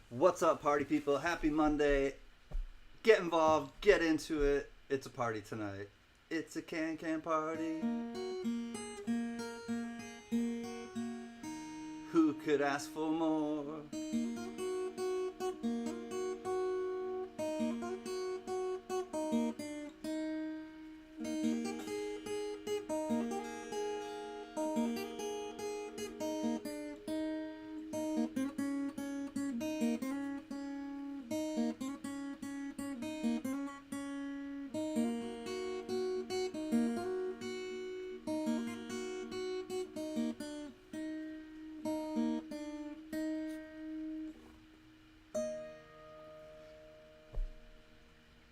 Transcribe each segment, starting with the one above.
What's up, party people? Happy Monday. Get involved, get into it. It's a party tonight. It's a can party. Who could ask for more?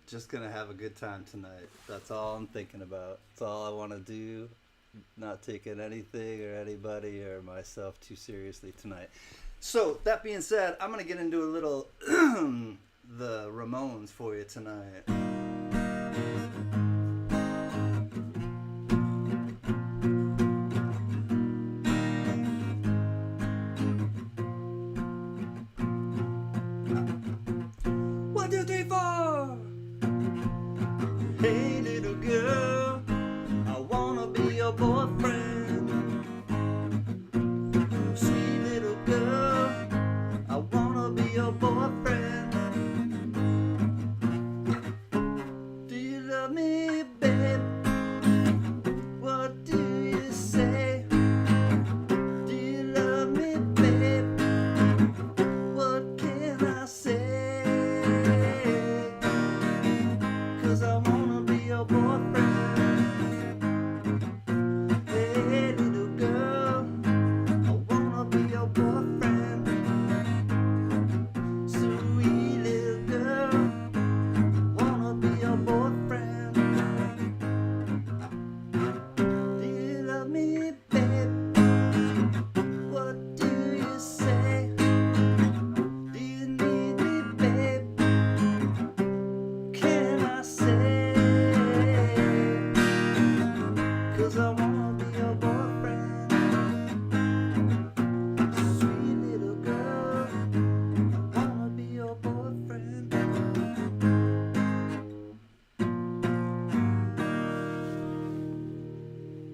Just gonna have a good time tonight. That's all I'm thinking about. That's all I want to do. Not taking anything or anybody or myself too seriously tonight. So, that being said, I'm gonna get into a little the Ramones for you tonight. One, two, three, four. Hey, little girl, I wanna be your boyfriend. Sweet little girl, I wanna be your boyfriend. Do you love me, babe? What do you say? Do you love me, babe? What can I say? 'Cause I wanna be your boyfriend. Hey, little girl, I wanna be your boyfriend. Sweet little girl, I wanna be your boyfriend. Do you love me, babe? What do you say? Do you need me, babe? Can I say? 'Cause I wanna be your boyfriend. Sweet little girl, I wanna be your boyfriend.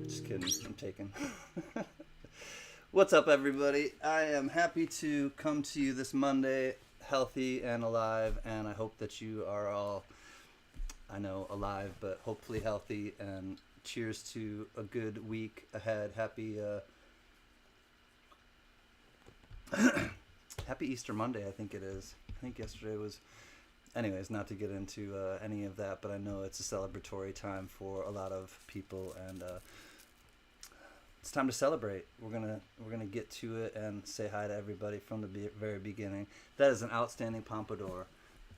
Just kidding, I'm taking. What's up, everybody? I am happy to come to you this Monday, healthy and alive, and I hope that you are all, I know, alive, but hopefully healthy, and cheers to a good week ahead. Happy Happy Easter Monday, I think it is. I think yesterday was... Anyways, not to get into any of that, but I know it's a celebratory time for a lot of people, and it's time to celebrate. We're gonna get to it and say hi to everybody from the very beginning. That is an outstanding pompadour.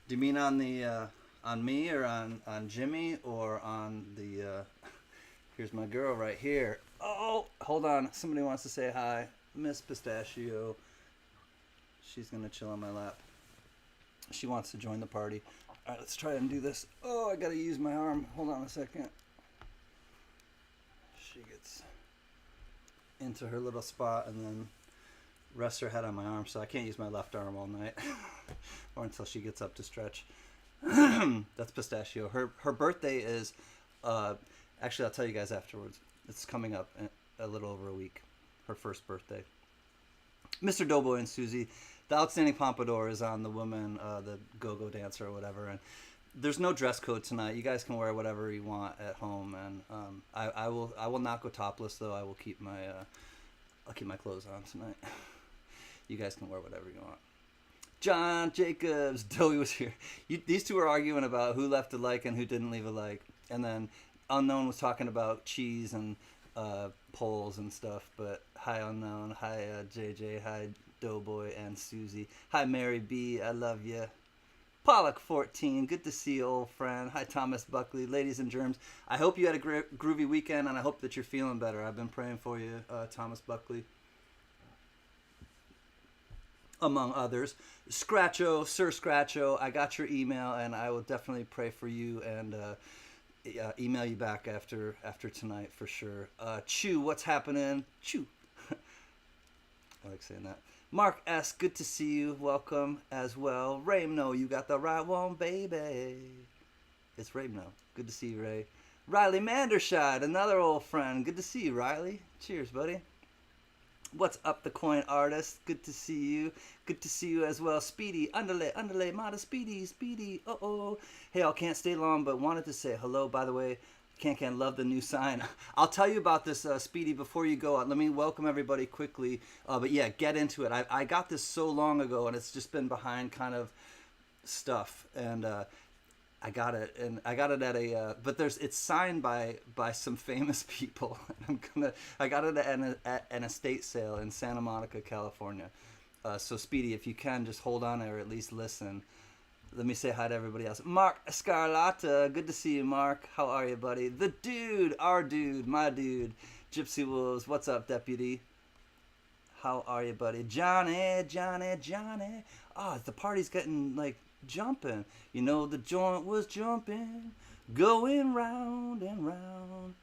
Do you mean on the on me, or on Jimmy, or on the here's my girl right here. Oh, hold on. Somebody wants to say hi. Miss Pistachio. She's gonna chill on my lap. She wants to join the party. All right, let's try and do this. Oh, I gotta use my arm. Hold on a second. She gets into her little spot and then rests her head on my arm, so I can't use my left arm all night or until she gets up to stretch. That's Pistachio. Her birthday is actually, I'll tell you guys afterwards. It's coming up in a little over a week. Her first birthday. Mr. Doughboy and Susie, the outstanding pompadour is on the woman, the go-go dancer or whatever, and there's no dress code tonight. You guys can wear whatever you want at home, and I will not go topless, though. I will keep my I'll keep my clothes on tonight. You guys can wear whatever you want. John Jacobs, Dowie was here. These two were arguing about who left a like and who didn't leave a like, and then Unknown was talking about cheese and polls and stuff. But hi Unknown, hi JJ, hi Doughboy and Susie, hi Mary B, I love you. Pollock 14, good to see you, old friend. Hi Thomas Buckley, ladies and germs. I hope you had a groovy weekend, and I hope that you're feeling better. I've been praying for you, Thomas Buckley, among others. Scratcho, Sir Scratcho, I got your email, and I will definitely pray for you and email you back after tonight for sure. Chew, what's happening? Chew. I like saying that. Mark S, good to see you. Welcome as well. Raymno, you got the right one, baby. It's Raymno. Good to see you, Ray. Riley Mandershot, another old friend. Good to see you, Riley. Cheers, buddy. What's up, the coin artist? Good to see you. Good to see you as well. Speedy, underlay, Mata, Speedy. Uh-oh. Hey, I can't stay long, but wanted to say hello, by the way. Can love the new sign. I'll tell you about this, Speedy, before you go. Let me welcome everybody quickly. But yeah, get into it. I got this so long ago, and it's just been behind kind of stuff. And I got it, and I got it at a. But it's signed by some famous people. I got it at an estate sale in Santa Monica, California. So Speedy, if you can, just hold on or at least listen. Let me say hi to everybody else. Mark Scarlata, good to see you, Mark. How are you, buddy? The dude, our dude, my dude. Gypsy Wolves, what's up, deputy? How are you, buddy? Johnny. Ah, the party's getting, like, jumping. You know, the joint was jumping, going round and round.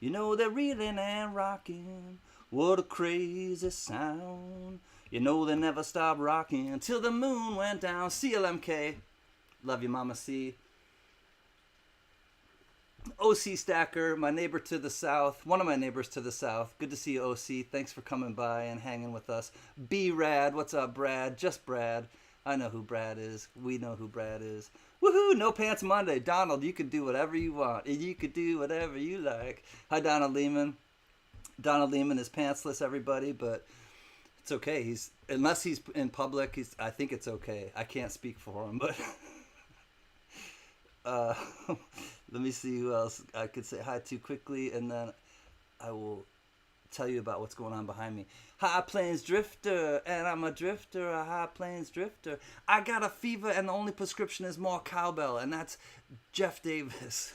You know, they're reeling and rocking. What a crazy sound. You know, they never stopped rocking till the moon went down. CLMK. Love you, Mama C. OC Stacker, my neighbor to the south. One of my neighbors to the south. Good to see you, OC. Thanks for coming by and hanging with us. B-Rad, what's up, Brad? Just Brad. I know who Brad is. We know who Brad is. Woohoo! No Pants Monday. Donald, you can do whatever you want. And you could do whatever you like. Hi, Donald Lehman. Donald Lehman is pantsless, everybody, but it's okay. Unless he's in public, I think it's okay. I can't speak for him, but... let me see who else I could say hi to quickly, and then I will tell you about what's going on behind me. High Plains Drifter, and I'm a drifter, a High Plains Drifter. I got a fever, and the only prescription is more cowbell, and that's Jeff Davis.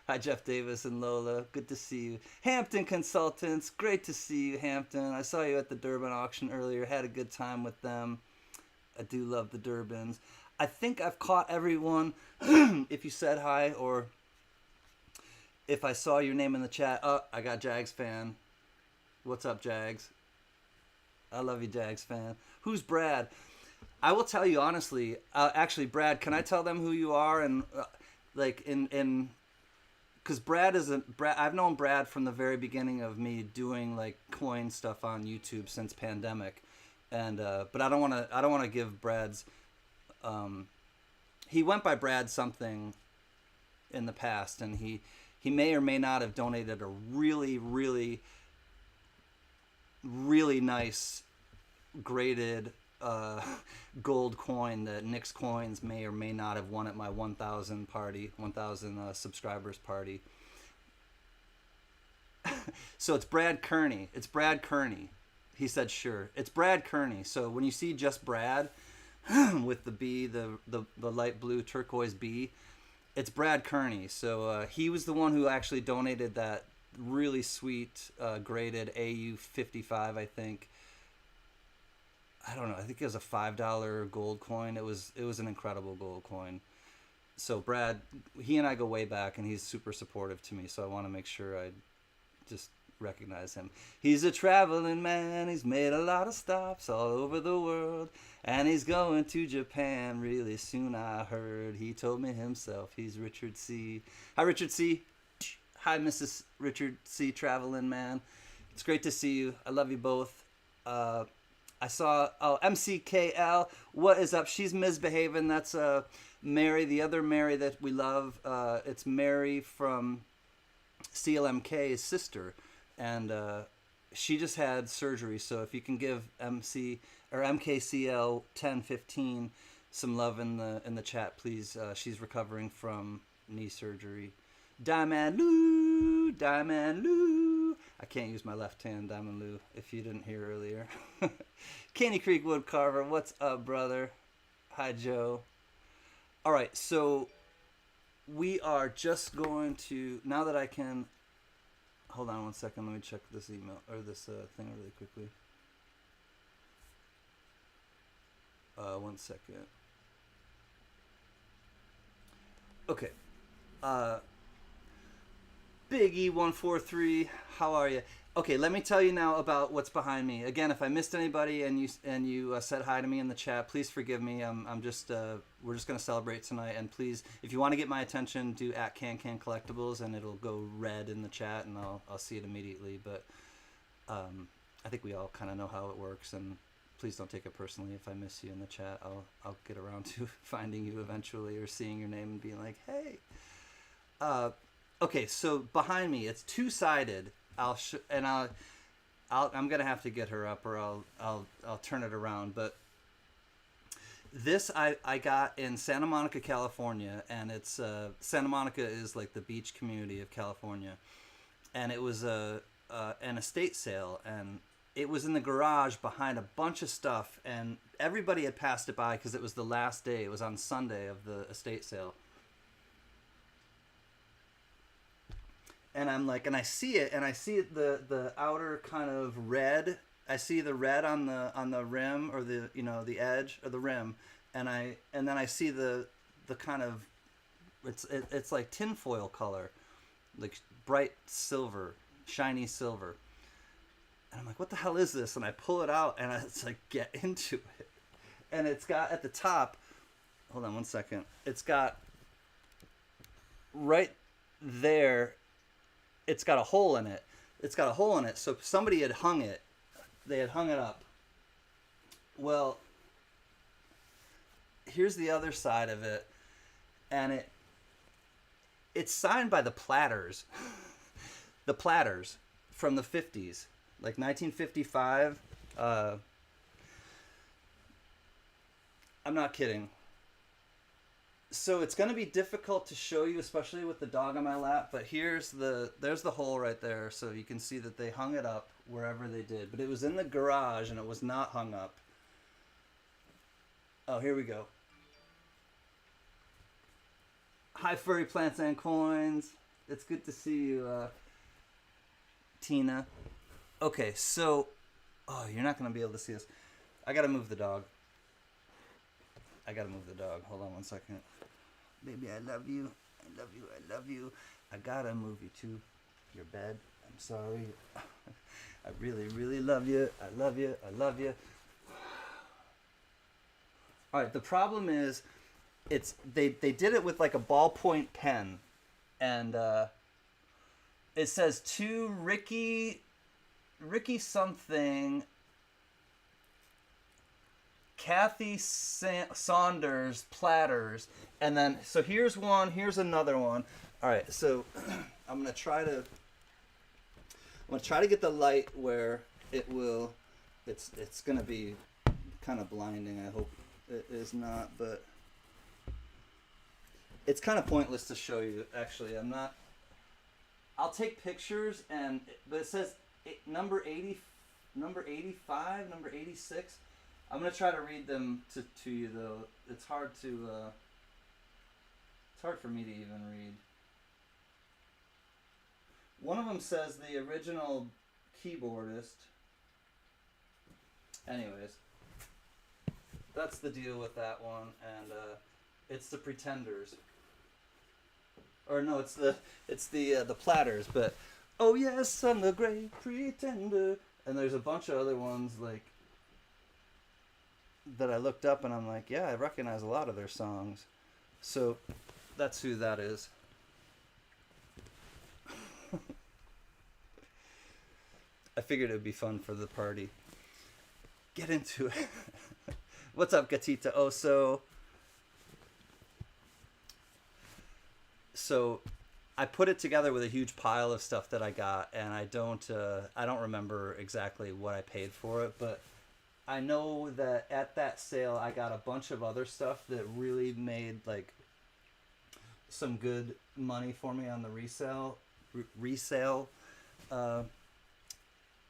Hi, Jeff Davis and Lola. Good to see you. Hampton Consultants. Great to see you, Hampton. I saw you at the Durban auction earlier. Had a good time with them. I do love the Durbans. I think I've caught everyone. If you said hi, or if I saw your name in the chat. Oh, I got Jags fan. What's up, Jags? I love you, Jags fan. Who's Brad? I will tell you honestly. Actually, Brad, can I tell them who you are? And because Brad is Brad. I've known Brad from the very beginning of me doing like coin stuff on YouTube since pandemic, and but I don't want to give Brad's. He went by Brad something in the past, and he may or may not have donated a really, really, really nice graded gold coin that Nick's Coins may or may not have won at my 1,000 subscribers party. So it's Brad Kearney. It's Brad Kearney. He said sure. It's Brad Kearney. So when you see just Brad with the B, the light blue turquoise B, it's Brad Kearney. So he was the one who actually donated that really sweet graded AU 55, I think. I don't know. I think it was a $5 gold coin. It was an incredible gold coin. So Brad, he and I go way back, and he's super supportive to me. So I want to make sure I just recognize him. He's a traveling man. He's made a lot of stops all over the world, and he's going to Japan really soon. I heard he told me himself. He's Richard C. Hi, Richard C. Hi, Mrs. Richard C. Traveling man. It's great to see you. I love you both. I saw MCKL. What is up? She's misbehaving. That's Mary, the other Mary that we love. It's Mary from CLMK's sister, and she just had surgery. So if you can give MKCL 1015 some love in the chat, please. She's recovering from knee surgery. Diamond Lou. I can't use my left hand, Diamond Lou, if you didn't hear earlier. Caney Creek Woodcarver, what's up, brother? Hi, Joe. All right, so we are just going to, now that I can, hold on one second, let me check this email, or this thing really quickly. 1 second. Okay. Big E143, how are you? Okay, let me tell you now about what's behind me. Again, if I missed anybody and you said hi to me in the chat, please forgive me. I'm just we're just gonna celebrate tonight, and please, if you want to get my attention, do at Collectibles, and it'll go red in the chat, and I'll see it immediately. But I think we all kind of know how it works, and please don't take it personally if I miss you in the chat. I'll get around to finding you eventually or seeing your name and being like, hey. Okay, so behind me, it's two-sided. I'm gonna have to get her up, or I'll turn it around. But this I got in Santa Monica, California, and it's Santa Monica is like the beach community of California, and it was an estate sale, and it was in the garage behind a bunch of stuff, and everybody had passed it by because it was the last day. It was on Sunday of the estate sale. And I'm like, and I see it, and I see the outer kind of red. I see the red on the rim, or the edge of the rim, and then I see the kind of it's like tinfoil color, like bright silver, shiny silver. And I'm like, what the hell is this? And I pull it out, and it's like, get into it. And it's got at the top. Hold on one second. It's got right there. It's got a hole in it. So somebody had hung it. They had hung it up. Well, here's the other side of it, and it's signed by the Platters. The Platters from the 50s, like 1955. I'm not kidding. So it's going to be difficult to show you, especially with the dog on my lap, but there's the hole right there, so you can see that they hung it up wherever they did. But it was in the garage, and it was not hung up. Oh, here we go. Hi, Furry Plants and Coins. It's good to see you, Tina. Okay, so... Oh, you're not going to be able to see this. I got to move the dog. Hold on one second. Baby, I love you. I love you. I gotta move you to your bed. I'm sorry. I really, really love you. I love you. Alright, the problem is they did it with like a ballpoint pen. And it says to Ricky something, Kathy Saunders Platters, and then so here's another one. All right, so I'm gonna try to get the light where it will. It's gonna be kind of blinding. I hope it is not, but it's kind of pointless to show you. Actually, I'm not. I'll take pictures, but it says number 80, number 85, number 86. I'm gonna try to read them to you though. It's hard for me to even read. One of them says the original keyboardist. Anyways, that's the deal with that one, and it's the Pretenders. Or no, it's the Platters. But oh yes, I'm the great pretender. And there's a bunch of other ones like that I looked up, and I'm like, yeah, I recognize a lot of their songs. So that's who that is. I figured it would be fun for the party. Get into it. What's up, Gatita? Oh, so I put it together with a huge pile of stuff that I got, and I don't remember exactly what I paid for it, but I know that at that sale I got a bunch of other stuff that really made like some good money for me on the resale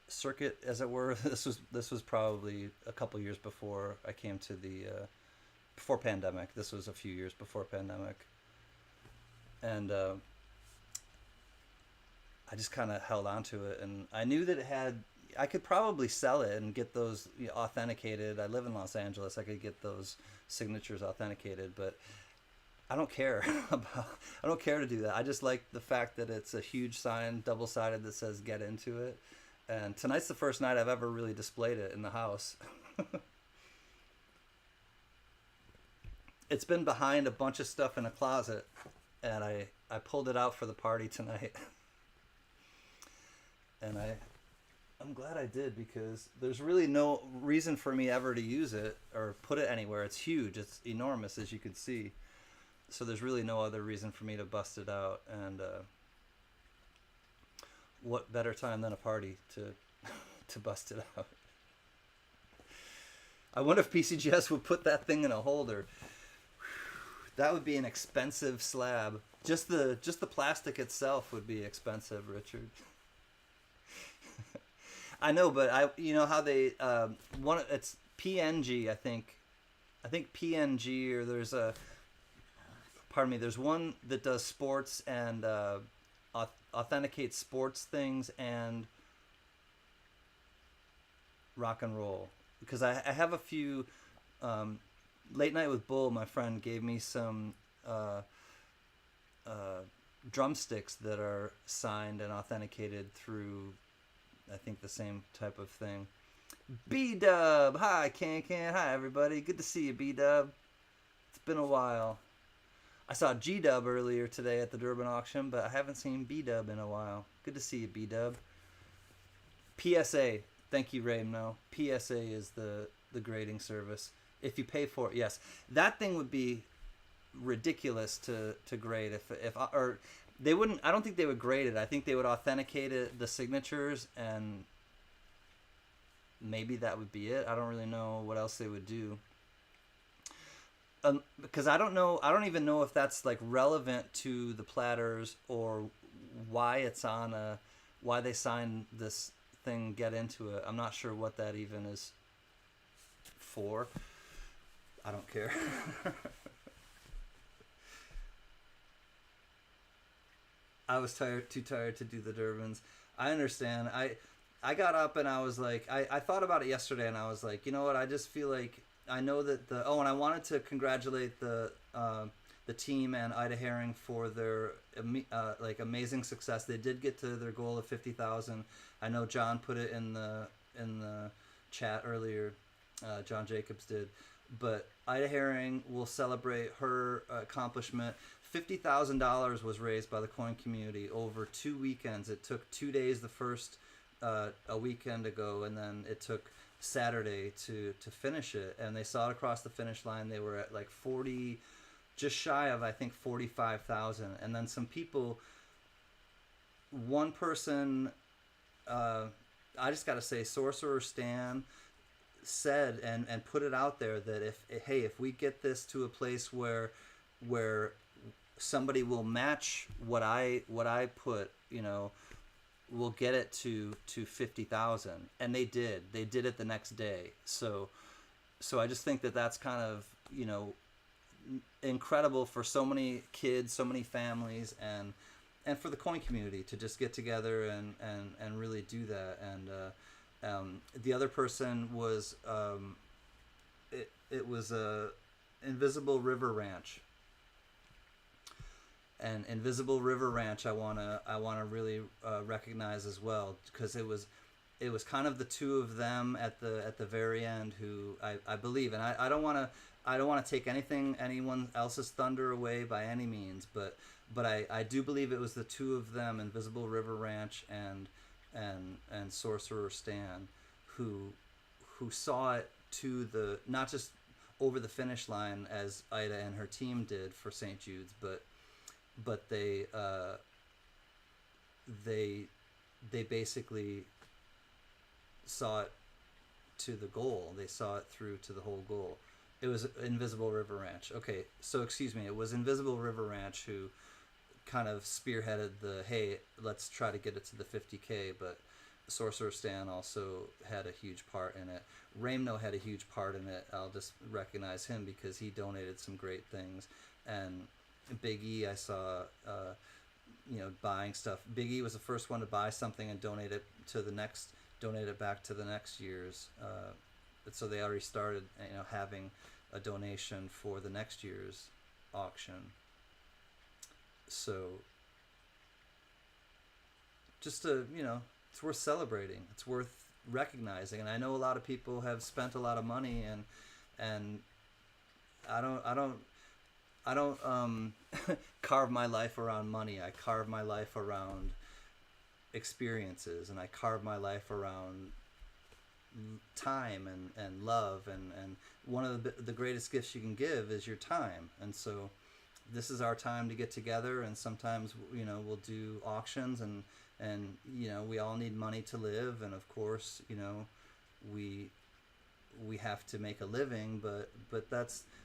circuit, as it were. This was probably a couple years before I came to the before pandemic. This was a few years before pandemic, and I just kind of held on to it, and I knew that I could probably sell it and get those authenticated. I live in Los Angeles. I could get those signatures authenticated, but I don't care I don't care to do that. I just like the fact that it's a huge sign, double-sided, that says "Get Into It," And tonight's the first night I've ever really displayed it in the house. It's been behind a bunch of stuff in a closet, and I pulled it out for the party tonight. And I'm glad I did, because there's really no reason for me ever to use it or put it anywhere. It's huge. It's enormous, as you can see. So there's really no other reason for me to bust it out. And what better time than a party to bust it out? I wonder if PCGS would put that thing in a holder. That would be an expensive slab. Just the plastic itself would be expensive, Richard. I know, but you know how they it's PNG, I think PNG, or there's one that does sports and authenticates sports things and rock and roll, because I have a few. Late Night with Bull, my friend, gave me some drumsticks that are signed and authenticated through, I think, the same type of thing. B-Dub! Hi, Can. Hi, everybody. Good to see you, B-Dub. It's been a while. I saw G-Dub earlier today at the Durban auction, but I haven't seen B-Dub in a while. Good to see you, B-Dub. PSA. Thank you, Raymno. PSA is the grading service. If you pay for it, yes. That thing would be ridiculous to grade or they wouldn't. I don't think they would grade it. I think they would authenticate it, the signatures, and maybe that would be it. I don't really know what else they would do. Because I don't know. I don't even know if that's like relevant to the platters, or why it's on why they signed this thing, get into it. I'm not sure what that even is for. I don't care. I was too tired to do the Durbans. I understand. I got up and I was like, I thought about it yesterday, and I was like, you know what? I just feel like I know that and I wanted to congratulate the team and Ida Herring for their amazing success. They did get to their goal of 50,000. I know John put it in the chat earlier. John Jacobs did. But Ida Herring will celebrate her accomplishment. $50,000 was raised by the coin community over 2 weekends. It took 2 days the first a weekend ago, and then it took Saturday to finish it. And they saw it across the finish line. They were at like 40, just shy of, I think, 45,000. And then some people, one person, I just got to say, Sorcerer Stan said and put it out there that if we get this to a place where somebody will match what I put, we'll get it to 50,000. And they did it the next day. So I just think that that's kind of incredible for so many kids, so many families, and for the coin community to just get together and really do that. And the other person was it was Invisible River Ranch. And Invisible River Ranch, I wanna really recognize as well, because it was kind of the two of them at the very end who I believe, and I don't want to take anyone else's thunder away by any means, but I do believe it was the two of them, Invisible River Ranch and Sorcerer Stan, who saw it to the, not just over the finish line as Ida and her team did for St. Jude's, but they basically saw it to the goal. They saw it through to the whole goal. It was Invisible River Ranch. Okay, so excuse me, it was Invisible River Ranch who kind of spearheaded hey, let's try to get it to the 50K, but Sorcerer Stan also had a huge part in it. Raymno had a huge part in it. I'll just recognize him because he donated some great things. And Big E, I saw, buying stuff. Big E was the first one to buy something and donate it back to the next year's. So they already started, having a donation for the next year's auction. So just to, it's worth celebrating. It's worth recognizing. And I know a lot of people have spent a lot of money, and I don't carve my life around money. I carve my life around experiences, and I carve my life around time and love, and one of the greatest gifts you can give is your time. And so this is our time to get together, and sometimes we'll do auctions, and we all need money to live, and of course we have to make a living, but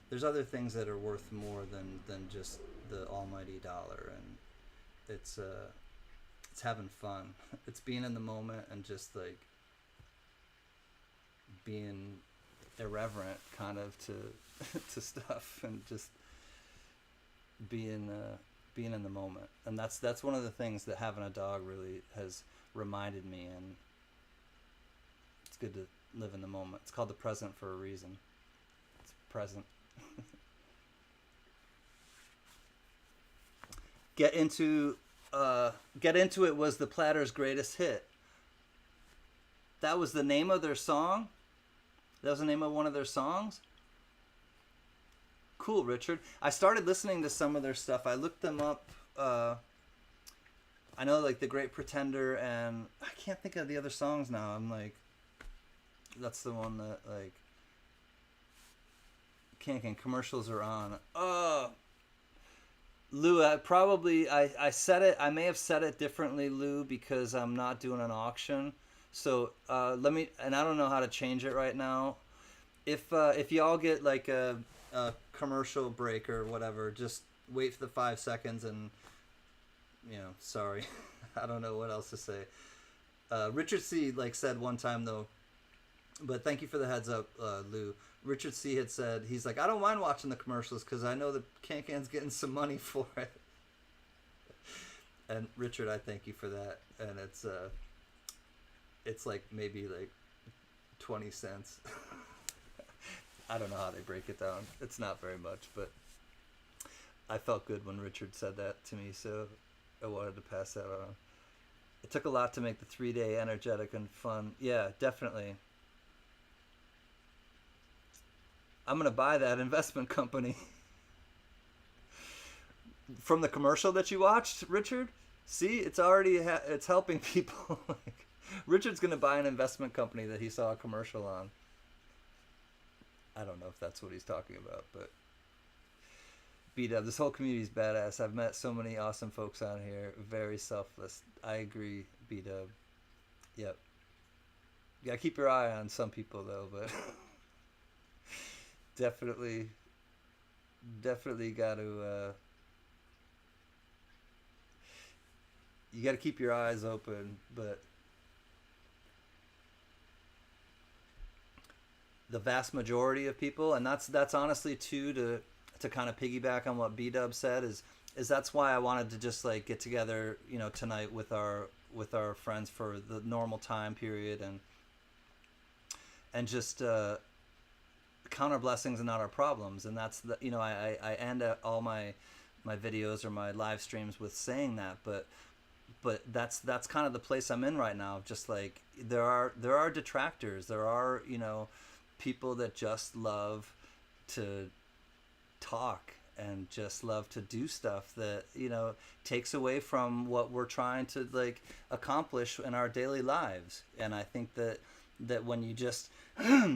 there's other things that are worth more than just the almighty dollar. And it's having fun. It's being in the moment and just like being irreverent kind of to stuff, and just being in the moment. And that's one of the things that having a dog really has reminded me. And it's good to live in the moment. It's called the present for a reason. It's present. Get Into It was the Platter's greatest hit. That was the name of their song? That was the name of one of their songs? Cool, Richard. I started listening to some of their stuff. I looked them up. I know like The Great Pretender, and I can't think of the other songs now. I'm like, that's the one that like can't commercials are on. Lou, I said it. I may have said it differently, Lou, because I'm not doing an auction. So let me, and I don't know how to change it right now. If y'all get like a commercial break or whatever, just wait for the 5 seconds, and sorry, I don't know what else to say. Richard C. said one time though, but thank you for the heads up, Lou. Richard C. had said, he's like, I don't mind watching the commercials because I know the Can-Can's getting some money for it. And Richard, I thank you for that. And it's like maybe like 20 cents. I don't know how they break it down. It's not very much, but I felt good when Richard said that to me, so I wanted to pass that on. It took a lot to make the 3-day energetic and fun. Yeah, definitely. I'm going to buy that investment company. From the commercial that you watched, Richard? See, it's already, it's helping people. Richard's going to buy an investment company that he saw a commercial on. I don't know if that's what he's talking about, but B-Dub, this whole community is badass. I've met so many awesome folks on here. Very selfless. I agree, B-Dub. Yep. You gotta keep your eye on some people, though, but definitely got to, you got to keep your eyes open, but the vast majority of people, and that's honestly too, to kind of piggyback on what B-Dub said, is that's why I wanted to just like get together, tonight with our friends for the normal time period, and just count our blessings and not our problems. And that's the, I end all my videos or my live streams with saying that, but that's kind of the place I'm in right now. Just like there are detractors, there are people that just love to talk and just love to do stuff that takes away from what we're trying to like accomplish in our daily lives. And I think that when you just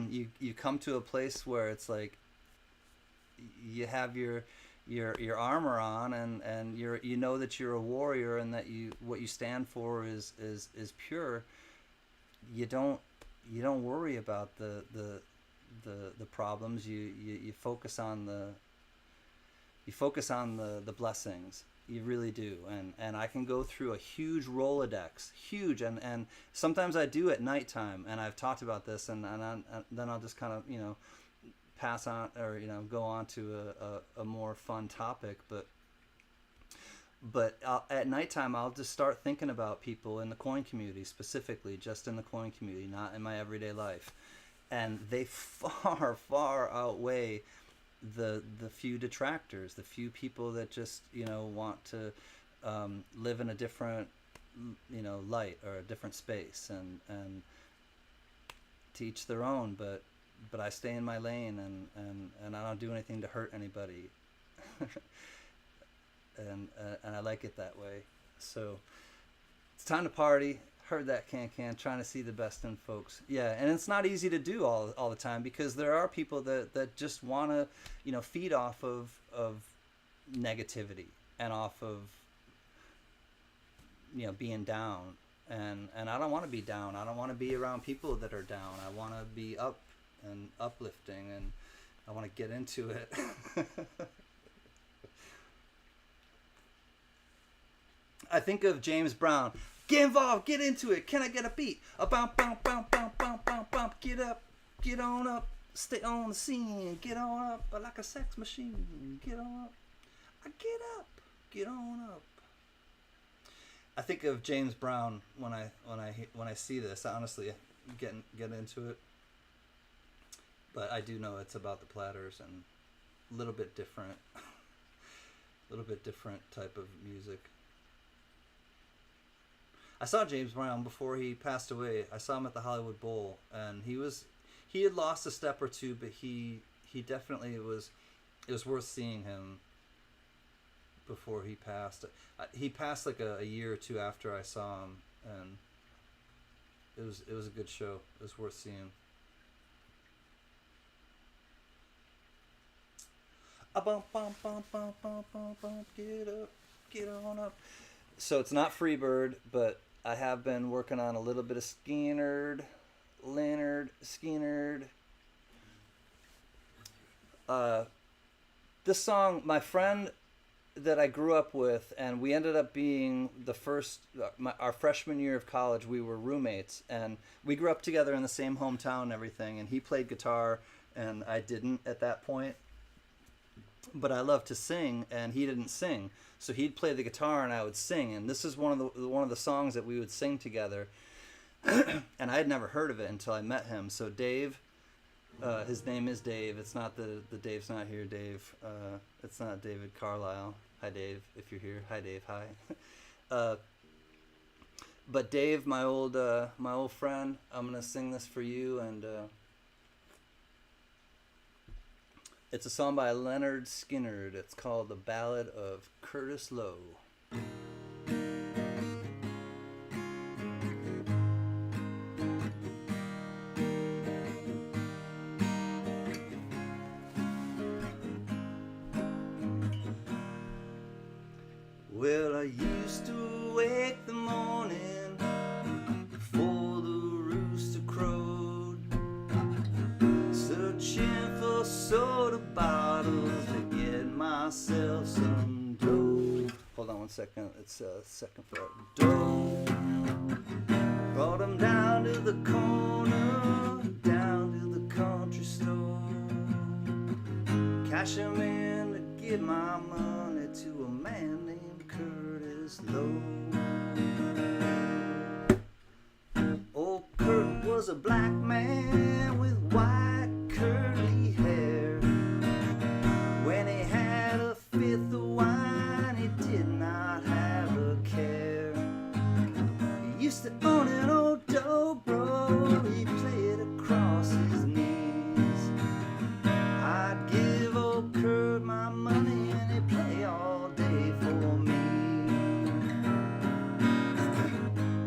you come to a place where it's like you have your armor on, and you know that you're a warrior, and that what you stand for is pure. You don't worry about the problems. You focus on the blessings. You really do. And I can go through a huge Rolodex, huge, and sometimes I do at nighttime, and I've talked about this, and then I'll just kind of pass on, or go on to a more fun topic, but at nighttime I'll just start thinking about people in the coin community, specifically just in the coin community, not in my everyday life, and they far outweigh the few detractors, the few people that just want to live in a different light or a different space, and to each their own, but I stay in my lane, and I don't do anything to hurt anybody. And I like it that way. So it's time to party. Heard that, can trying to see the best in folks. Yeah, and it's not easy to do all the time, because there are people that just want to feed off of negativity and off of being down, and I don't want to be down. I don't want to be around people that are down. I want to be up and uplifting, and I want to get into it. I think of James Brown. Get involved, get into it. Can I get a beat? A bump, bump, bump, bump, bump, bump, bump. Get up, get on up. Stay on the scene. Get on up like a sex machine. Get on up. I get up, get on up. I think of James Brown when I see this. I honestly get into it. But I do know it's about the Platters and a little bit different type of music. I saw James Brown before he passed away. I saw him at the Hollywood Bowl, and he had lost a step or two, but he definitely it was worth seeing him before he passed. He passed like a year or two after I saw him, and it was a good show. It was worth seeing. A bump, bump, bump, bump, bump, bump, bump, get up, get on up. So it's not Freebird, but I have been working on a little bit of Leonard Skinner. This song, my friend that I grew up with, and we ended up being the first, our freshman year of college, we were roommates, and we grew up together in the same hometown and everything, and he played guitar, and I didn't at that point. But I loved to sing, and he didn't sing. So he'd play the guitar, and I would sing. And this is one of the songs that we would sing together. And I had never heard of it until I met him. So Dave, his name is Dave. It's not the Dave's not here, Dave. It's not David Carlisle. Hi, Dave, if you're here. Hi, Dave. Hi. But Dave, my old friend, I'm gonna sing this for you, and. It's a song by Leonard Skinner. It's called The Ballad of Curtis Lowe. Well, I used to wake the morning before the rooster crowed, searching for soda bottles to get myself some dough. Hold on one second. It's second fret. Dough. Brought them down to the corner, down to the country store. Cash them in to give my money to a man named Curtis Lowe. Old Kurt was a black man with white curly hair. When he had a fifth of wine, he did not have a care. He used to own an old dobro, he played across his knees. I'd give old Kurt my money and he'd play all day for me.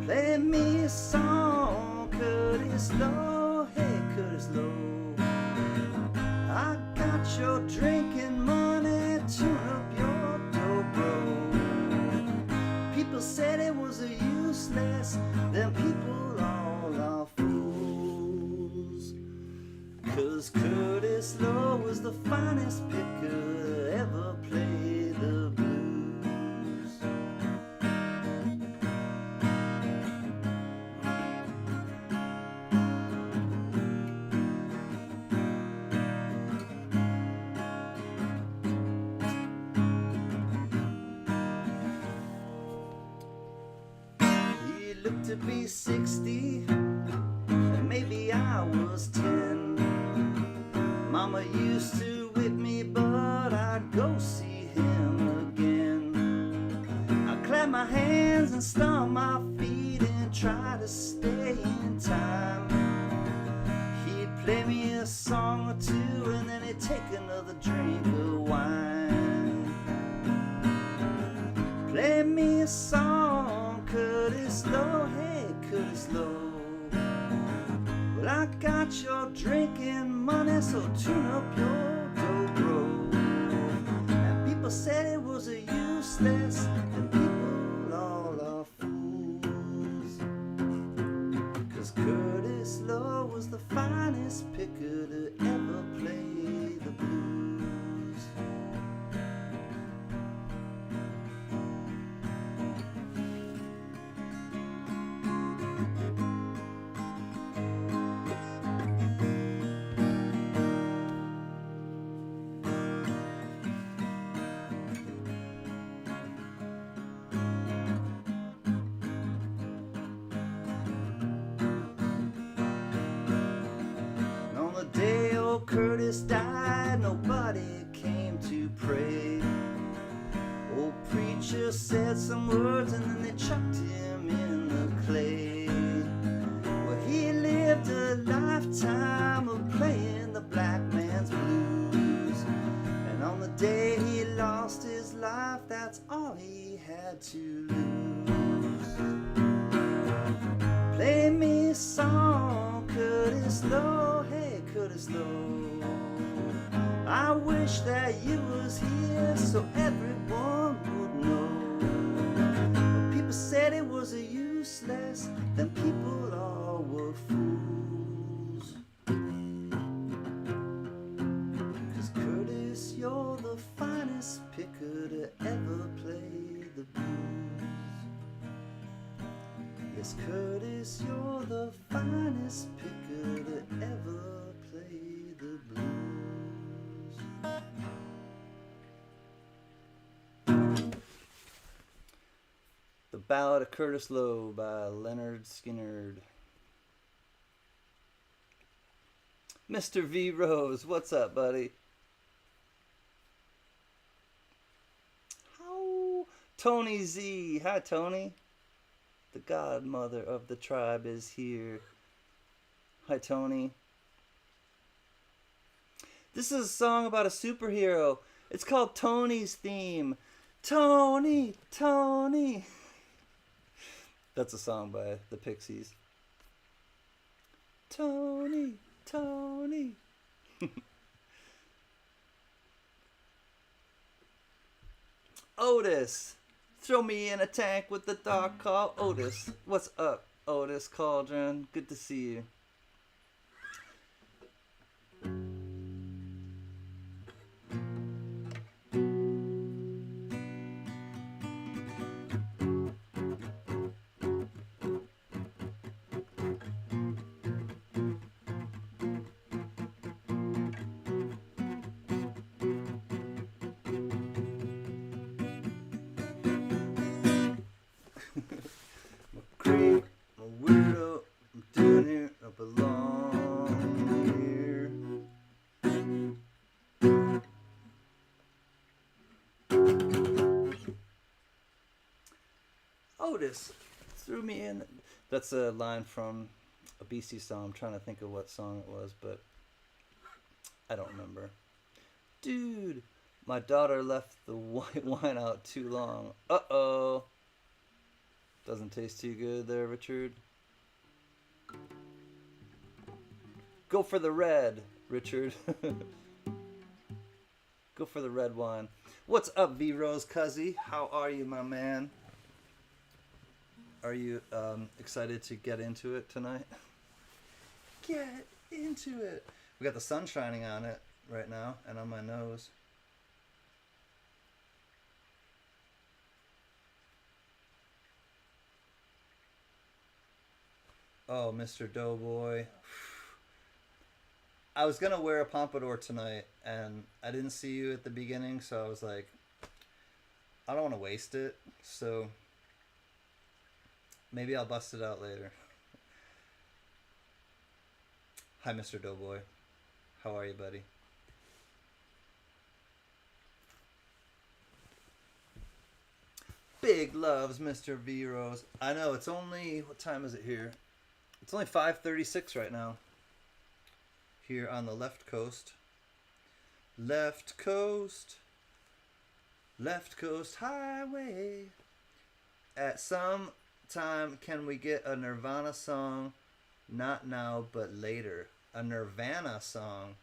Play me a song, Curtis Lowe, hey Curtis Lowe. I got your drinking money, tune up your dobro. People said it was a useless, them people all are fools. 'Cause Curtis Lowe was the finest picker that ever played the blues. He looked to be 60, and maybe I was 10. Mama used to whip me, but I'd go see him again. I clap my hands and stomp my to stay in time. He'd play me a song or two and then he'd take another drink of wine. Play me a song, Curtis Lowe, hey Curtis Lowe. Well, I got your drinking money, so tune up your dobro. And people said it was a useless, and people all are fools. 'Cause Curtis Lowe was the finest picker to ever play the blues. Curtis died, nobody came to pray. Old preacher said some words and then they chucked him in the clay. Well, he lived a lifetime of playing the black man's blues. And on the day he lost his life, that's all he had to lose. Play me a song, Curtis Lowe, hey Curtis Lowe. I wish that you was here so everyone would know. But people said it was a useless, then people all were fools. 'Cause Curtis, you're the finest picker to ever play the blues. Yes, Curtis, you're the finest picker to ever play the blues. The Ballad of Curtis Lowe by Leonard Skinner. Mr. V. Rose, what's up, buddy? How? Tony Z, hi Tony. The godmother of the tribe is here. Hi Tony. This is a song about a superhero. It's called Tony's Theme. Tony, Tony. That's a song by the Pixies. Tony, Tony. Otis, throw me in a tank with the dog called Otis. What's up, Otis Cauldron? Good to see you. Otis threw me in. That's a line from a Beastie song. I'm trying to think of what song it was, but I don't remember. Dude, my daughter left the white wine out too long. Uh-oh. Doesn't taste too good there, Richard. Go for the red, Richard. Go for the red wine. What's up, V Rose Cuzzy? How are you, my man? Are you excited to get into it tonight? Get into it. We got the sun shining on it right now and on my nose. Oh, Mr. Doughboy. I was going to wear a pompadour tonight, and I didn't see you at the beginning, so I was like, I don't want to waste it, so maybe I'll bust it out later. Hi, Mr. Doughboy. How are you, buddy? Big loves, Mr. V Rose. I know, it's only, what time is it here? It's only 5:36 right now. Here on the left coast. Left coast. Left coast highway. At some time, can we get a Nirvana song? Not now, but later. A Nirvana song.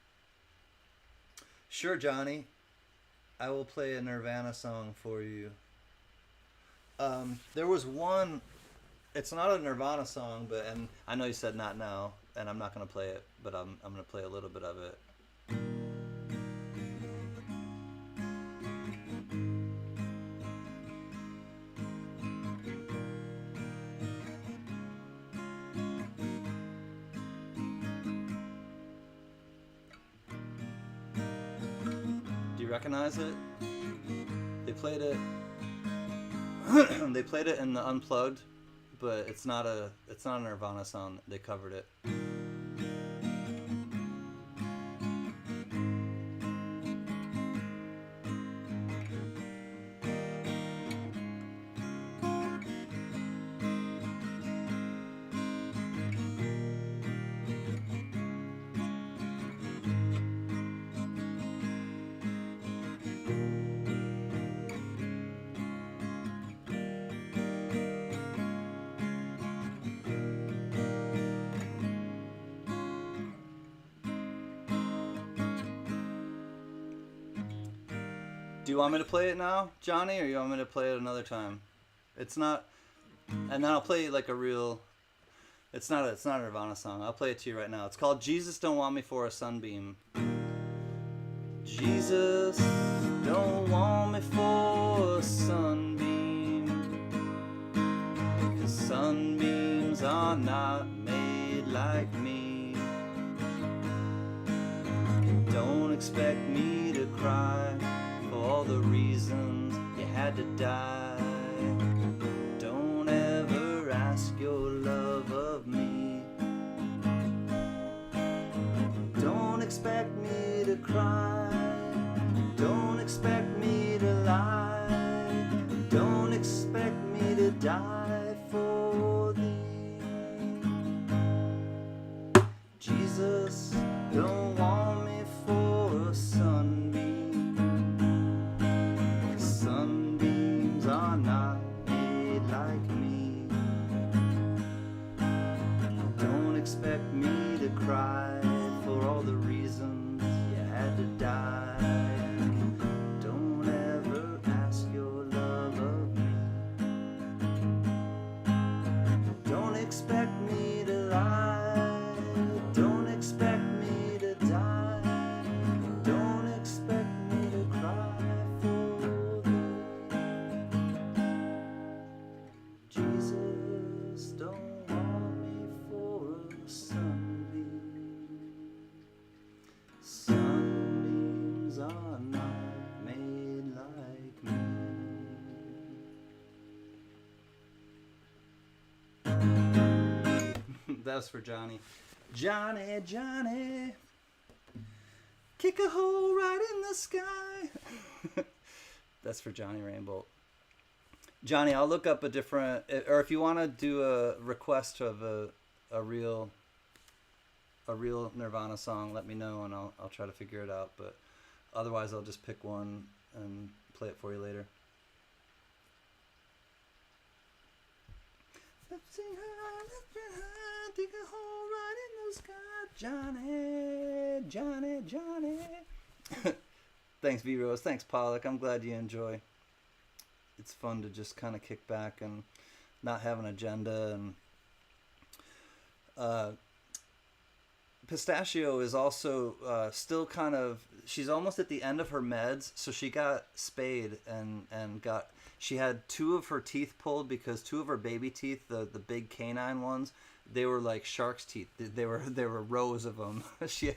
Sure, Johnny. I will play a Nirvana song for you. There was one. It's not a Nirvana song, and I know you said not now, and I'm not gonna play it, but I'm gonna play a little bit of it. Do you recognize it? They played it. They played it in the Unplugged, but it's not a Nirvana song. They covered it. Do you want me to play it now, Johnny, or you want me to play it another time? It's not, and then I'll play like a real. It's not a Nirvana song. I'll play it to you right now. It's called "Jesus Don't Want Me for a Sunbeam." Jesus don't want me for a sunbeam, 'cause sunbeams are not made like me. Don't expect me to cry for all the reasons you had to die. Don't ever ask your love of me. Don't expect me to cry. Don't expect me to lie. Don't expect me to die for thee. Jesus don't want me for a sunbeam. Sunbeams are not made like me. Don't expect me to cry for all the reasons you had to die. Don't ever ask your love of me. Don't expect me to lie. Don't expect me to die. Don't expect me to cry for thee. Jesus don't want me for a sunbeam. Sunbeams are not made like me. That was for Johnny. Johnny, Johnny, kick a hole right in the sky. That's for Johnny Rainbow. Johnny, I'll look up a different, or if you want to do a request of a real Nirvana song, let me know and I'll try to figure it out. But otherwise, I'll just pick one and play it for you later. Dig a hole right in the sky, Johnny, Johnny, Johnny. Thanks, V-Rose. Thanks, Pollock. I'm glad you enjoy. It's fun to just kind of kick back and not have an agenda. And Pistachio is also still kind of, she's almost at the end of her meds, so she got spayed and got, she had 2 of her teeth pulled because 2 of her baby teeth, the big canine ones, they were like shark's teeth. There were rows of them. It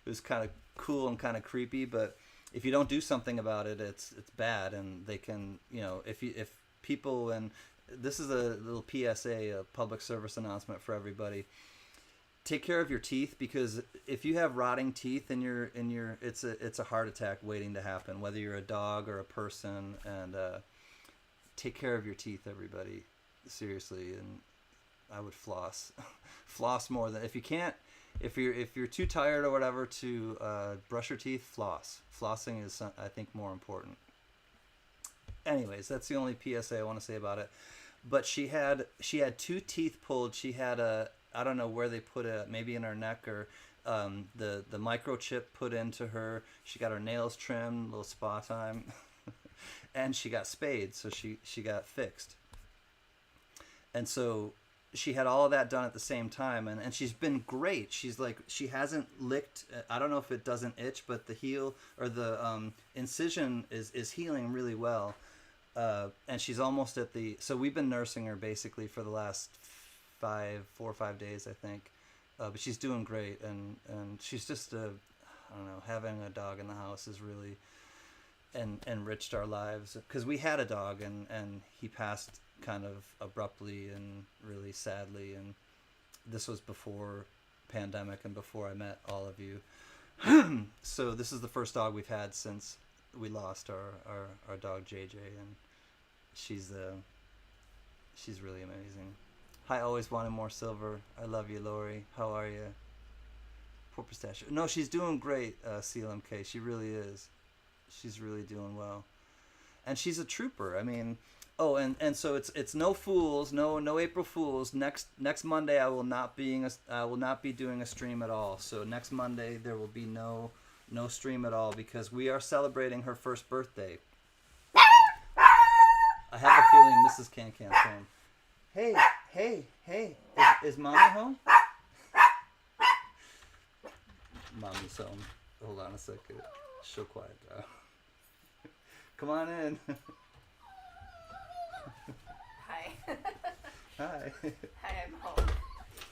was kind of cool and kind of creepy, but if you don't do something about it, it's bad, and they can, if people, and this is a little PSA, a public service announcement for everybody. Take care of your teeth, because if you have rotting teeth in your it's a heart attack waiting to happen, whether you're a dog or a person. And take care of your teeth, everybody, seriously. And I would floss. Floss more than if you can't. If you're too tired or whatever to brush your teeth, floss. Flossing is, I think, more important. Anyways, that's the only PSA I want to say about it. But she had 2 teeth pulled. She had I don't know where they put it, maybe in her neck or the microchip put into her. She got her nails trimmed, little spa time, and she got spayed, so she got fixed. And so she had all of that done at the same time, and she's been great. She's like, she hasn't licked. I don't know if it doesn't itch, but the heel or the incision is healing really well. And she's almost at the. So we've been nursing her basically for the last 4 or 5 days, I think. But she's doing great, and she's just I don't know. Having a dog in the house is really enriched our lives, because we had a dog and he passed kind of abruptly and really sadly, and this was before pandemic and before I met all of you. So this is the first dog we've had since we lost our dog JJ, and she's really amazing. I always wanted more silver. I love you, Lori. How are you? Poor pistachio. No, she's doing great, CLMK. She really is. She's really doing well, and she's a trooper. I mean, oh, and so it's no fools, no April Fools. Next Monday I will not be doing a stream at all. So next Monday there will be no stream at all, because we are celebrating her first birthday. I have a feeling Mrs. Can's home. Hey, is Mommy home? Mommy's home. Hold on a second. She'll quiet down. Come on in. Hi. Hi. Hi, I'm home.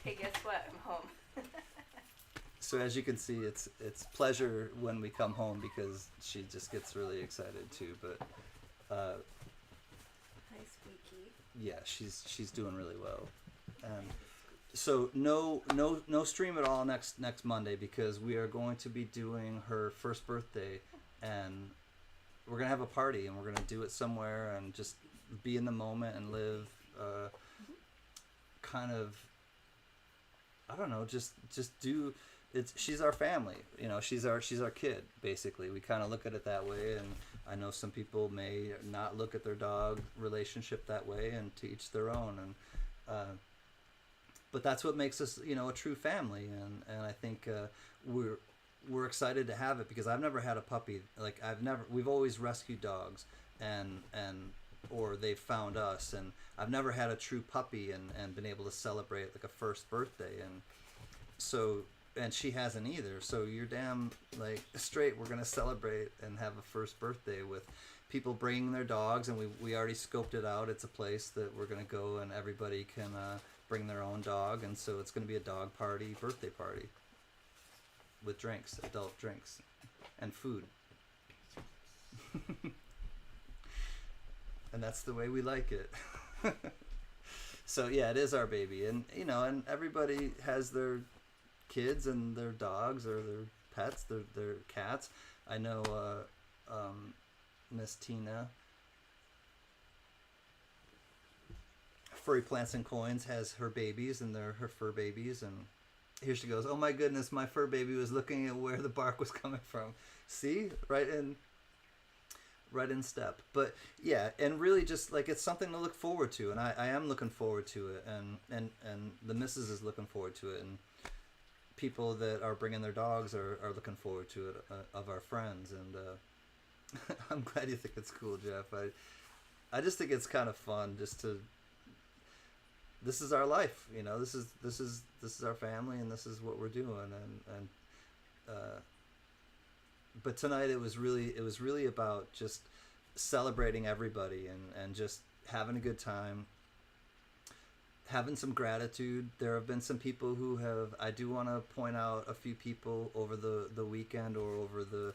Hey, guess what? I'm home. So as you can see, it's pleasure when we come home, because she just gets really excited too. But Hi, Squeaky. yeah, she's doing really well. So no stream at all next Monday, because we are going to be doing her first birthday, and we're gonna have a party, and we're gonna do it somewhere and just be in the moment and live kind of, I don't know, just do it's. She's our family, she's our kid, basically. We kind of look at it that way, and I know some people may not look at their dog relationship that way, and to each their own, and but that's what makes us, a true family, and I think we're excited to have it, because I've never had a puppy. Like we've always rescued dogs, and or they've found us, and I've never had a true puppy and been able to celebrate like a first birthday, and so, and she hasn't either. So you're damn like straight. We're gonna celebrate and have a first birthday with people bringing their dogs, and we already scoped it out. It's a place that we're gonna go, and everybody can bring their own dog, and so it's gonna be a dog party, birthday party, with drinks, adult drinks, and food. And that's the way we like it. So yeah, it is our baby, and and everybody has their kids and their dogs or their pets, their cats. I know Miss Tina, Furry Plants and Coins, has her babies, and they're her fur babies, and here she goes. Oh my goodness, my fur baby was looking at where the bark was coming from. See, right in step. But yeah, and really just like, it's something to look forward to, and I am looking forward to it, and the missus is looking forward to it, and people that are bringing their dogs are looking forward to it, of our friends, and I'm glad you think it's cool, Jeff. I just think it's kind of fun just to. This is our life, This is our family, and this is what we're doing, and but tonight it was really about just celebrating everybody, and just having a good time, having some gratitude. There have been some people who have. I do want to point out a few people over the weekend, or over the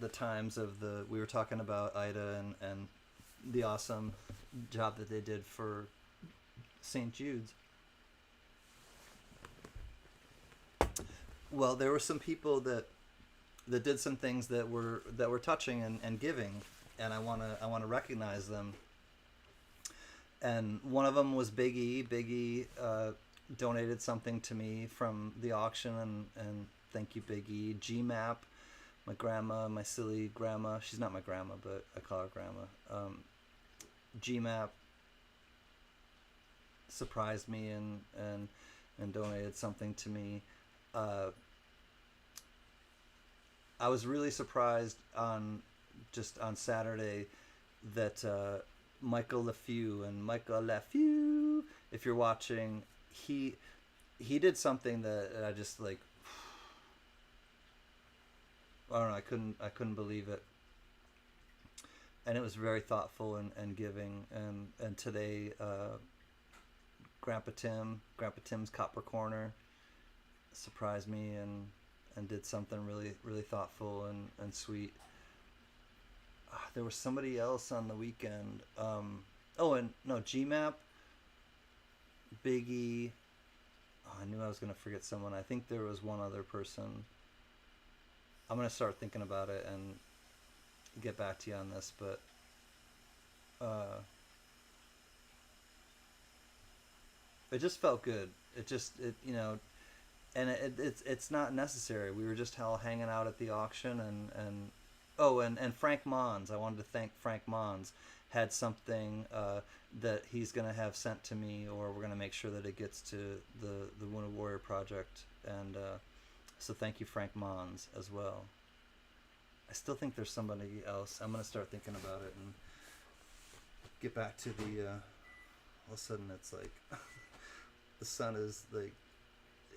times of the. We were talking about Ida and the awesome job that they did for St. Jude's. Well, there were some people that did some things that were touching and giving, and I want to recognize them. and one of them was Big E. Big E donated something to me from the auction, and thank you, Big E. GMAP, my grandma, my silly grandma. She's not my grandma, but I call her grandma. GMAP surprised me and donated something to me. I was really surprised on Saturday that Michael LeFew, if you're watching, he did something that I just like. I don't know. I couldn't believe it, and it was very thoughtful and giving. And today, Grandpa Tim's Copper Corner, surprised me and did something really really thoughtful and sweet. There was somebody else on the weekend. GMAP, Biggie. Oh, I knew I was gonna forget someone. I think there was one other person. I'm gonna start thinking about it and get back to you on this, but it just felt good. And it's not necessary. We were just all hanging out at the auction, and Frank Mons. I wanted to thank Frank Mons. Had something that he's gonna have sent to me, or we're gonna make sure that it gets to the Wounded Warrior Project, and so thank you, Frank Mons, as well. I still think there's somebody else. I'm gonna start thinking about it and get back to the. All of a sudden, it's like the sun is like.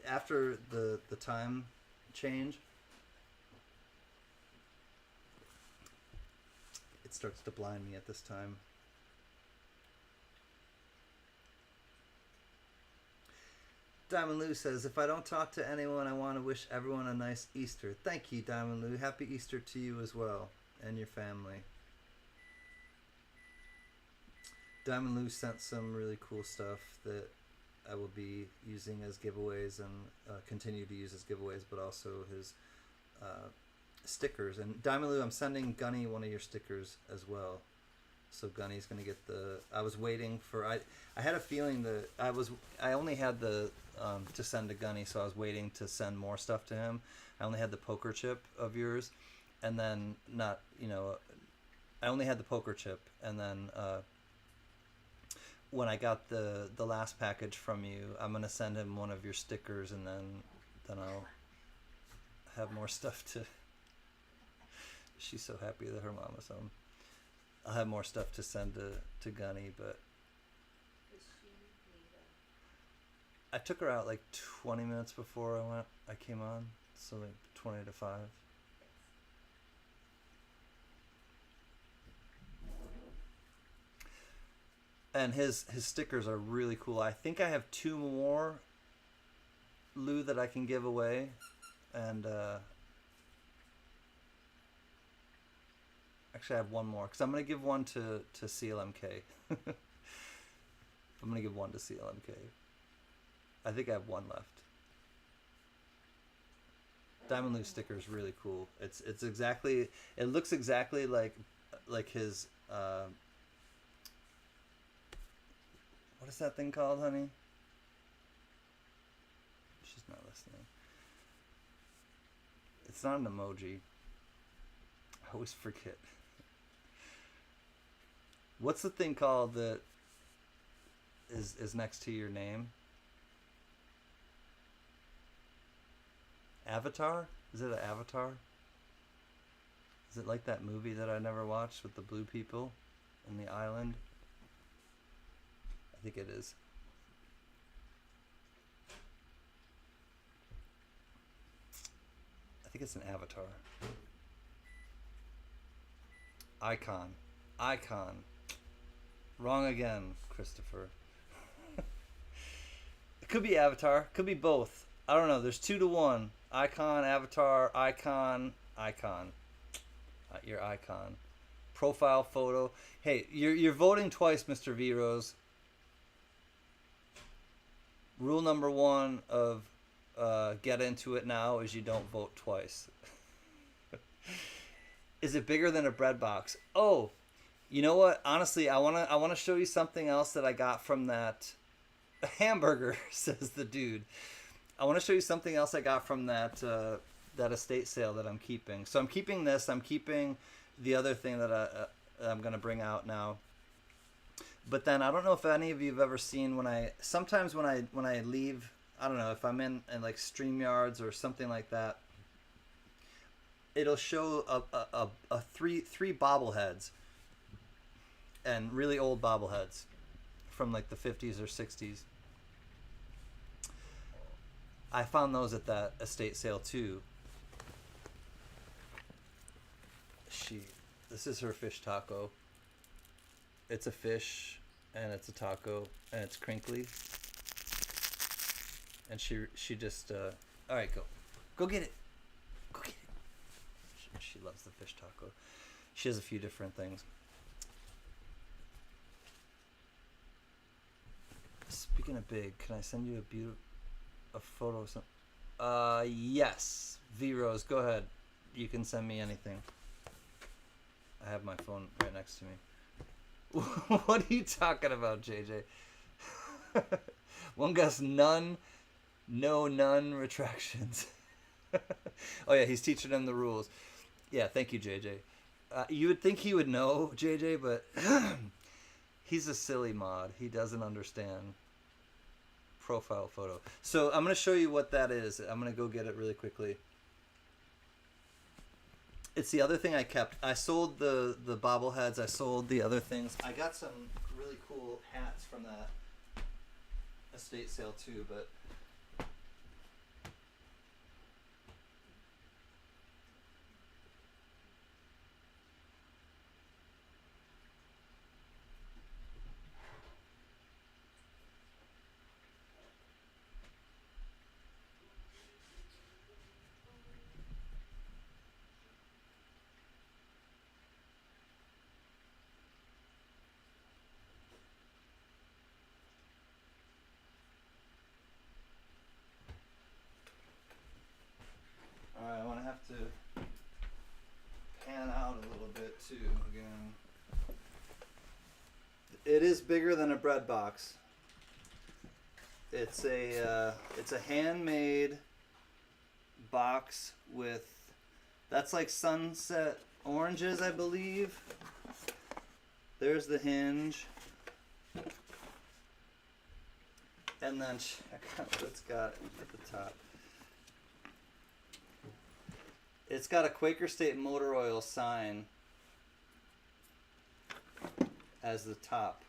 After the time change, it starts to blind me at this time. Diamond Lou says, if I don't talk to anyone, I want to wish everyone a nice Easter. Thank you, Diamond Lou. Happy Easter to you as well, and your family. Diamond Lou sent some really cool stuff that I will be using as giveaways and continue to use as giveaways, but also his stickers. And Diamond Lou, I'm sending Gunny one of your stickers as well. So Gunny's gonna get the. I was waiting for. I had a feeling that I only had the to send to Gunny, so I was waiting to send more stuff to him. I only had the poker chip of yours, and then I only had the poker chip, and then. When I got the last package from you, I'm gonna send him one of your stickers, and then I'll have more stuff to. She's so happy that her mama's home. I'll have more stuff to send to Gunny, but I took her out like 20 minutes before I came on, so like 20 to 5. And his stickers are really cool. I think I have 2 more, Lou, that I can give away. And actually I have one more, because I'm going to give one to CLMK. I'm going to give one to CLMK. I think I have one left. Diamond Lou sticker is really cool. It looks exactly like his... what is that thing called, honey? She's not listening. It's not an emoji. I always forget. What's the thing called that is next to your name? Avatar? Is it an avatar? Is it like that movie that I never watched with the blue people in the island? I think it is. I think it's an avatar. Icon. Wrong again, Christopher. It could be Avatar. Could be both. I don't know. There's 2 to 1. Icon, Avatar, Icon. Your icon. Profile photo. Hey, you're voting twice, Mr. V Rose. Rule number 1 of Get Into It Now is you don't vote twice. Is it bigger than a bread box? Oh, You know what? Honestly, I wanna show you something else that I got from that hamburger. Says the dude. I want to show you something else I got from that estate sale that I'm keeping. So I'm keeping this. I'm keeping the other thing that I'm gonna bring out now. But then I don't know if any of you have ever seen when I sometimes when I leave. I don't know if I'm in like StreamYards or something like that. It'll show a three bobbleheads and really old bobbleheads from like the 50s or 60s. I found those at that estate sale too. This is her fish taco. It's a fish and it's a taco and it's crinkly. And she just all right, go get it. Go get it. She loves the fish taco. She has a few different things. Speaking of big, can I send you a photo of some? Yes. V-Rose, go ahead. You can send me anything. I have my phone right next to me. What are you talking about, JJ? One guess, none retractions. Oh yeah, he's teaching them the rules. Yeah, thank you, JJ. You would think he would know, JJ, but he's a silly mod. He doesn't understand profile photo. So I'm going to show you what that is. I'm going to go get it really quickly. It's the other thing I kept. I sold the bobbleheads. I sold the other things. I got some really cool hats from that estate sale too, but alright, I want to have to pan out a little bit too again. It is bigger than a bread box. It's a handmade box with, that's like sunset oranges, I believe. There's the hinge. And then check out what it's got at the top. It's got a Quaker State motor oil sign as the top.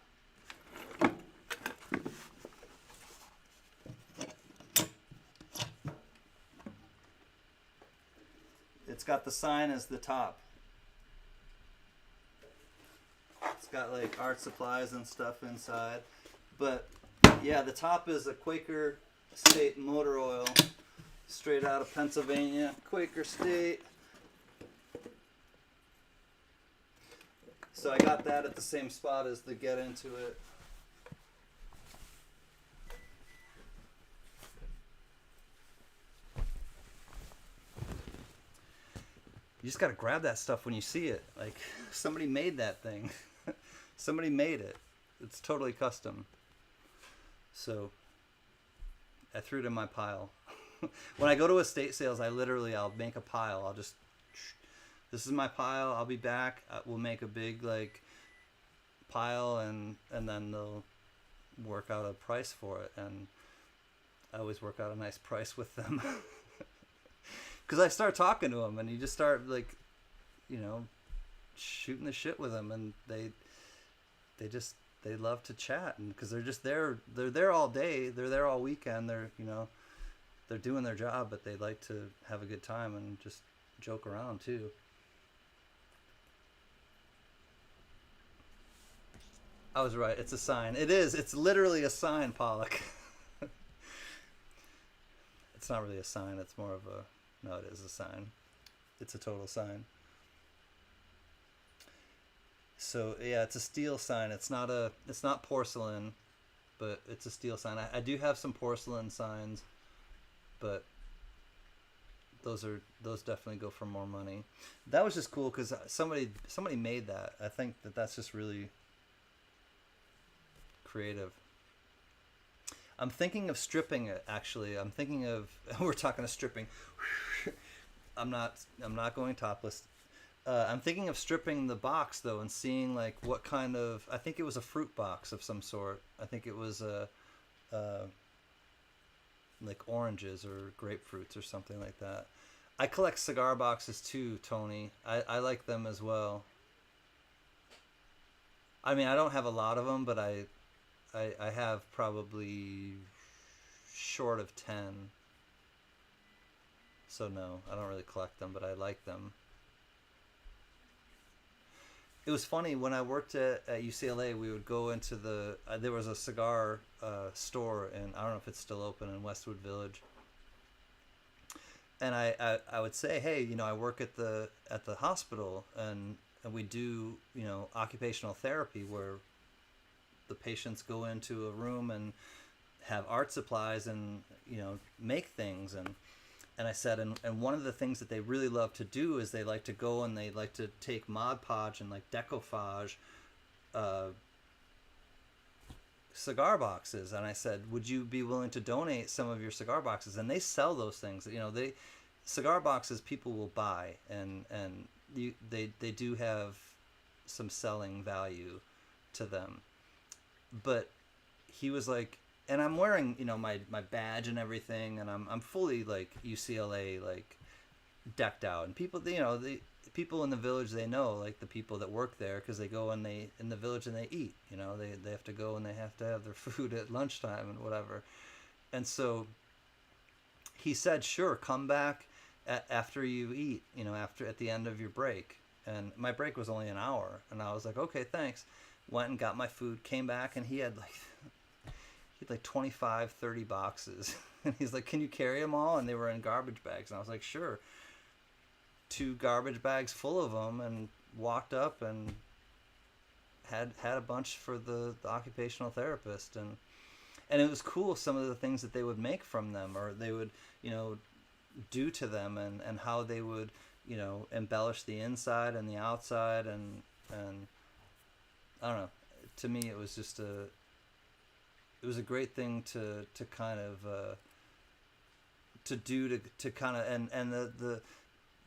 It's got the sign as the top. It's got like art supplies and stuff inside. But yeah, the top is a Quaker State motor oil, straight out of Pennsylvania. Quaker State. So I got that at the same spot as the Get Into It. You just gotta grab that stuff when you see it. Like, somebody made that thing. Somebody made it. It's totally custom. So I threw it in my pile. When I go to estate sales, I'll make a pile. I'll just, this is my pile. I'll be back. We'll make a big like pile, and then they'll work out a price for it. And I always work out a nice price with them. Because I start talking to them, and you just start like, you know, shooting the shit with them, and they love to chat, and because they're just there, they're there all day, they're there all weekend, they're, you know, they're doing their job, but they like to have a good time and just joke around too. I was right. It's a sign. It is. It's literally a sign, Pollock. It's not really a sign. It's more of a, no, it is a sign. It's a total sign. So yeah, it's a steel sign. It's not porcelain, but it's a steel sign. I do have some porcelain signs, but those definitely go for more money. That was just cool because somebody made that. I think that's just really creative. I'm thinking of stripping it. Actually, I'm thinking of we're talking of stripping. I'm not going topless. I'm thinking of stripping the box though and seeing like what kind of. I think it was a fruit box of some sort. I think it was like oranges or grapefruits or something like that. I collect cigar boxes too, Tony. I like them as well. I mean, I don't have a lot of them, but I have probably short of 10. So no, I don't really collect them, but I like them. It was funny when I worked at UCLA. We would go into there was a cigar store, and I don't know if it's still open in Westwood Village. And I would say, hey, I work at the hospital, and we do occupational therapy where the patients go into a room and have art supplies and make things. And I said, and one of the things that they really love to do is they like to go and they like to take Mod Podge and like decoupage cigar boxes. And I said, would you be willing to donate some of your cigar boxes? And they sell those things. They cigar boxes people will buy, and they do have some selling value to them. But he was like, and I'm wearing my badge and everything, and I'm fully like UCLA like decked out, and people the people in the village, they know like the people that work there because they go and they in the village and they eat, they have to go and they have to have their food at lunchtime and whatever. And so he said, sure, come back after you eat, after at the end of your break. And my break was only an hour, and I was like, okay, thanks. Went and got my food, came back, and he had like 25, 30 boxes. And he's like, can you carry them all? And they were in garbage bags. And I was like, sure. 2 garbage bags full of them, and walked up and had a bunch for the occupational therapist. And it was cool, some of the things that they would make from them, or they would, do to them, and how they would, embellish the inside and the outside. And I don't know. To me, it was just it was a great thing to kind of to do to kind of and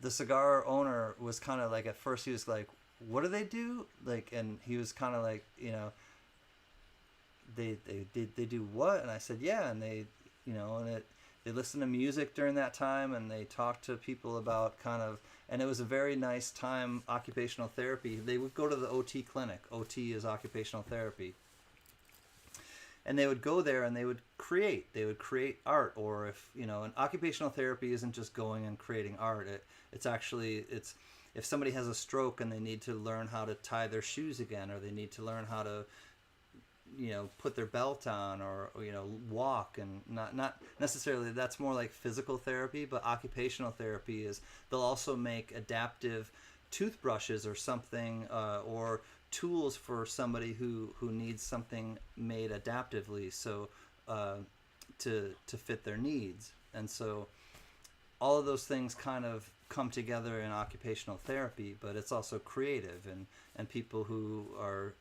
the cigar owner was kind of like, at first he was like, what do they do, like, and he was kind of like, they do what? And I said, yeah, and they and they listen to music during that time, and they talk to people about kind of, and it was a very nice time, occupational therapy. They would go to the OT clinic. OT is occupational therapy. And they would go there and they would create art. Or if, and occupational therapy isn't just going and creating art. It's actually, if somebody has a stroke and they need to learn how to tie their shoes again, or they need to learn how to, put their belt on, or walk, and not necessarily, that's more like physical therapy. But occupational therapy is, they'll also make adaptive toothbrushes or something, or tools for somebody who needs something made adaptively, so to fit their needs. And so all of those things kind of come together in occupational therapy. But it's also creative, and people who are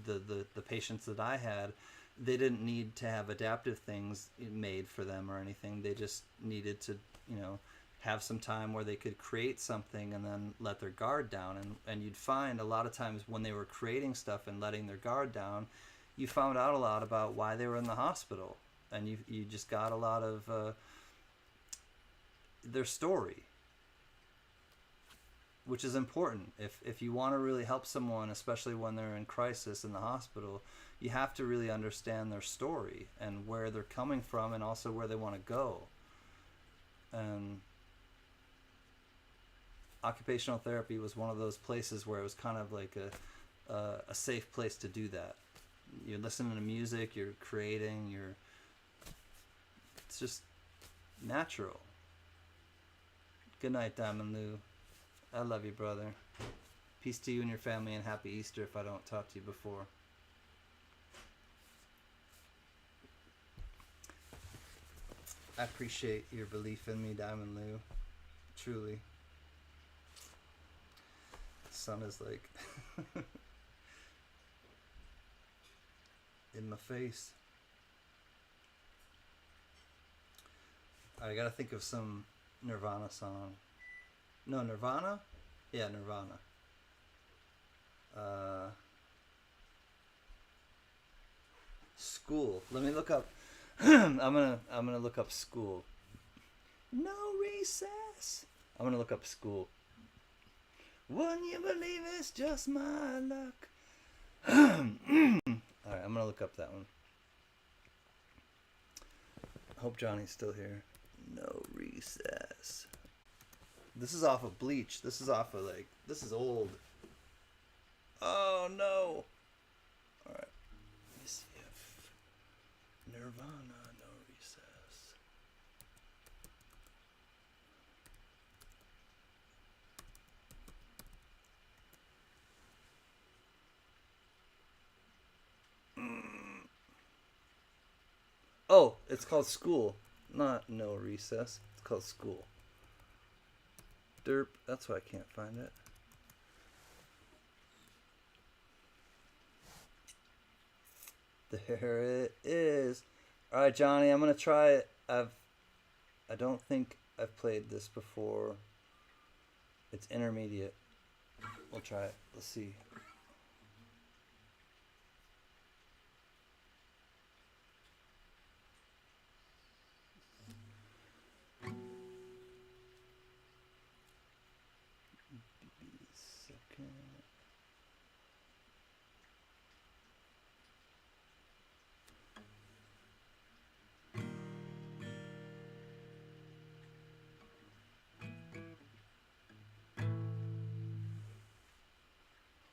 the patients that I had, they didn't need to have adaptive things made for them or anything. They just needed to have some time where they could create something and then let their guard down. And you'd find a lot of times when they were creating stuff and letting their guard down, you found out a lot about why they were in the hospital, and you just got a lot of their story, which is important. If you want to really help someone, especially when they're in crisis in the hospital, you have to really understand their story and where they're coming from, and also where they want to go. And occupational therapy was one of those places where it was kind of like a safe place to do that. You're listening to music, you're creating, it's just natural. Good night, Diamond Lou. I love you, brother. Peace to you and your family, and happy Easter if I don't talk to you before. I appreciate your belief in me, Diamond Lou. Truly. The sun is like in my face. I gotta think of some Nirvana song. No, Nirvana? Yeah, Nirvana. School. Let me look up. I'm gonna look up school. No recess. I'm gonna look up school. Wouldn't you believe it's just my luck? Alright, I'm gonna look up that one. Hope Johnny's still here. No recess. This is off of Bleach. This is off of like, this is old. Oh no. Alright. Let me see if Nirvana, no recess. Oh, it's called School, not No Recess. It's called School. Derp. That's why I can't find it. There it is. All right, Johnny. I'm gonna try it. I don't think I've played this before. It's intermediate. We'll try it. Let's see. Second.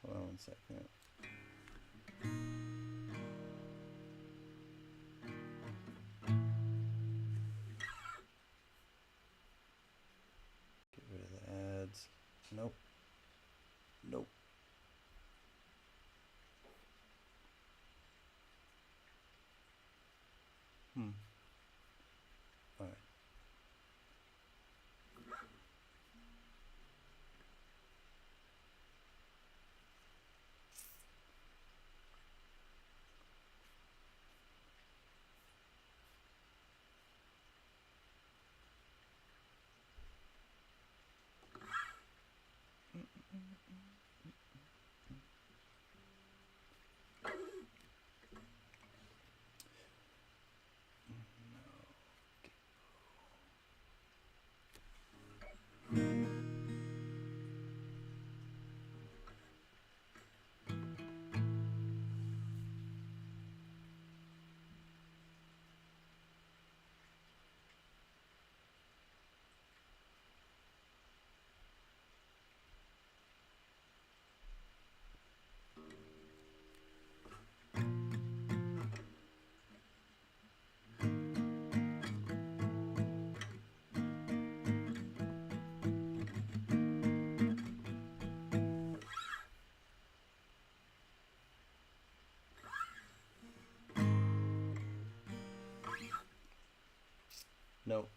Hold on 1 second. Get rid of the ads. Nope. Nope. All right. Nope.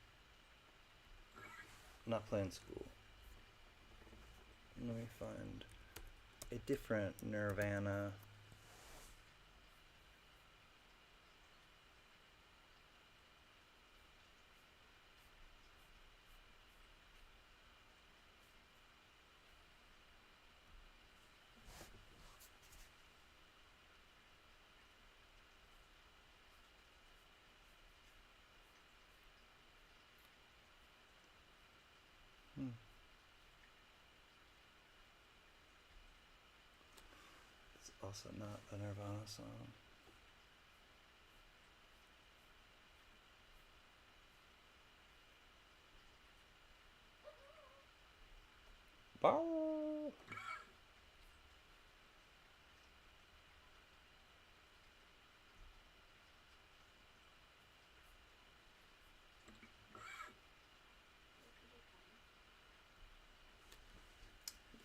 Not playing School. Let me find a different Nirvana. It's also not a Nirvana song. Bow.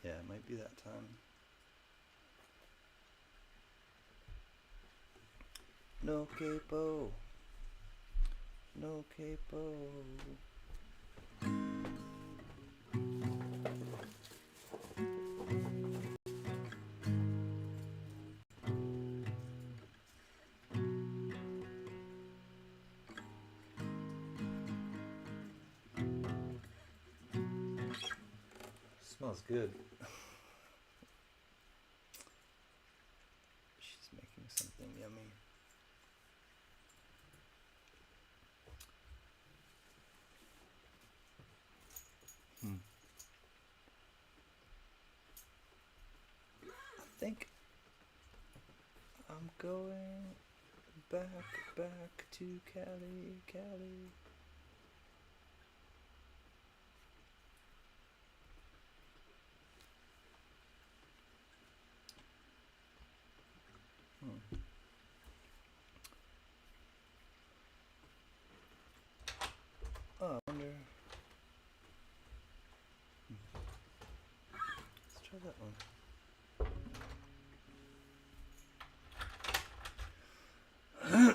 Yeah, it might be that time. No capo. No capo. Smells good. She's making something yummy. I think I'm going back to Cali. Oh, I wonder. Let's try that one. Ah!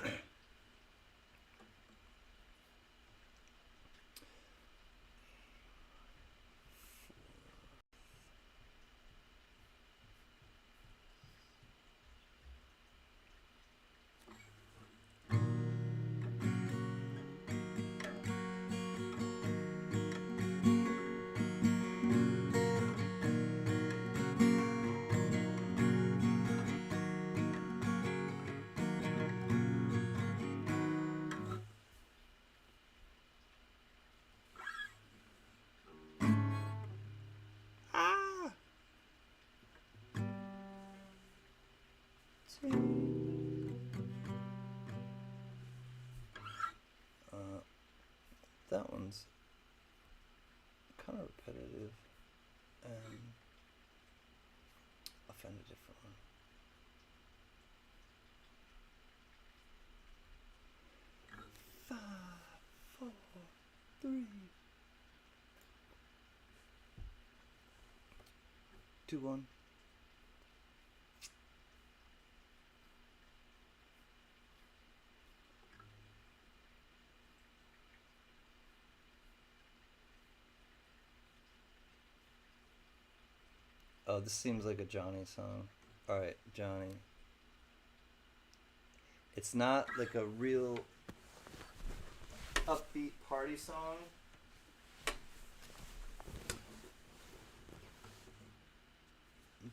That one's kind of repetitive, and I'll find a different one. 5, 4, 3, 2, 1. Oh, this seems like a Johnny song. Alright, Johnny. It's not like a real upbeat party song.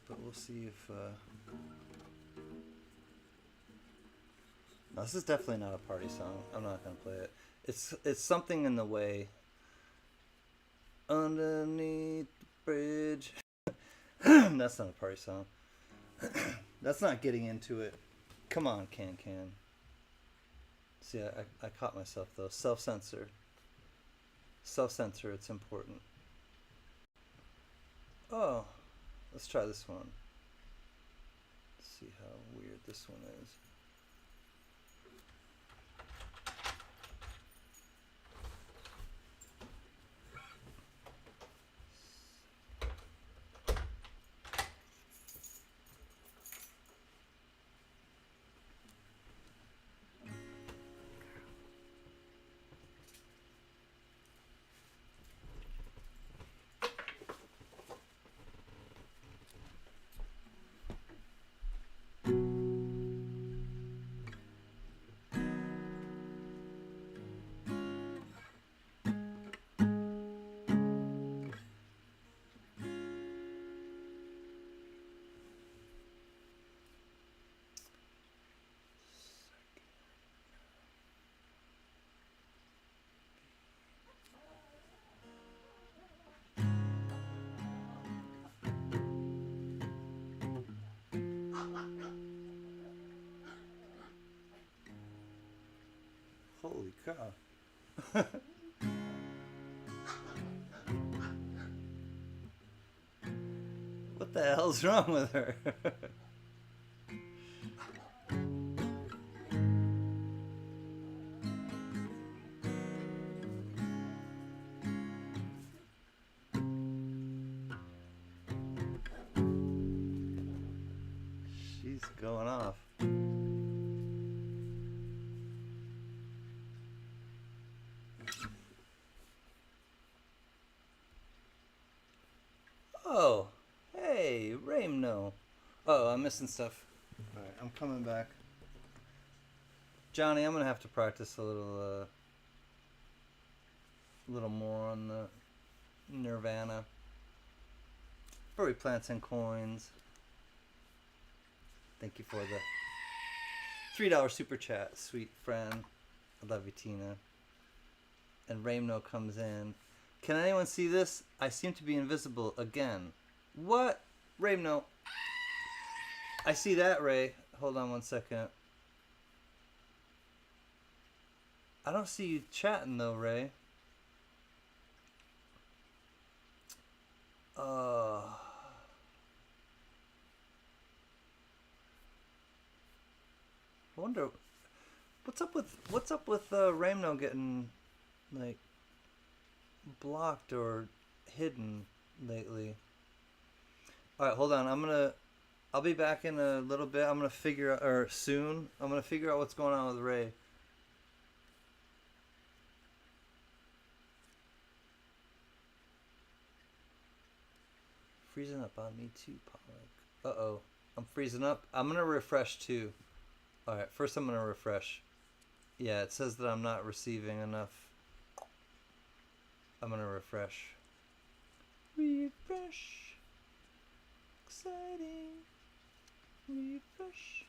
But we'll see if... No, this is definitely not a party song. I'm not going to play it. It's something in the way. Underneath the bridge. That's not a party song. That's not getting into it. Come on, Can. See, I caught myself though. Self-censor. Self-censor, it's important. Oh, let's try this one. Let's see how weird this one is. Holy cow. What the hell's wrong with her? She's going off. Oh, hey, Raimno. Oh, I'm missing stuff. Alright, I'm coming back. Johnny, I'm gonna have to practice a little more on the Nirvana. Furry plants and coins. Thank you for the $3 super chat, sweet friend. I love you, Tina. And Raymno comes in. Can anyone see this? I seem to be invisible again. What? Raymno. I see that, Ray. Hold on one second. I don't see you chatting though, Ray. I wonder what's up with Raymno getting like blocked or hidden lately. All right, hold on. I'll be back in a little bit. I'm gonna figure out, or soon. I'm gonna figure out what's going on with Ray. Freezing up on me too, Pollock. Uh-oh. I'm freezing up. I'm gonna refresh too. Alright, first I'm gonna refresh. Yeah, it says that I'm not receiving enough. I'm gonna refresh. Refresh. Exciting. Refresh.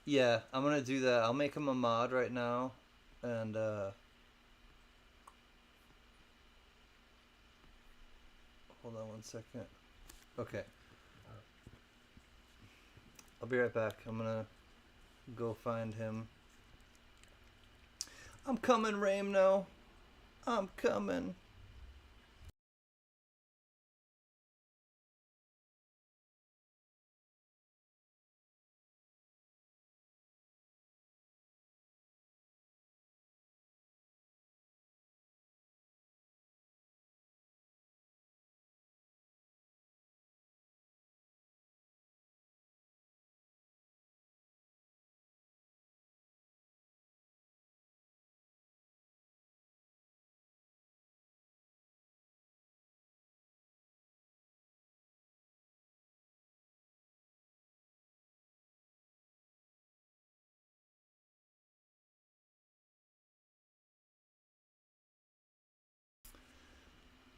Yeah, I'm gonna do that. I'll make him a mod right now. And hold on one second. Okay. I'll be right back. I'm gonna go find him. I'm coming, Raymno. I'm coming.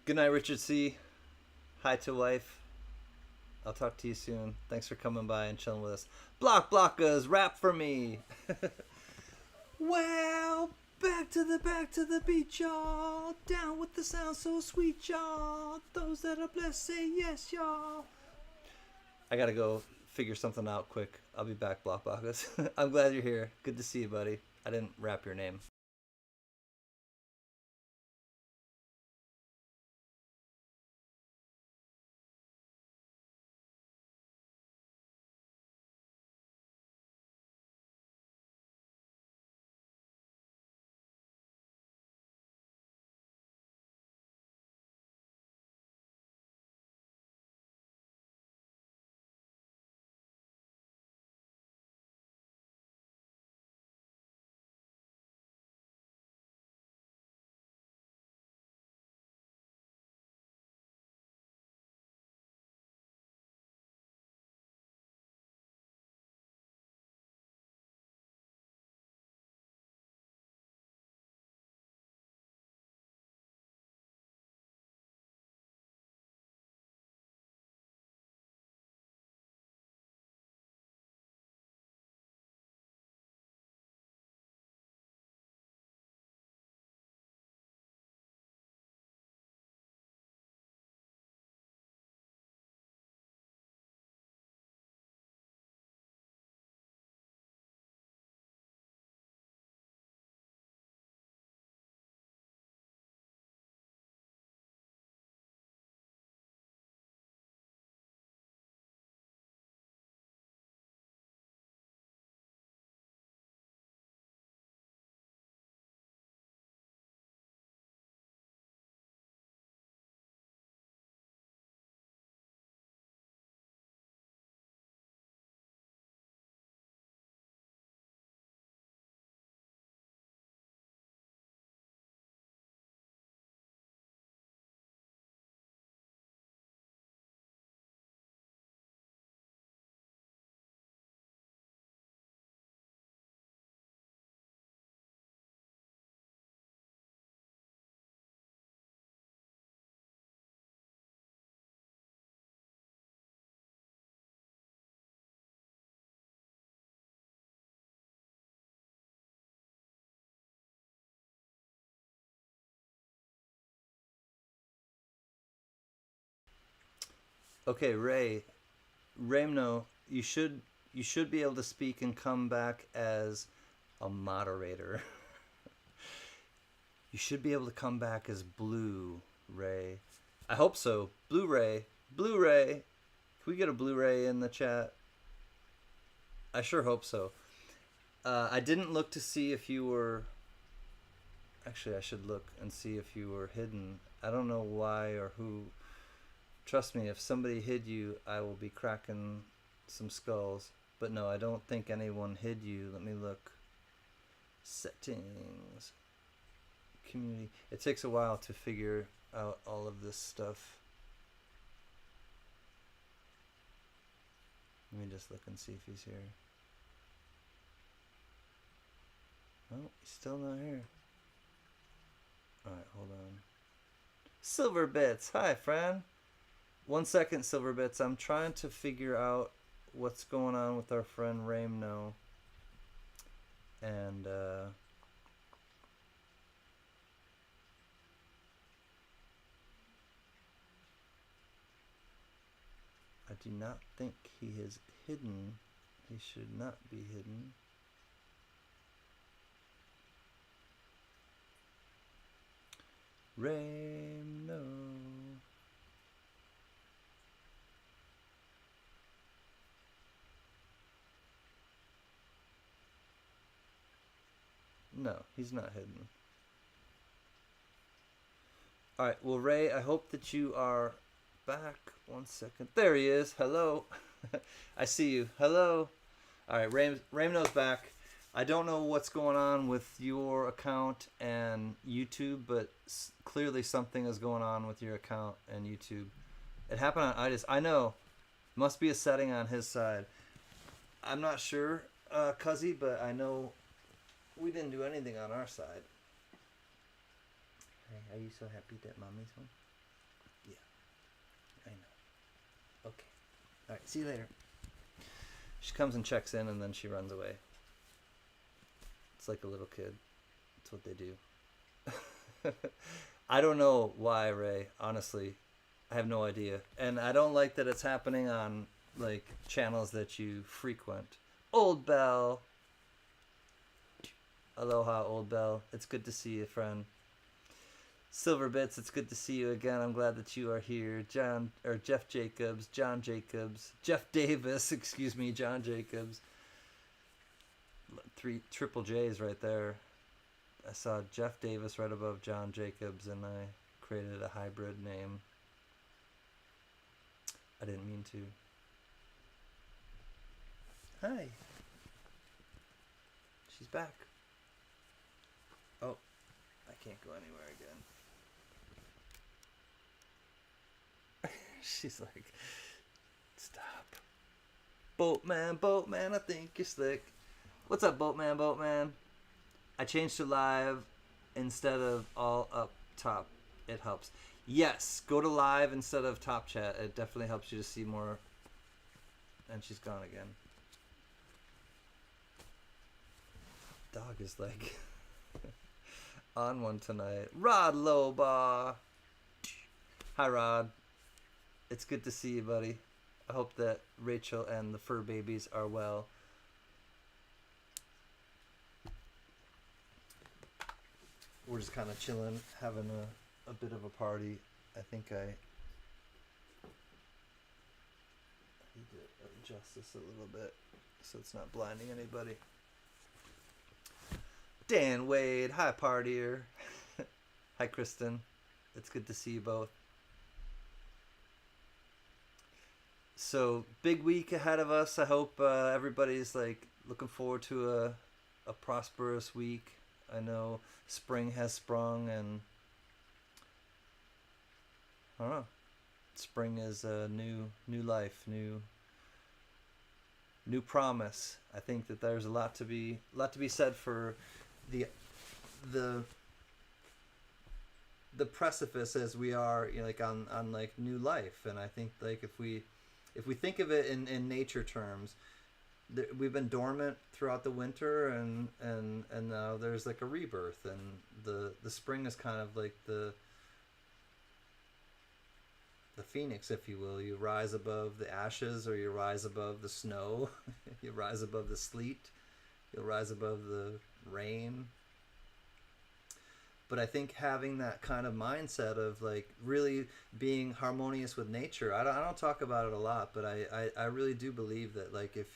Good night, Richard C. Hi to wife. I'll talk to you soon. Thanks for coming by and chilling with us. Blockers, rap for me. Well, back to the beach, y'all. Down with the sound so sweet, y'all. Those that are blessed say yes, y'all. I gotta go figure something out quick. I'll be back, Blockers. I'm glad you're here. Good to see you, buddy. I didn't rap your name. Okay, Raymno, you should be able to speak and come back as a moderator. You should be able to come back as Blue Ray. I hope so. Blu-ray. Blu-ray. Can we get a Blu-ray in the chat? I sure hope so. I didn't look to see if you were... Actually, I should look and see if you were hidden. I don't know why or who. Trust me, if somebody hid you, I will be cracking some skulls. But no, I don't think anyone hid you. Let me look. Settings. Community. It takes a while to figure out all of this stuff. Let me just look and see if he's here. Oh, he's still not here. Alright, hold on. Silver Bits! Hi, friend! 1 second, Silver Bits. I'm trying to figure out what's going on with our friend Raymno. And, I do not think he is hidden. He should not be hidden. Raymno. No, he's not hidden. Alright, well, Ray, I hope that you are back. 1 second. There he is. Hello. I see you. Hello. Alright, Raymno's back. I don't know what's going on with your account and YouTube, but clearly something is going on with your account and YouTube. It happened on Itis. I know. Must be a setting on his side. I'm not sure, Cuzzy, but I know we didn't do anything on our side. Hey, are you so happy that Mommy's home? Yeah, I know. Okay. Alright, see you later. She comes and checks in and then she runs away. It's like a little kid. That's what they do. I don't know why, Ray. Honestly, I have no idea. And I don't like that it's happening on, like, channels that you frequent. Old Bell. Aloha, Old Bell. It's good to see you, friend. Silver Bits, it's good to see you again. I'm glad that you are here. Jeff Jacobs, John Jacobs, Jeff Davis, excuse me, John Jacobs. 3 triple J's right there. I saw Jeff Davis right above John Jacobs, and I created a hybrid name. I didn't mean to. Hi. She's back. Oh, I can't go anywhere again. She's like, stop. Boatman, I think you're slick. What's up, Boatman? I changed to live instead of all up top. It helps. Yes, go to live instead of top chat. It definitely helps you to see more. And she's gone again. Dog is like on one tonight. Rod Loba. Hi, Rod. It's good to see you, buddy. I hope that Rachel and the fur babies are well. We're just kind of chilling, having a bit of a party. I think I need to adjust this a little bit so it's not blinding anybody. Dan Wade, hi partier. Hi Kristen. It's good to see you both. So big week ahead of us. I hope everybody's like looking forward to a prosperous week. I know spring has sprung, and I don't know. Spring is a new life, new promise. I think that there's a lot to be said for the precipice as we are, you know, like on like new life. And I think like if we think of it in nature terms, we've been dormant throughout the winter, and now there's like a rebirth, and the spring is kind of like the the phoenix, if you will. You rise above the ashes, or you rise above the snow. You rise above the sleet. You'll rise above the rain. But I think having that kind of mindset of like really being harmonious with nature. I don't talk about it a lot, but I really do believe that like if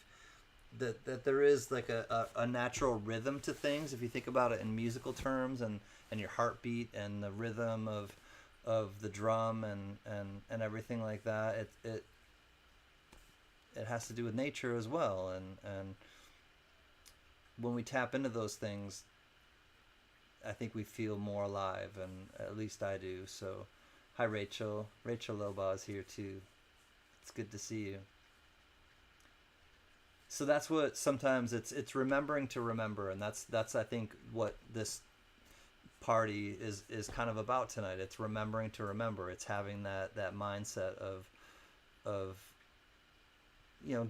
that there is like a natural rhythm to things if you think about it in musical terms, and your heartbeat and the rhythm of the drum and everything like that. It has to do with nature as well, and when we tap into those things, I think we feel more alive, and at least I do. So, hi Rachel. Rachel Loba is here too. It's good to see you. So that's what sometimes it's remembering to remember, and that's I think what this party is kind of about tonight. It's remembering to remember. It's having that mindset of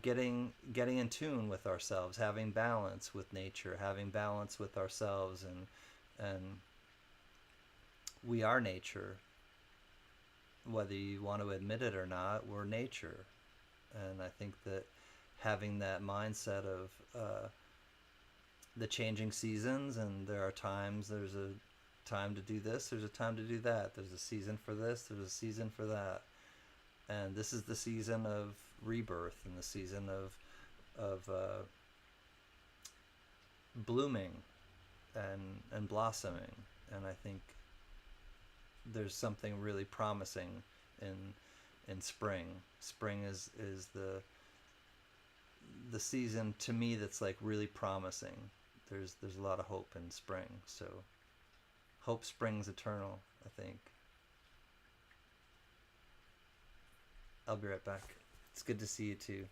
getting in tune with ourselves, having balance with nature, having balance with ourselves, and we are nature. Whether you want to admit it or not, we're nature. And I think that having that mindset of the changing seasons, and there are times, there's a time to do this, there's a time to do that, there's a season for this, there's a season for that, and this is the season of rebirth, and the season of blooming and blossoming. And I think there's something really promising in spring. Spring is the season to me that's like really promising. There's a lot of hope in spring. So hope springs eternal, I think. I'll be right back. It's good to see you too.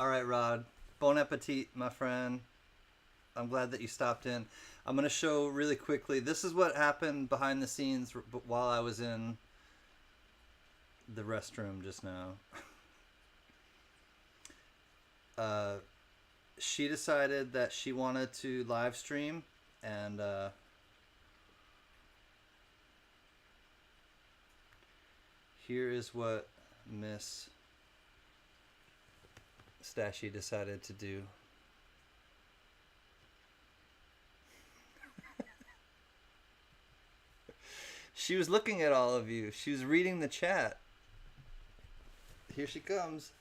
All right, Rod. Bon appetit, my friend. I'm glad that you stopped in. I'm going to show really quickly. This is what happened behind the scenes while I was in the restroom just now. She decided that she wanted to live stream, and here is what Miss Stashy decided to do. She was looking at all of you. She was reading the chat. Here she comes.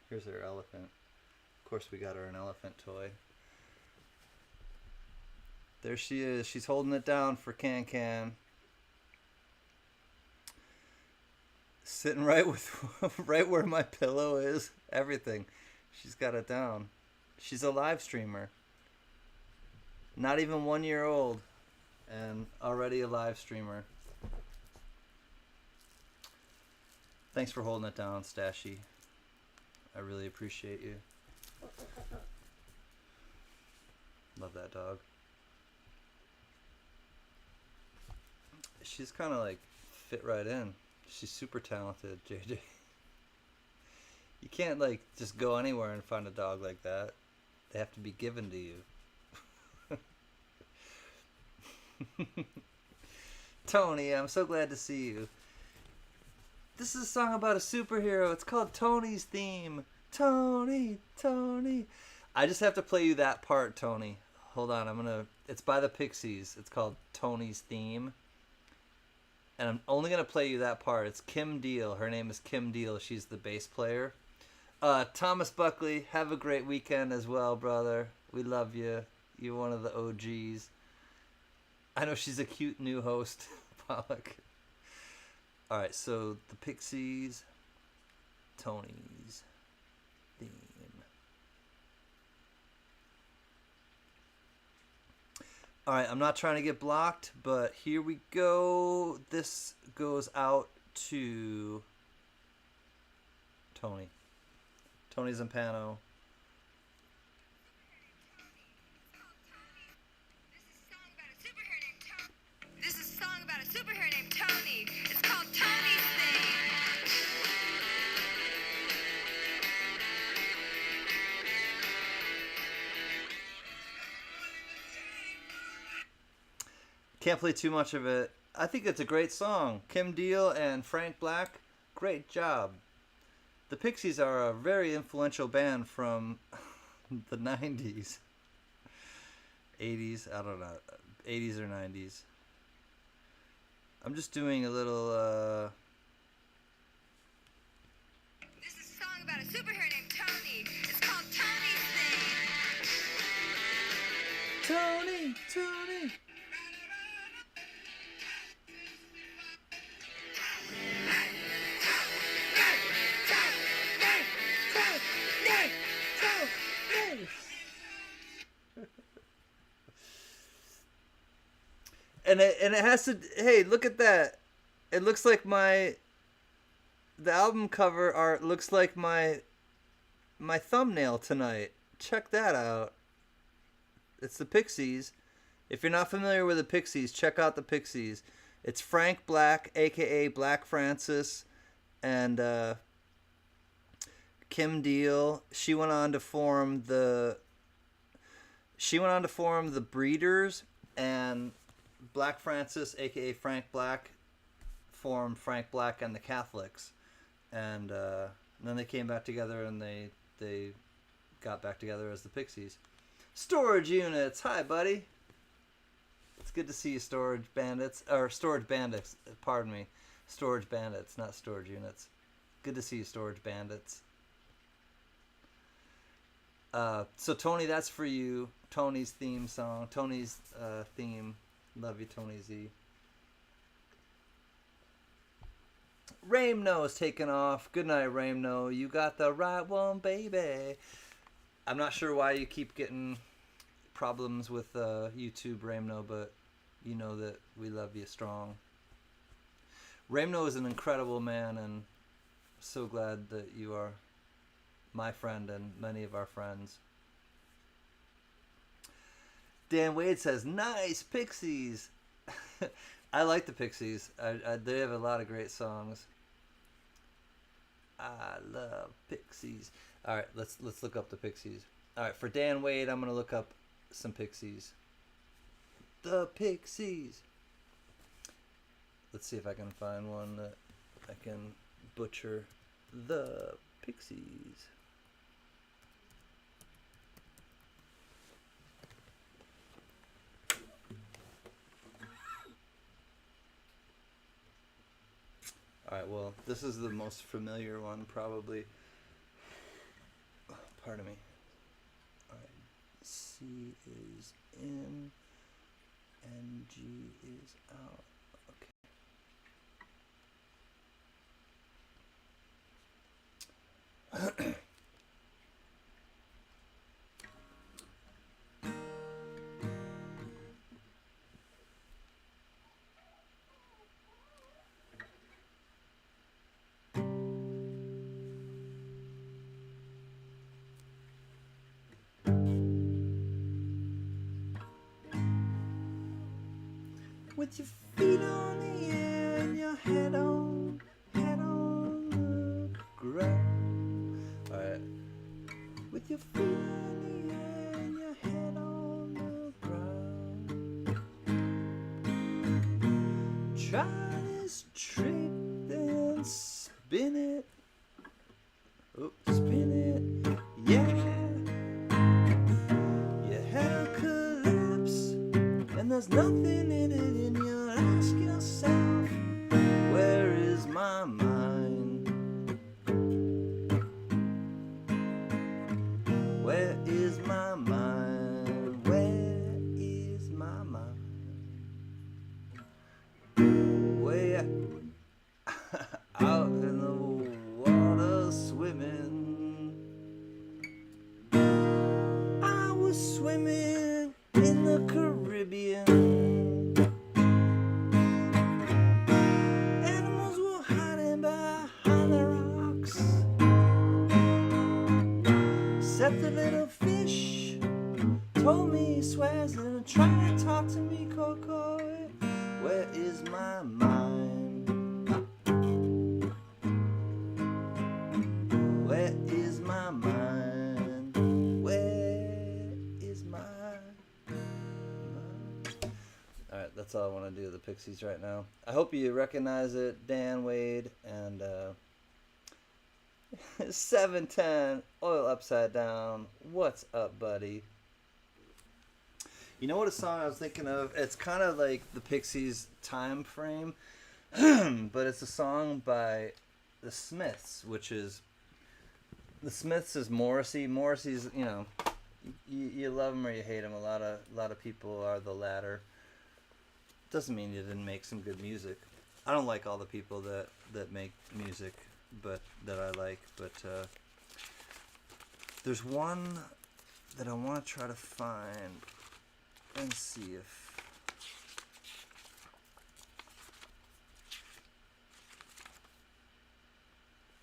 Here's her elephant. Of course, we got her an elephant toy. There she is. She's holding it down for Can Can. Sitting right right where my pillow is. Everything. She's got it down. She's a live streamer. Not even 1 year old, and already a live streamer. Thanks for holding it down, Stashy. I really appreciate you. Love that dog. She's kind of like fit right in. She's super talented, JJ. You can't like just go anywhere and find a dog like that. They have to be given to you. Tony, I'm so glad to see you. This is a song about a superhero. It's called Tony's Theme. Tony, Tony. I just have to play you that part, Tony. Hold on, it's by the Pixies. It's called Tony's Theme. And I'm only going to play you that part. It's Kim Deal. Her name is Kim Deal. She's the bass player. Thomas Buckley, have a great weekend as well, brother. We love you. You're one of the OGs. I know she's a cute new host, Pollock. Alright, so the Pixies, Tony's Theme. Alright, I'm not trying to get blocked, but here we go. This goes out to Tony. Tony Zampano. This is a song about a superhero named Tony. It's called Tony's Theme. Can't play too much of it. I think it's a great song. Kim Deal and Frank Black, great job. The Pixies are a very influential band from the 90s. 80s, I don't know. 80s or 90s. I'm just doing a little, This is a song about a superhero named Tony. It's called Tony's Theme. Tony, Tony. And it has to. Hey, look at that! It looks like the album cover art looks like my thumbnail tonight. Check that out. It's the Pixies. If you're not familiar with the Pixies, check out the Pixies. It's Frank Black, aka Black Francis, and Kim Deal. She went on to form the Breeders, and Black Francis, aka Frank Black, formed Frank Black and the Catholics, and then they came back together and they got back together as the Pixies. Storage Units, hi buddy. It's good to see you, Storage Bandits, or Storage Bandits. Pardon me, Storage Bandits, not Storage Units. Good to see you, Storage Bandits. So Tony, that's for you. Tony's theme song. Tony's theme. Love you, Tony Z. Raimno's taking off. Good night, Raimno. You got the right one, baby. I'm not sure why you keep getting problems with YouTube, Raimno, but you know that we love you strong. Raimno is an incredible man, and So glad that you are my friend and many of our friends. Dan Wade says, "Nice Pixies." I like the Pixies. They have a lot of great songs. I love Pixies. All right, let's look up the Pixies. All right, for Dan Wade, I'm gonna look up some Pixies. The Pixies. Let's see if I can find one that I can butcher. The Pixies. Alright, well, this is the most familiar one, probably. Pardon me. Alright, C is in, and G is out. Okay. With your feet on the air and your head on the ground. Alright. With your feet on the air and your head on the ground. Try this trick, then spin it. Oh, spin it. Yeah. Your head will collapse, and there's nothing in it, and you'll ask yourself, where is my mind? Where is my mind? Where is my mind? Way out in the water swimming. I was swimming in the Caribbean. Animals were hiding behind the rocks. Except the little fish told me he swears and tried to talk to me, Coco. Where is my mind? Where is my mind? Where is my mind? Alright, that's all I want to do, the Pixies right now. I hope you recognize it, Dan Wade, and 710 Oil Upside Down. What's up, buddy? You know what a song I was thinking of? It's kind of like the Pixies time frame, but it's a song by the Smiths, which is, the Smiths is Morrissey. Morrissey's, you know, you love him or you hate him. A lot of people are the latter. Doesn't mean you didn't make some good music. I don't like all the people that make music, but that I like. But there's one that I want to try to find and see if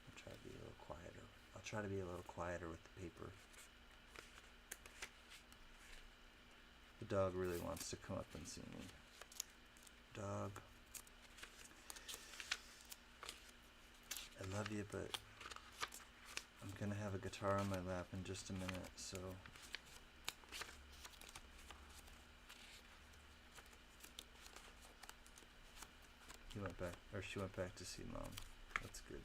I'll try to be a little quieter. I'll try to be a little quieter with the paper. The dog really wants to come up and see me. Dog, I love you, but I'm gonna have a guitar on my lap in just a minute, so he went back, or she went back to see Mom. That's good.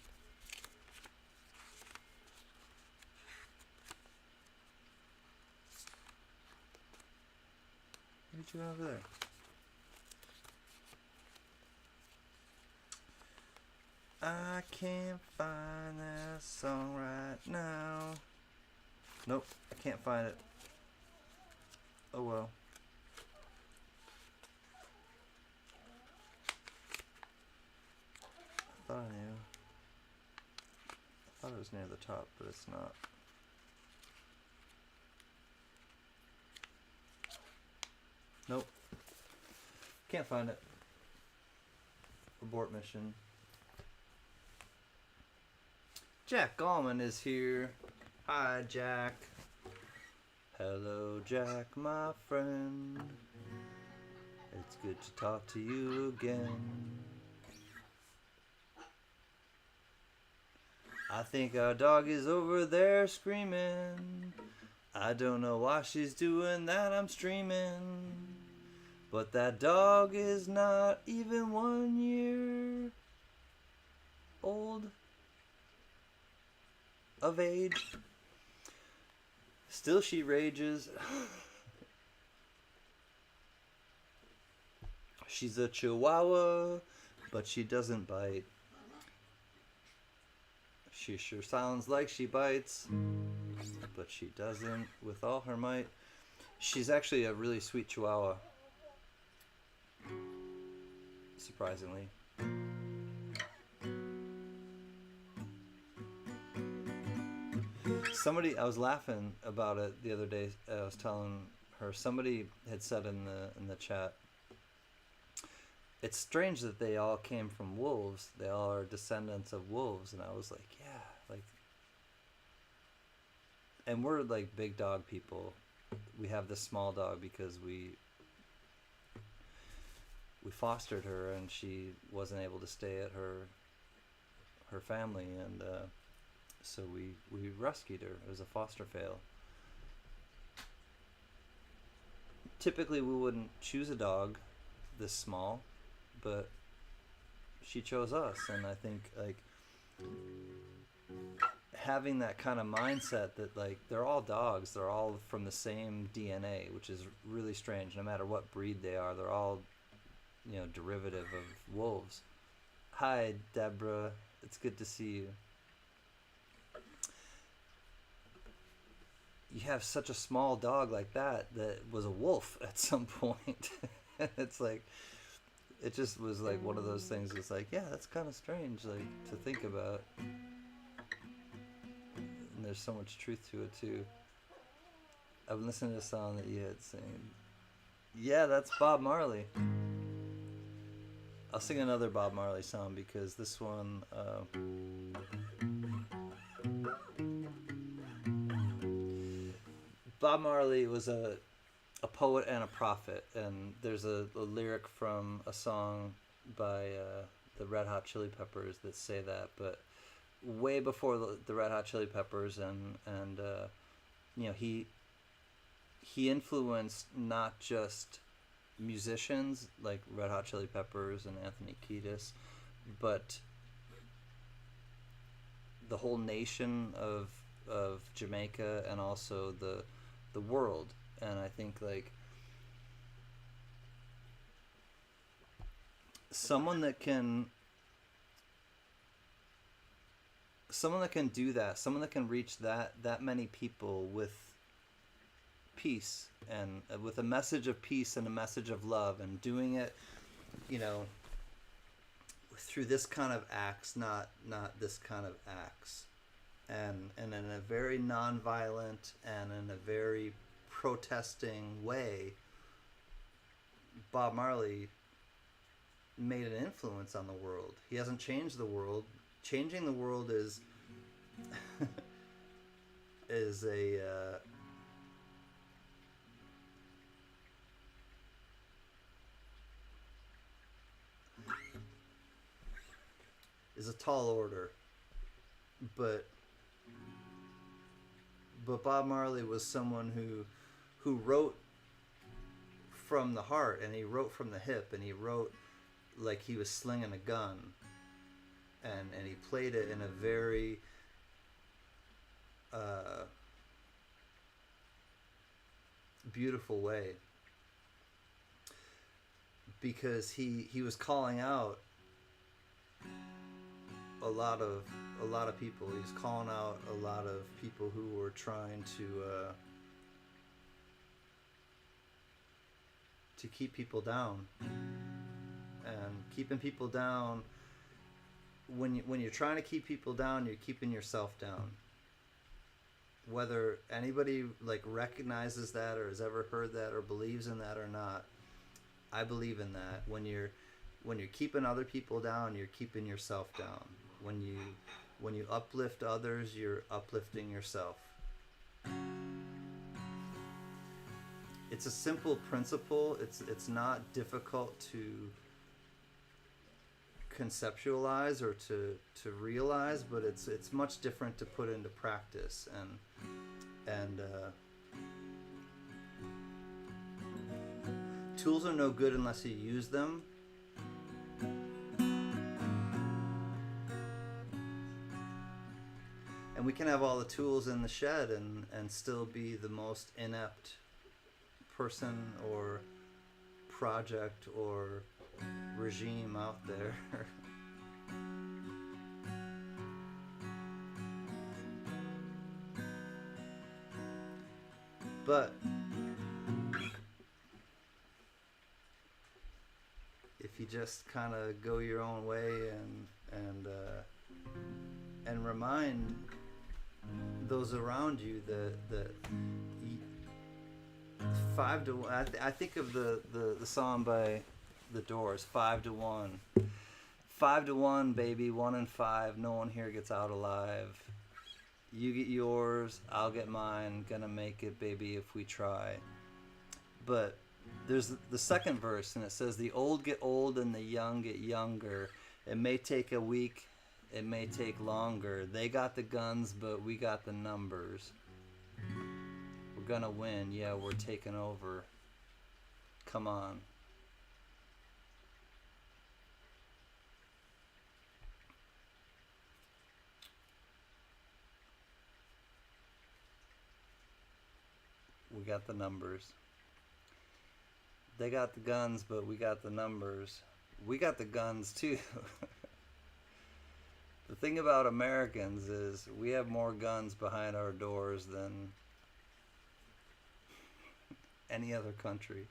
What did you have over there? I can't find that song right now. Nope, I can't find it. Oh well. I thought I knew. I thought it was near the top, but it's not. Nope. Can't find it. Abort mission. Jack Gallman is here. Hi, Jack. Hello, Jack, my friend. It's good to talk to you again. I think our dog is over there screaming. I don't know why she's doing that, I'm streaming. But that dog is not even 1 year old of age. Still she rages. She's a chihuahua, but she doesn't bite. She sure sounds like she bites, but she doesn't with all her might. She's actually a really sweet chihuahua. Surprisingly. Somebody, I was laughing about it the other day. I was telling her, somebody had said in the chat, it's strange that they all came from wolves. They all are descendants of wolves. And I was like, yeah, like, and we're like big dog people. We have this small dog because we fostered her, and she wasn't able to stay at her family, and so we rescued her. It was a foster fail. Typically we wouldn't choose a dog this small, but she chose us. And I think like having that kind of mindset that like they're all dogs, they're all from the same DNA, which is really strange. No matter what breed they are, they're all, you know, derivative of wolves. Hi, Deborah. It's good to see you. You have such a small dog like that was a wolf at some point. It's like, it just was like one of those things. It's like, yeah, that's kind of strange, like, to think about. And there's so much truth to it too. I've been listening to a song that you had sing. Yeah, that's Bob Marley. I'll sing another Bob Marley song because this one, Bob Marley was a poet and a prophet, and there's a lyric from a song by the Red Hot Chili Peppers that say that, but way before the Red Hot Chili Peppers, and you know, he influenced not just musicians like Red Hot Chili Peppers and Anthony Kiedis, but the whole nation of Jamaica, and also the world. And I think like someone that can do that, someone that can reach that many people with peace, and with a message of peace and a message of love, and doing it, you know, through this kind of acts, not this kind of acts, and in a very non-violent and in a very protesting way. Bob Marley made an influence on the world. He hasn't changed the world. Changing the world is is a tall order, but Bob Marley was someone who wrote from the heart, and he wrote from the hip, and he wrote like he was slinging a gun, and he played it in a very beautiful way, because he was calling out a lot of people. He was calling out a lot of people who were trying to keep people down, and keeping people down. When you're trying to keep people down, you're keeping yourself down. Whether anybody like recognizes that, or has ever heard that, or believes in that or not, I believe in that. When you're keeping other people down, you're keeping yourself down. When When you uplift others, you're uplifting yourself. It's a simple principle. It's not difficult to conceptualize or to realize, but it's much different to put into practice. And tools are no good unless you use them. And we can have all the tools in the shed and still be the most inept person or project or regime out there. But if you just kind of go your own way and remind those around you that 5 to 1. I think of the song by The Doors, 5 to 1. 5 to 1, baby, 1 in 5. No one here gets out alive. You get yours, I'll get mine. Gonna make it, baby, if we try. But there's the second verse, and it says, the old get old and the young get younger. It may take a week, it may take longer. They got the guns, but we got the numbers. We're gonna win, yeah, we're taking over. Come on. We got the numbers. They got the guns, but we got the numbers. We got the guns too. The thing about Americans is we have more guns behind our doors than any other country.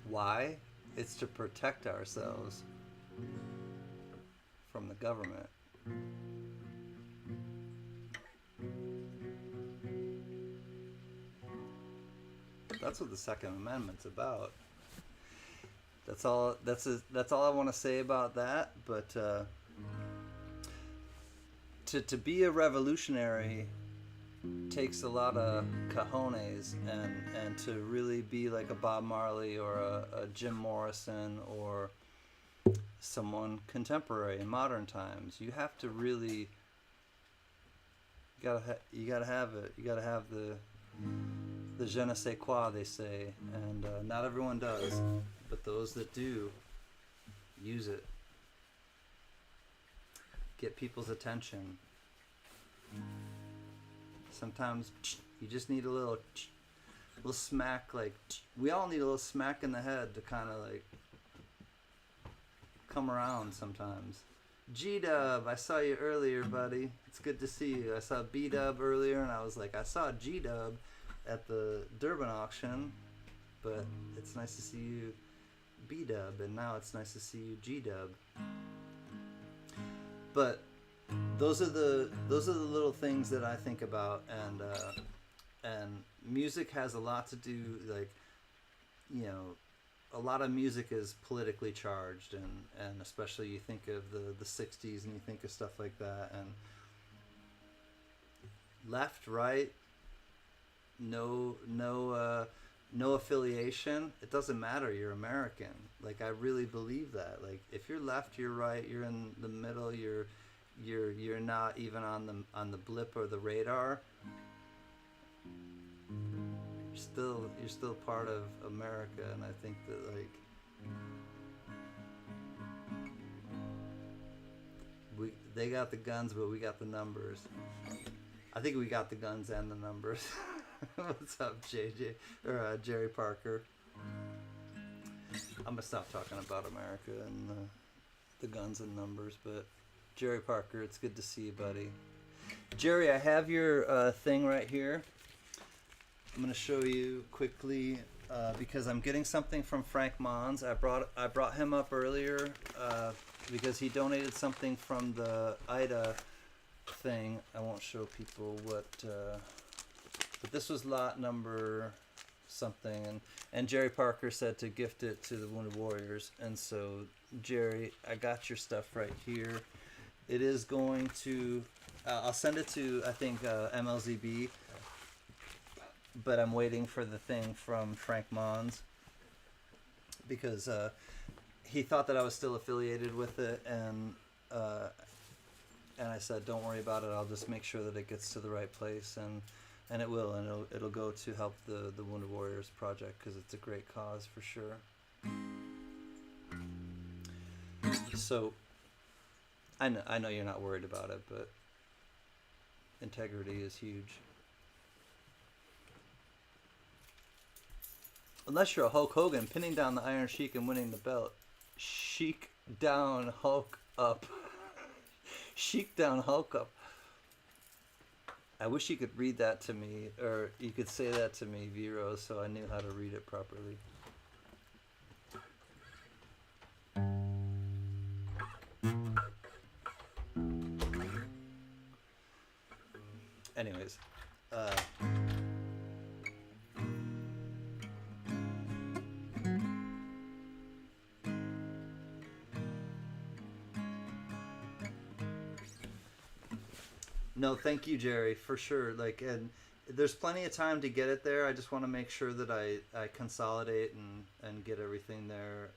Why? It's to protect ourselves from the government. That's what the Second Amendment's about. That's all I want to say about that. But to be a revolutionary takes a lot of cojones, and to really be like a Bob Marley or a Jim Morrison or someone contemporary in modern times, you have to really you gotta have it. You gotta have the je ne sais quoi, they say, and not everyone does, but those that do use it. Get people's attention. Sometimes you just need a little smack, like we all need a little smack in the head to kind of like come around sometimes. G-Dub, I saw you earlier, buddy. It's good to see you. I saw B-Dub earlier, and I was like, I saw G-Dub at the Durban auction, but it's nice to see you, B-Dub, and now it's nice to see you, G-Dub. But those are the little things that I think about, and music has a lot to do, like, you know, a lot of music is politically charged, and especially you think of the 60s and you think of stuff like that, and left, right, no affiliation, it doesn't matter, you're American. Like, I really believe that. Like, if you're left, you're right, you're in the middle, you're not even on the blip or the radar, you're still part of America. And I think that, like, they got the guns, but we got the numbers. I think we got the guns and the numbers. What's up, JJ or Jerry Parker? I'm gonna stop talking about America and the guns and numbers, but Jerry Parker, it's good to see you, buddy. Jerry, I have your thing right here. I'm gonna show you quickly because I'm getting something from Frank Mons. I brought him up earlier because he donated something from the Ida thing. I won't show people what, but this was lot number something, and Jerry Parker said to gift it to the Wounded Warriors, and so Jerry, I got your stuff right here. It is going to, I'll send it to I think MLZB, but I'm waiting for the thing from Frank Mons because he thought that I was still affiliated with it, and I said, don't worry about it. I'll just make sure that it gets to the right place, and it will, and it'll go to help the Wounded Warriors project because it's a great cause for sure. So I know you're not worried about it, but integrity is huge. Unless you're a Hulk Hogan, pinning down the Iron Sheik and winning the belt. Sheik down, Hulk up. Sheik down, Hulk up. I wish you could read that to me, or you could say that to me, Vero, so I knew how to read it properly. Anyways, no, thank you, Jerry, for sure. Like, and there's plenty of time to get it there. I just want to make sure that I consolidate and get everything there.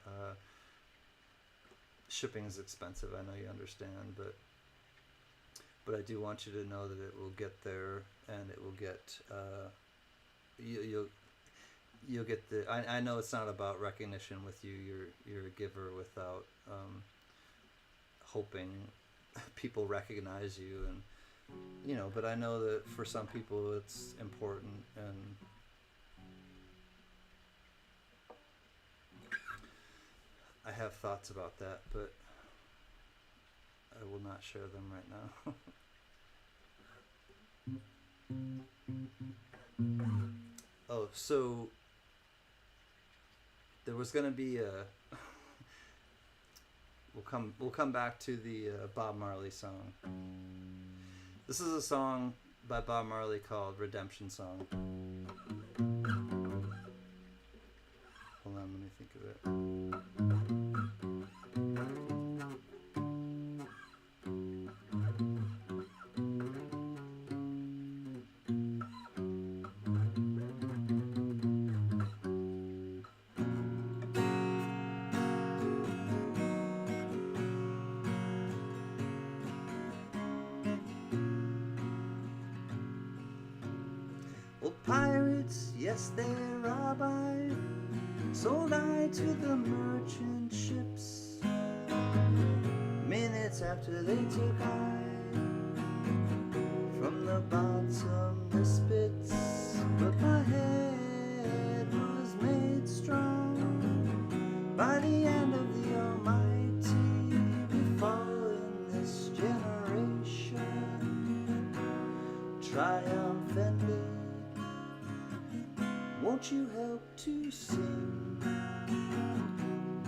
Shipping is expensive. I know you understand, but I do want you to know that it will get there, and it will get you'll get the. I know it's not about recognition with you. You're a giver without hoping people recognize you, and but I know that for some people it's important, and I have thoughts about that, but I will not share them right now. Oh, so there was going to be a we'll come back to the Bob Marley song. This is a song by Bob Marley called Redemption Song. Hold on, let me think of it. Well, pirates, yes, they rob I, sold I to the merchant ships. Minutes after they took I from the bottomless pits, but my head was made strong by the hand of the Almighty. Befalling this generation triumphantly. Won't you help to sing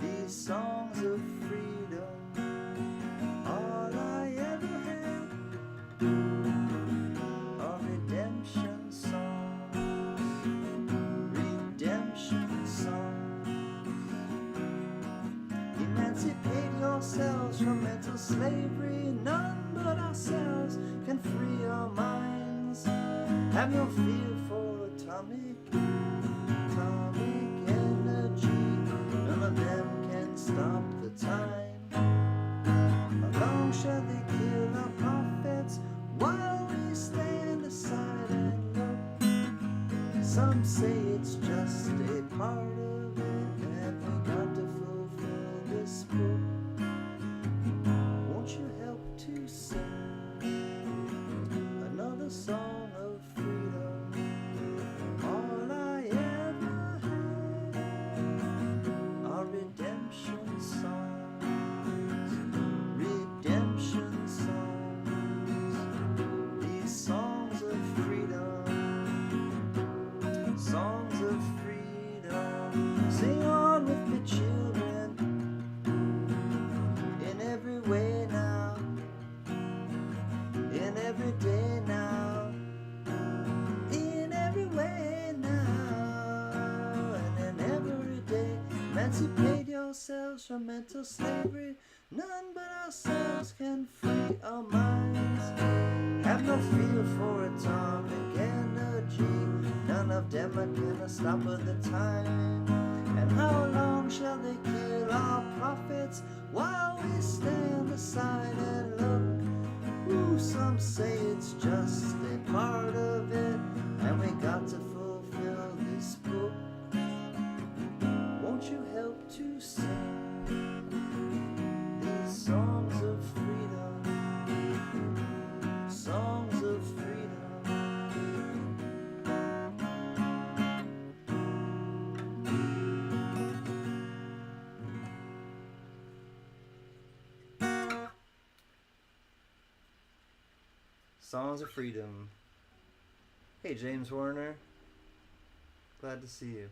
these songs of freedom? All I ever had are redemption songs, redemption songs. Emancipate yourselves from mental slavery. None but ourselves can free our minds. Have no fear for atomic energy. None of them can stop the time. How long shall they kill our prophets while we stand aside and look? Some say it's just a part of it, and we got to fulfill this book. Won't you help to sing another song of freedom? All I ever had are redemption songs, redemption songs. These songs of freedom, songs of freedom. Sing on with me, children, in every way now, in every day now. Emancipate yourselves from mental slavery. None but ourselves can free our minds. Have no fear for atomic energy. None of them are gonna stop at the time. And how long shall they kill our prophets while we stand aside and look? Ooh, some say it's just a part of it, and we got to fulfill this book. Won't you help to sing these songs of freedom? Songs of freedom. Songs of freedom. Hey, James Warner. Glad to see you.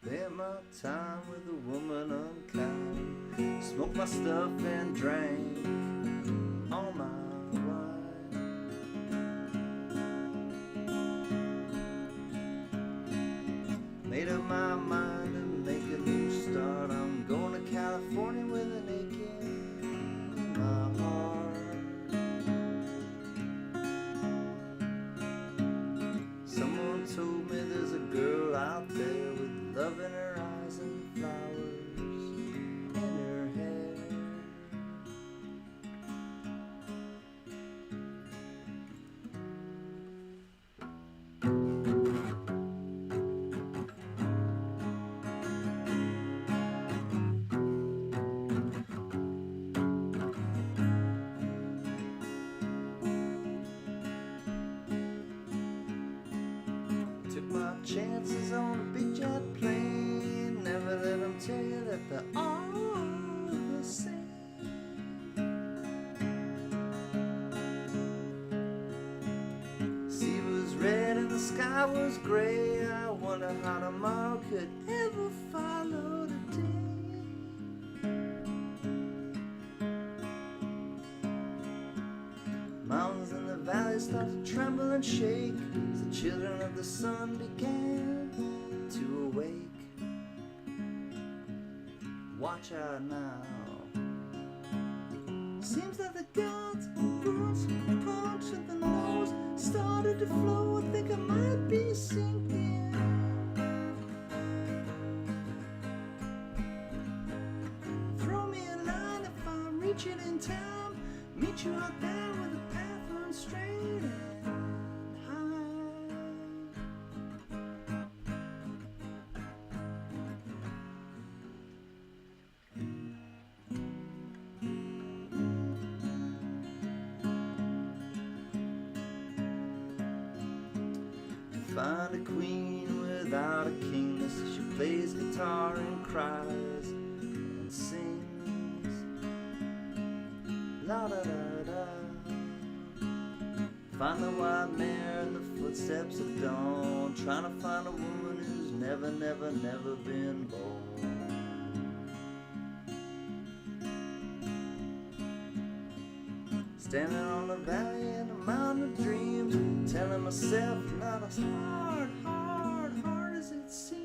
Spent my time with a woman unkind. Smoked my stuff and drank all my wine. Made up my mind to make a new start. I'm going to California with an aching in my heart. Someone told me there's a girl out there with love in her eyes and flowers in her hair. Took my chances on a big jet plane. Never let them tell you that they're all the same. Sea was red and the sky was gray. I wonder how tomorrow could ever follow today. Mountains in the valley started to tremble and shake as the children of the sun began to awake. Watch out now. Seems that the gods punch at the nose started to flow. I think I might be sinking. Throw me a line if I reach it in time. Meet you out there where the path runs straight and high. To find a queen without a king, this she plays guitar and cries and sings. La da da da. Find the white mare in the footsteps of dawn. Trying to find a woman who's never, never, never been born. Standing on the valley in a mountain of dreams, telling myself not as hard as it seems.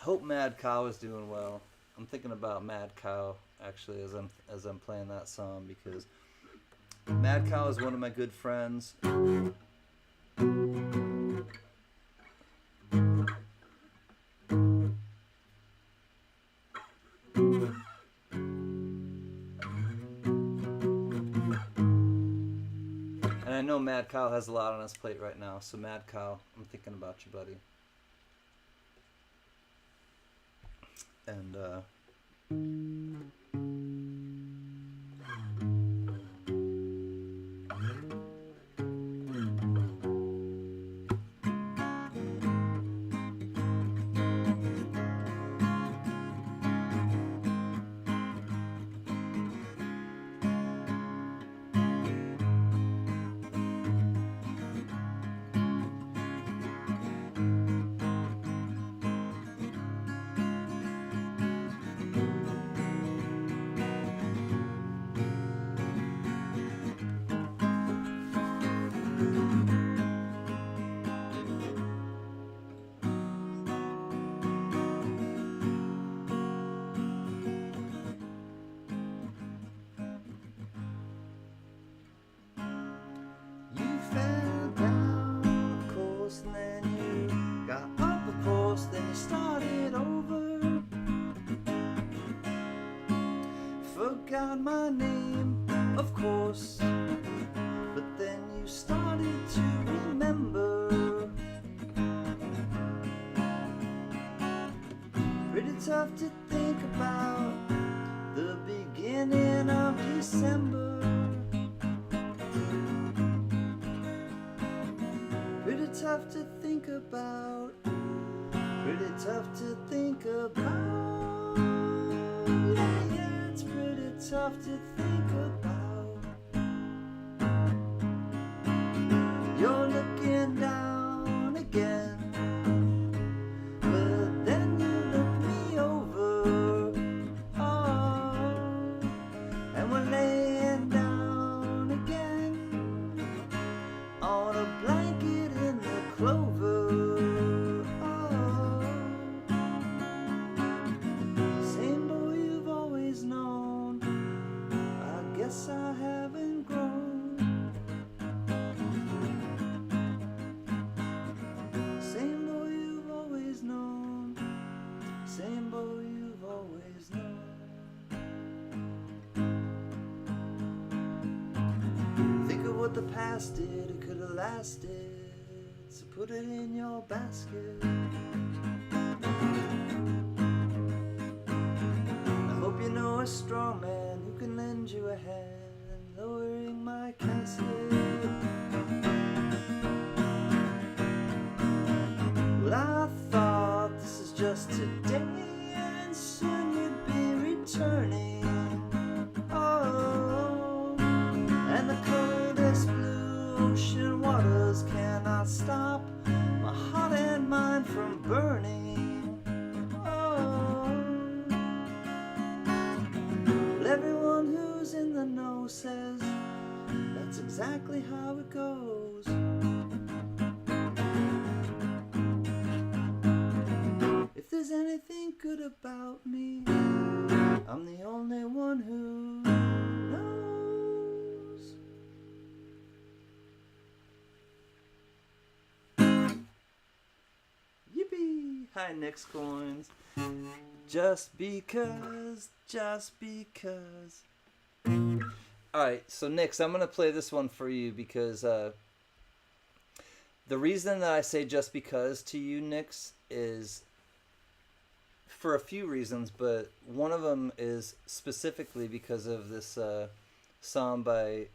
Hope Mad Cow is doing well. I'm thinking about Mad Cow actually as I'm playing that song because Mad Cow is one of my good friends. And I know Mad Cow has a lot on his plate right now, so Mad Cow, I'm thinking about you, buddy. And you fell down, of course, and then you got up, of course, then you started over. Forgot my name, of course, but then you started to remember. Pretty tough to think about the beginning of December. Pretty tough to think about. Pretty tough to think about. Yeah, yeah, it's pretty tough to think about. You're looking down again, but then you look me over. Oh, and we're laying down again on a blanket in the clover. Oh, same boy you've always known. I guess I haven't grown. Same boy you've always known. Same boy you've always known. Think of what the past did, it could have lasted. So put it in your basket. I hope you know a strong man who can lend you a hand in lowering my casket. Well, I thought this is just today, and soon you'd be returning. Oh, and the coldest blue ocean waters cannot stop my heart and mind from burning. Oh, well, everyone who's in the know says that's exactly how it goes. If there's anything good about me, I'm the only one who knows. Yippee! Hi, Nick's Coins. Just because, just because. Alright, so Nix, I'm going to play this one for you because the reason that I say just because to you, Nix, is for a few reasons, but one of them is specifically because of this song by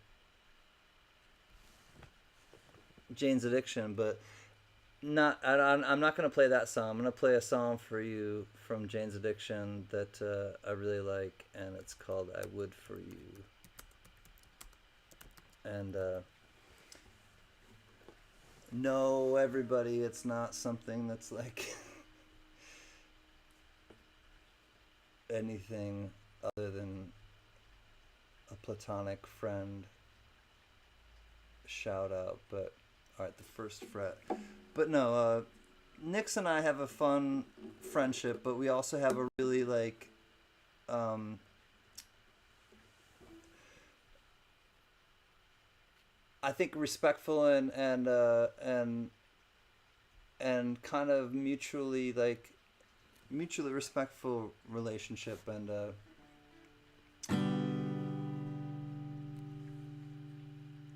Jane's Addiction, but I'm not going to play that song. I'm going to play a song for you from Jane's Addiction that I really like, and it's called I Would For You. And no, everybody, it's not something that's like anything other than a platonic friend shout out, but alright, the first fret. But no, Nix and I have a fun friendship, but we also have a really like I think respectful and kind of mutually respectful relationship, and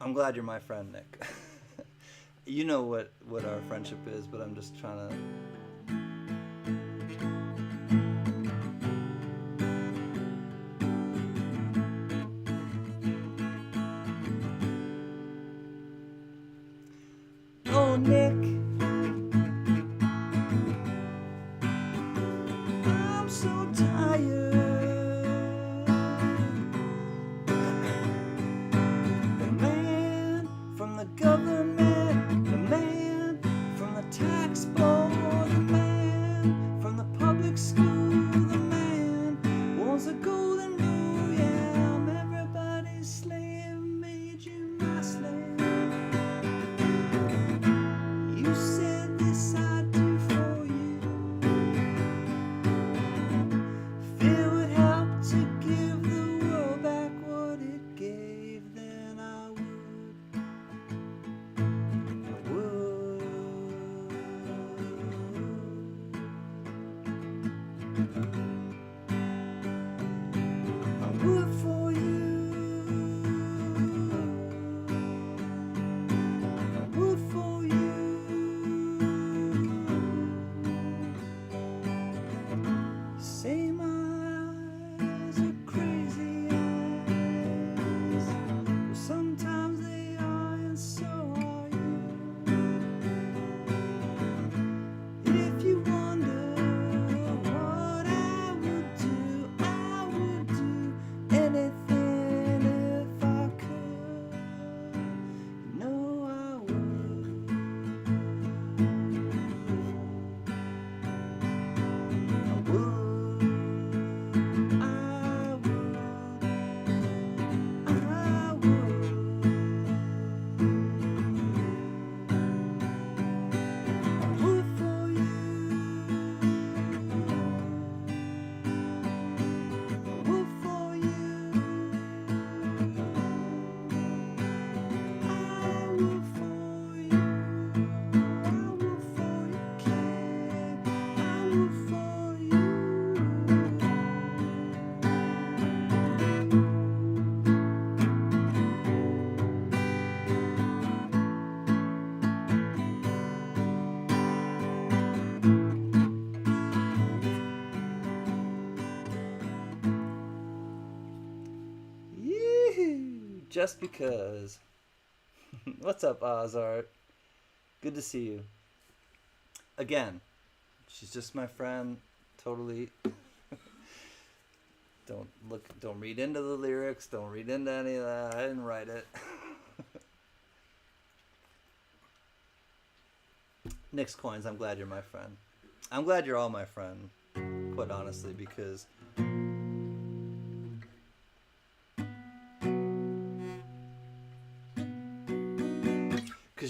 I'm glad you're my friend, Nick. You know what our friendship is, but I'm just trying to. Oh, Nick, I'm so tired. The man from the government, the man from the tax board, the man from the public school, the man wants a golden rule. Yeah, I'm everybody's slave, made you my slave. You said this I do for you. If it would help to give the world back what it gave, then I would. I would. I would for you. I would for you. Say my eyes are crazy eyes. Well, sometimes they are, and so are you. If you wonder what I would do anything if I could. No, I would. I would. I would. I would. I would for you. I would for you. I would for you. I would for you, kid. I would for you. Yee-hoo. Just because. What's up, Ozart? Good to see you. Again, she's just my friend. Totally. Don't read into the lyrics. Don't read into any of that. I didn't write it. Nick's Coins, I'm glad you're my friend. I'm glad you're all my friend, quite honestly, because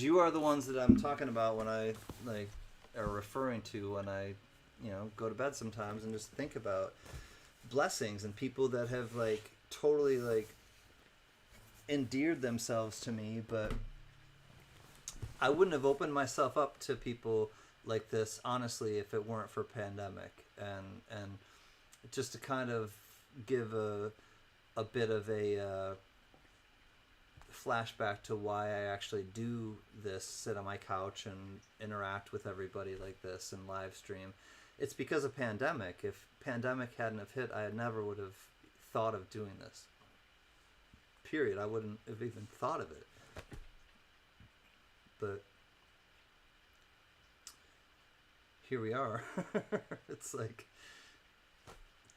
you are the ones that I'm talking about when I are referring to when I go to bed sometimes and just think about blessings and people that have totally endeared themselves to me, but I wouldn't have opened myself up to people like this honestly if it weren't for pandemic, and just to kind of give a bit of a flashback to why I actually do this, sit on my couch and interact with everybody like this and live stream. It's because of pandemic. If pandemic hadn't have hit, I never would have thought of doing this. Period. I wouldn't have even thought of it. But here we are. It's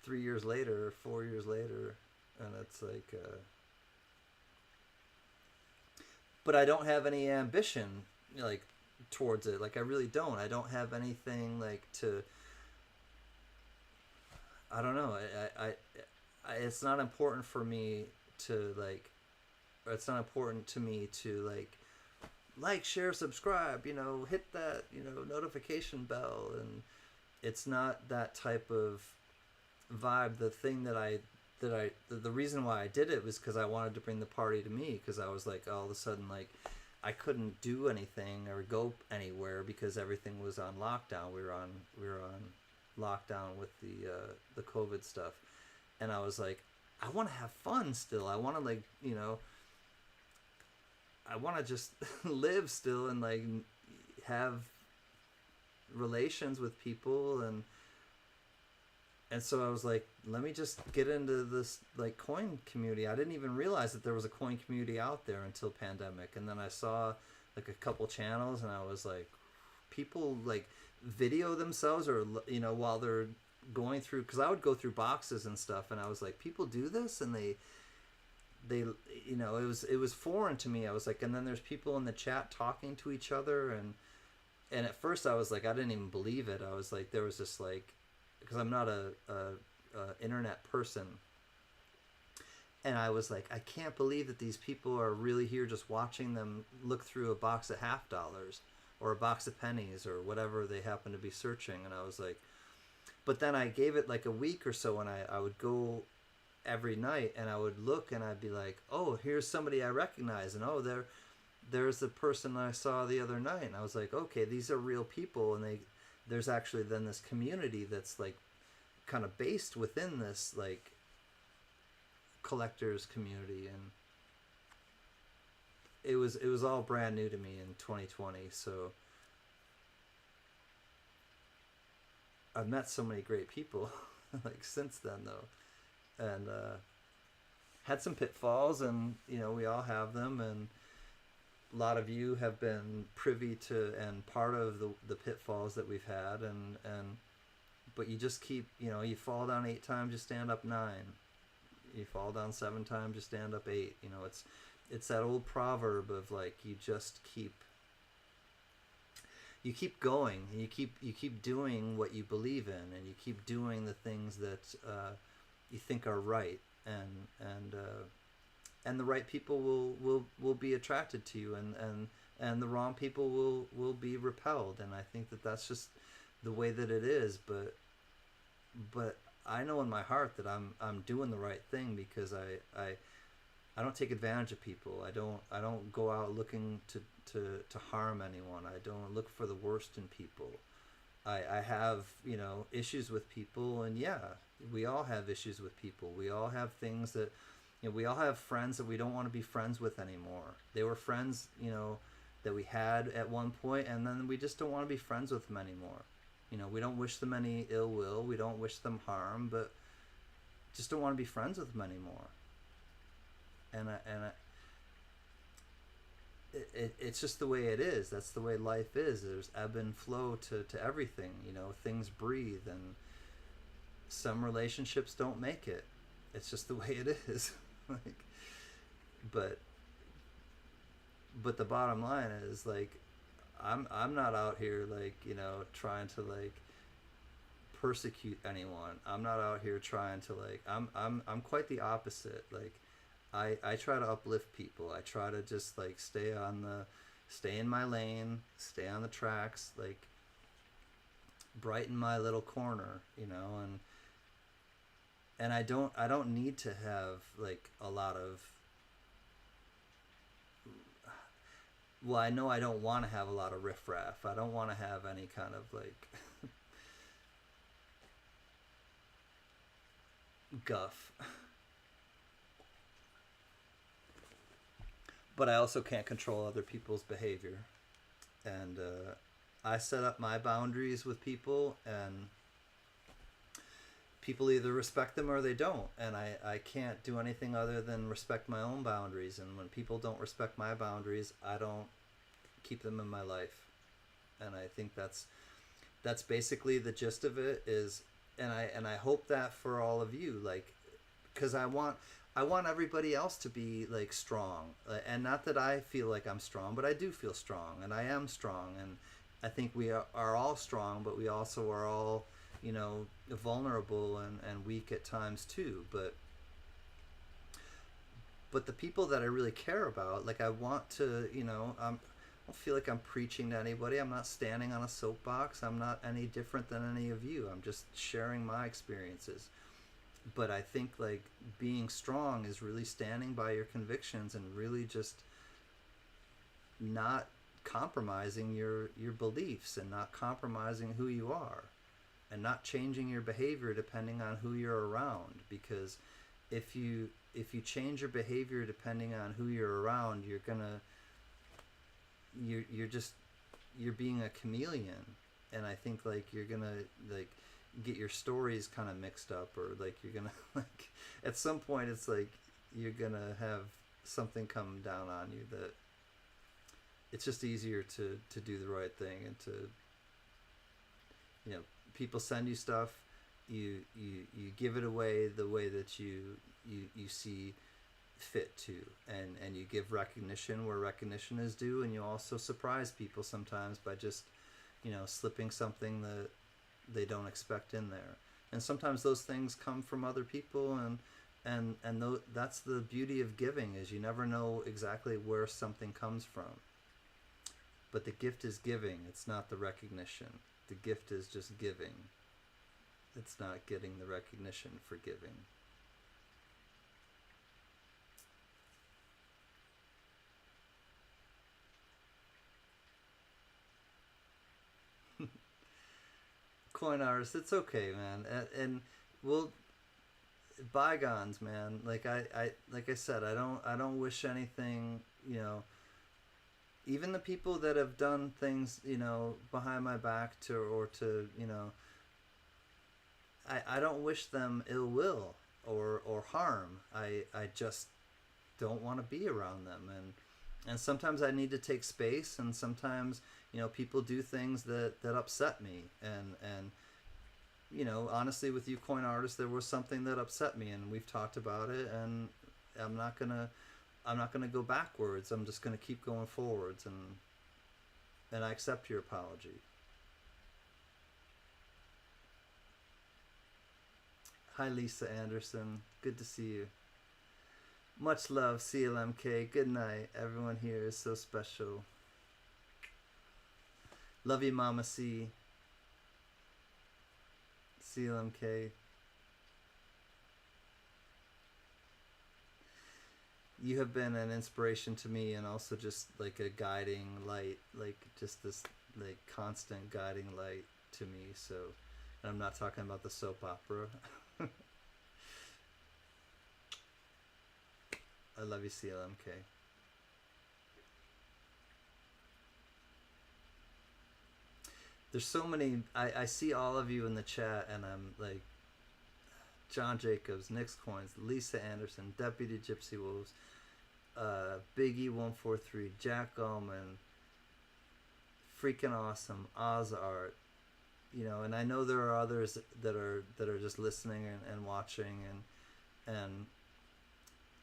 3 years later, 4 years later, and it's but I don't have any ambition towards it. I really don't. I don't have anything to. I don't know. I it's not important for me to or it's not important to me to like, share, subscribe, hit that, notification bell. And it's not that type of vibe. The thing the reason why I did it was because I wanted to bring the party to me, because I was like, all of a sudden, like, I couldn't do anything or go anywhere because everything was on lockdown. We were on lockdown with the COVID stuff, and I was like, I want to have fun still. I want to, like, I want to just live still and, like, have relations with people. And so I was like, let me just get into this, like, coin community. I didn't even realize that there was a coin community out there until pandemic. And then I saw, like, a couple channels, and I was like, people, like, video themselves, or, while they're going through, because I would go through boxes and stuff, and I was like, people do this, and they it was foreign to me. I was like, and then there's people in the chat talking to each other, and at first I was like, I didn't even believe it. I was like, there was this, like, because I'm not a internet person, and I was like, I can't believe that these people are really here just watching them look through a box of $50 or a box of pennies or whatever they happen to be searching. And I was like, but then I gave it like a week or so, and I would go every night, and I would look, and I'd be like, oh, here's somebody I recognize, and oh, there's the person I saw the other night. And I was like, okay, these are real people. And there's actually then this community that's, like, kind of based within this, like, collectors community. And it was all brand new to me in 2020. So I've met so many great people like since then, though, and had some pitfalls, and we all have them, and a lot of you have been privy to and part of the pitfalls that we've had, and but you just keep, you fall down 8 times, you stand up 9. You fall down 7 times, you stand up 8. It's that old proverb of, like, you keep going, and you keep doing what you believe in, and you keep doing the things that you think are right, and the right people will be attracted to you, and the wrong people will be repelled. And I think that that's just the way that it is. But I know in my heart that I'm doing the right thing, because I don't take advantage of people. I don't go out looking to harm anyone. I don't look for the worst in people. I have, issues with people, and yeah, we all have issues with people. We all have things that, we all have friends that we don't want to be friends with anymore. They were friends, that we had at one point, and then we just don't want to be friends with them anymore. We don't wish them any ill will. We don't wish them harm, but just don't want to be friends with them anymore. It's just the way it is. That's the way life is. There's ebb and flow to everything. Things breathe, and some relationships don't make it. It's just the way it is. But the bottom line is, like, I'm not out here, like, trying to, like, persecute anyone. I'm not out here trying to, like, I'm quite the opposite. Like, I try to uplift people. I try to just, like, stay in my lane, stay on the tracks, like, brighten my little corner, and I don't need to have, like, a lot of, well, I know I don't want to have a lot of riffraff. I don't want to have any kind of, like, guff. But I also can't control other people's behavior. And I set up my boundaries with people, and people either respect them or they don't. And I can't do anything other than respect my own boundaries. And when people don't respect my boundaries, I don't keep them in my life. And I think that's basically the gist of it is, and I hope that for all of you, like, because I want everybody else to be, like, strong, and not that I feel like I'm strong, but I do feel strong, and I am strong, and I think we are all strong, but we also are all, vulnerable and weak at times too. But the people that I really care about, like, I want to, don't feel like I'm preaching to anybody. I'm not standing on a soapbox. I'm not any different than any of you. I'm just sharing my experiences. But I think like being strong is really standing by your convictions and really just not compromising your beliefs and not compromising who you are and not changing your behavior depending on who you're around, because if you change your behavior depending on who you're around, you're being a chameleon. And I think like you're gonna like get your stories kind of mixed up, or like you're gonna like at some point it's like you're gonna have something come down on you that it's just easier to do the right thing and to, people send you stuff, you give it away the way that you see fit to, and you give recognition where recognition is due, and you also surprise people sometimes by just slipping something that they don't expect in there. And sometimes those things come from other people, and that's the beauty of giving, is you never know exactly where something comes from. But the gift is giving, it's not the recognition. The gift is just giving. It's not getting the recognition for giving. Coin artist, it's okay, man. And we'll bygones, man. Like I said, I don't wish anything, even the people that have done things, behind my back to I don't wish them ill will or harm. I just don't want to be around them, and sometimes I need to take space, and sometimes people do things that upset me, and honestly, with you coin artists, there was something that upset me, and we've talked about it, and I'm not gonna go backwards. I'm just gonna keep going forwards, and I accept your apology. Hi, Lisa Anderson. Good to see you. Much love, CLMK. Good night. Everyone here is so special. Love you, Mama C. CLMK. You have been an inspiration to me, and also just like a guiding light, like just this like constant guiding light to me. So, and I'm not talking about the soap opera. I love you, CLMK. There's so many. I see all of you in the chat, and I'm like, John Jacobs, Nick's Coins, Lisa Anderson, Deputy Gypsy Wolves, Biggie143, Jack Allman, freaking awesome, Oz Art, and I know there are others that are just listening and watching, and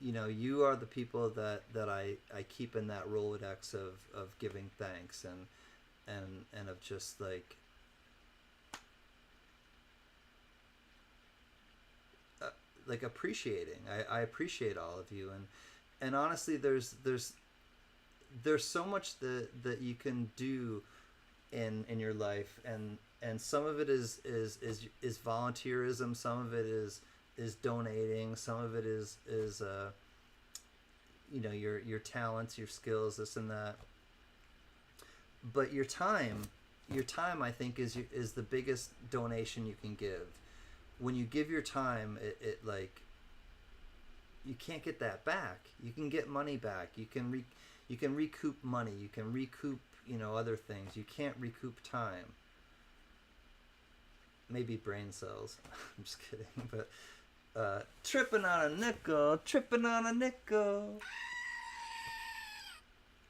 you are the people that I keep in that Rolodex of giving thanks and of just like appreciating. I appreciate all of you, and honestly, there's so much that you can do in your life, and some of it is volunteerism, some of it is donating, some of it is your talents, your skills, this and that. But your time I think is the biggest donation you can give. When you give your time, it like you can't get that back. You can get money back. You can recoup money. You can recoup other things. You can't recoup time. Maybe brain cells. I'm just kidding. But tripping on a nickel.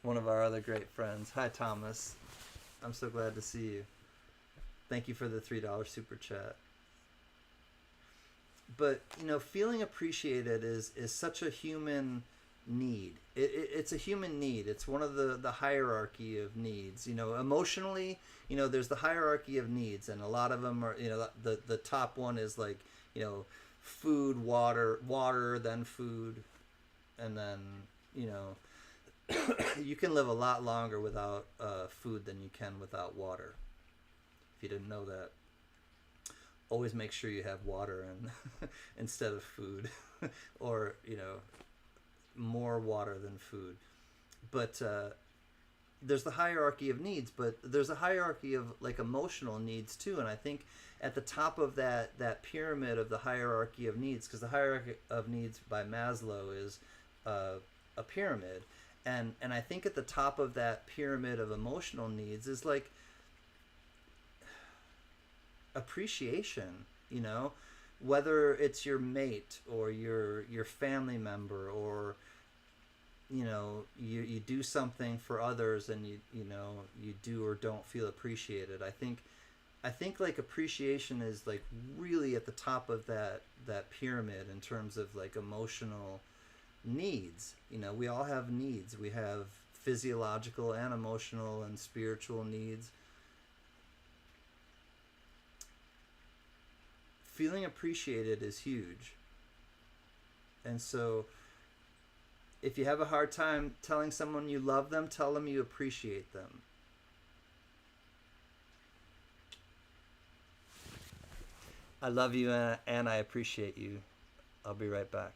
One of our other great friends. Hi, Thomas. I'm so glad to see you. Thank you for the $3 super chat. But feeling appreciated is such a human need. It's a human need. It's one of the hierarchy of needs. Emotionally, there's the hierarchy of needs, and a lot of them are, the top one is like, food, water, then food, and then you can live a lot longer without food than you can without water. If you didn't know that, always make sure you have water and instead of food, or more water than food. But there's the hierarchy of needs, but there's a hierarchy of like emotional needs too. And I think at the top of that pyramid of the hierarchy of needs, because the hierarchy of needs by Maslow is a pyramid, and I think at the top of that pyramid of emotional needs is like appreciation. Whether it's your mate or your family member, or you do something for others and you do or don't feel appreciated. I think like appreciation is like really at the top of that pyramid in terms of like emotional needs. We all have needs. We have physiological and emotional and spiritual needs. Feeling appreciated is huge. And so if you have a hard time telling someone you love them, tell them you appreciate them. I love you, and I appreciate you. I'll be right back.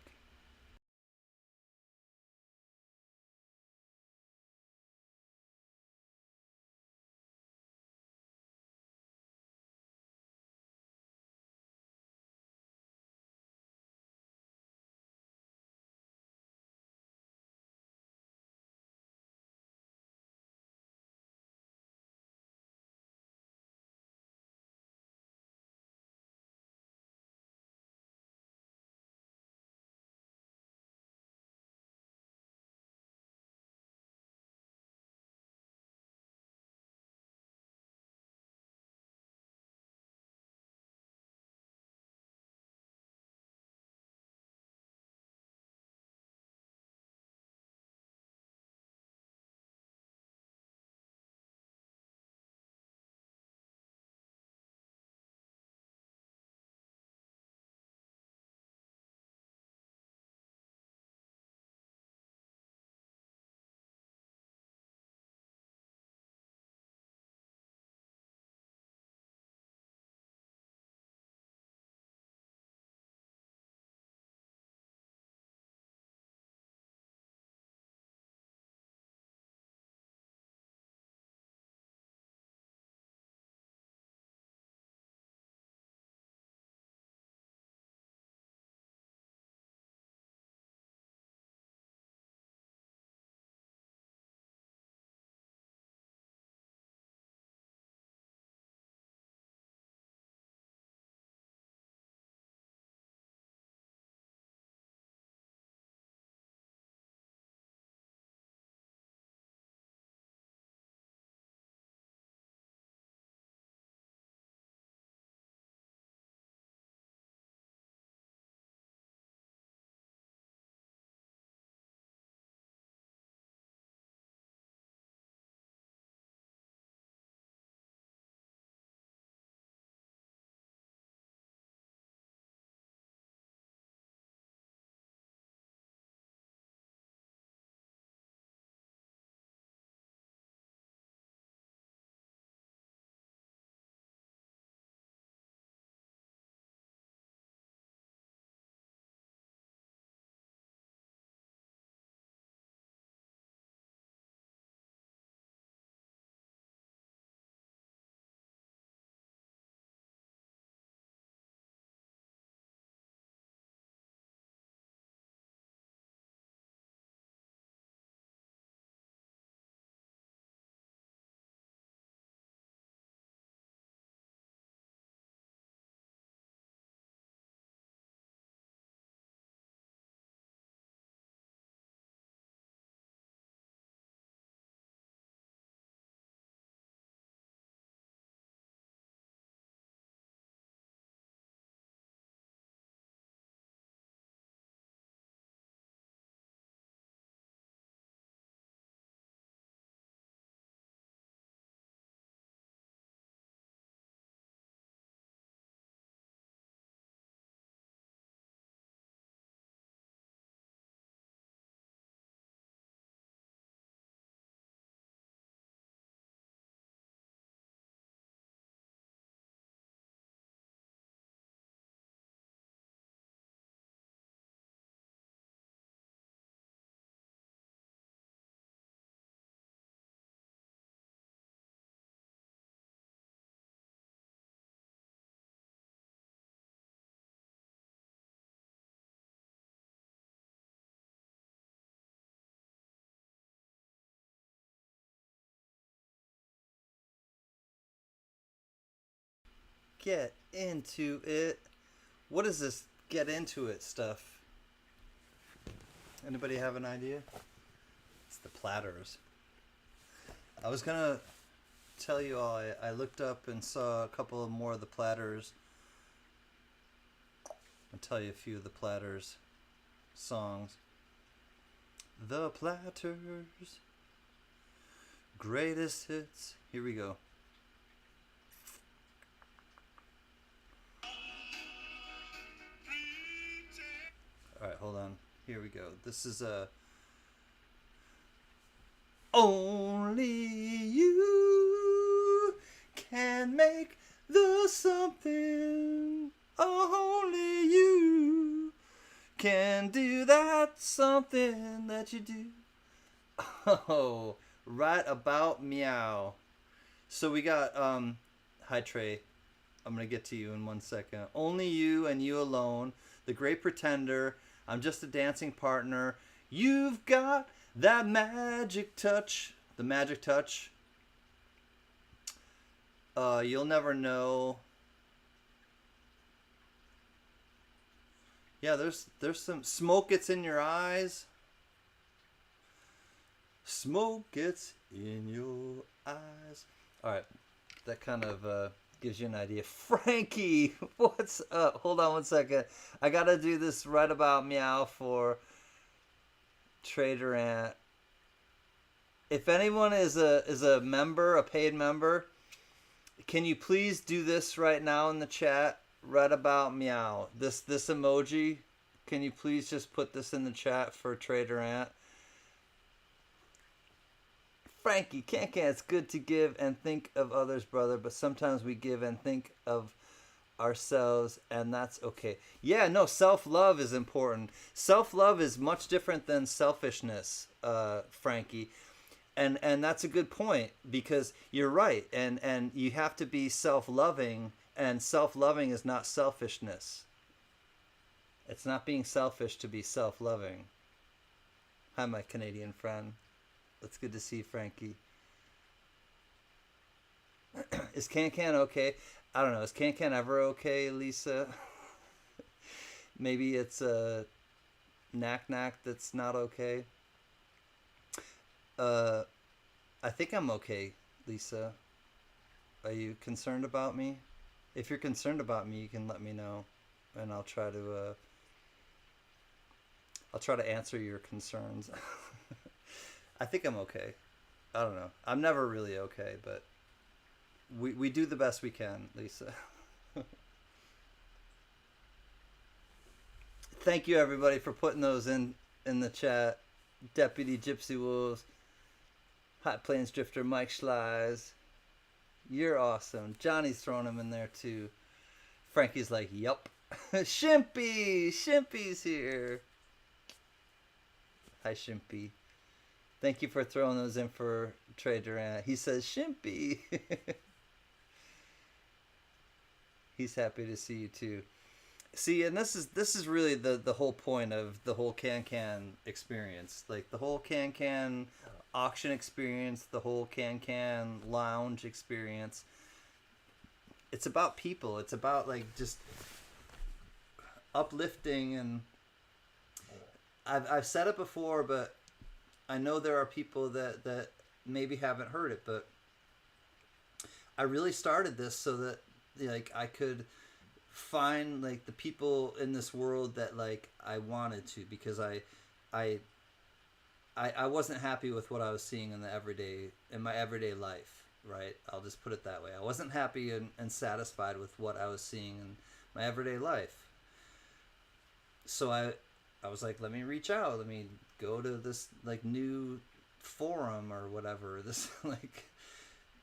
get into it. What is this get into it stuff? Anybody have an idea? It's the platters. I was gonna tell you all, I looked up and saw a couple of more of the platters. I'll tell you a few of the platters songs. The Platters, greatest hits. Here we go. Alright, hold on. Here we go. This is a Only you can make the something. Only you can do that something that you do. Oh, right about meow. So we got hi Trey. I'm gonna get to you in 1 second. Only you and you alone. The Great Pretender. I'm just a dancing partner. You've got that magic touch. The magic touch. You'll never know. Yeah, there's some smoke gets in your eyes. Smoke gets in your eyes. All right, that kind of gives you an idea. Frankie, what's up? Hold on 1 second. I gotta do this right about meow for Trader Ant. If anyone is a member, a paid member, can you please do this right now in the chat? Right about meow. This emoji. Can you please just put this in the chat for Trader Ant? Frankie, can it's good to give and think of others, brother, but sometimes we give and think of ourselves, and that's okay. Yeah, no, self-love is important. Self-love is much different than selfishness, Frankie. And that's a good point, because you're right, and you have to be self-loving, and self-loving is not selfishness. It's not being selfish to be self-loving. Hi, my Canadian friend. It's good to see you, Frankie. Is Can okay? I don't know. Is Can ever okay, Lisa? Maybe it's a Knack that's not okay. I think I'm okay, Lisa. Are you concerned about me? If you're concerned about me, you can let me know, and I'll try to answer your concerns. I think I'm okay. I don't know. I'm never really okay, but we do the best we can, Lisa. Thank you, everybody, for putting those in the chat. Deputy Gypsy Wolves, Hot Plains Drifter, Mike Schleiz. You're awesome. Johnny's throwing them in there, too. Frankie's like, yup. Shimpy's here. Hi, Shimpy. Thank you for throwing those in for Trey Durant. He says, Shimpy. He's happy to see you, too. See, and this is really the whole point of the whole Can experience. Like, the whole Can auction experience, the whole Can lounge experience. It's about people. It's about, like, just uplifting. And I've said it before, but I know there are people that maybe haven't heard it, but I really started this so that, like, I could find, like, the people in this world that, like, I wanted to, because I wasn't happy with what I was seeing in my everyday life, right? I'll just put it that way. I wasn't happy and satisfied with what I was seeing in my everyday life. So I was like, let me reach out. Let me go to this, like, new forum or whatever. This, like,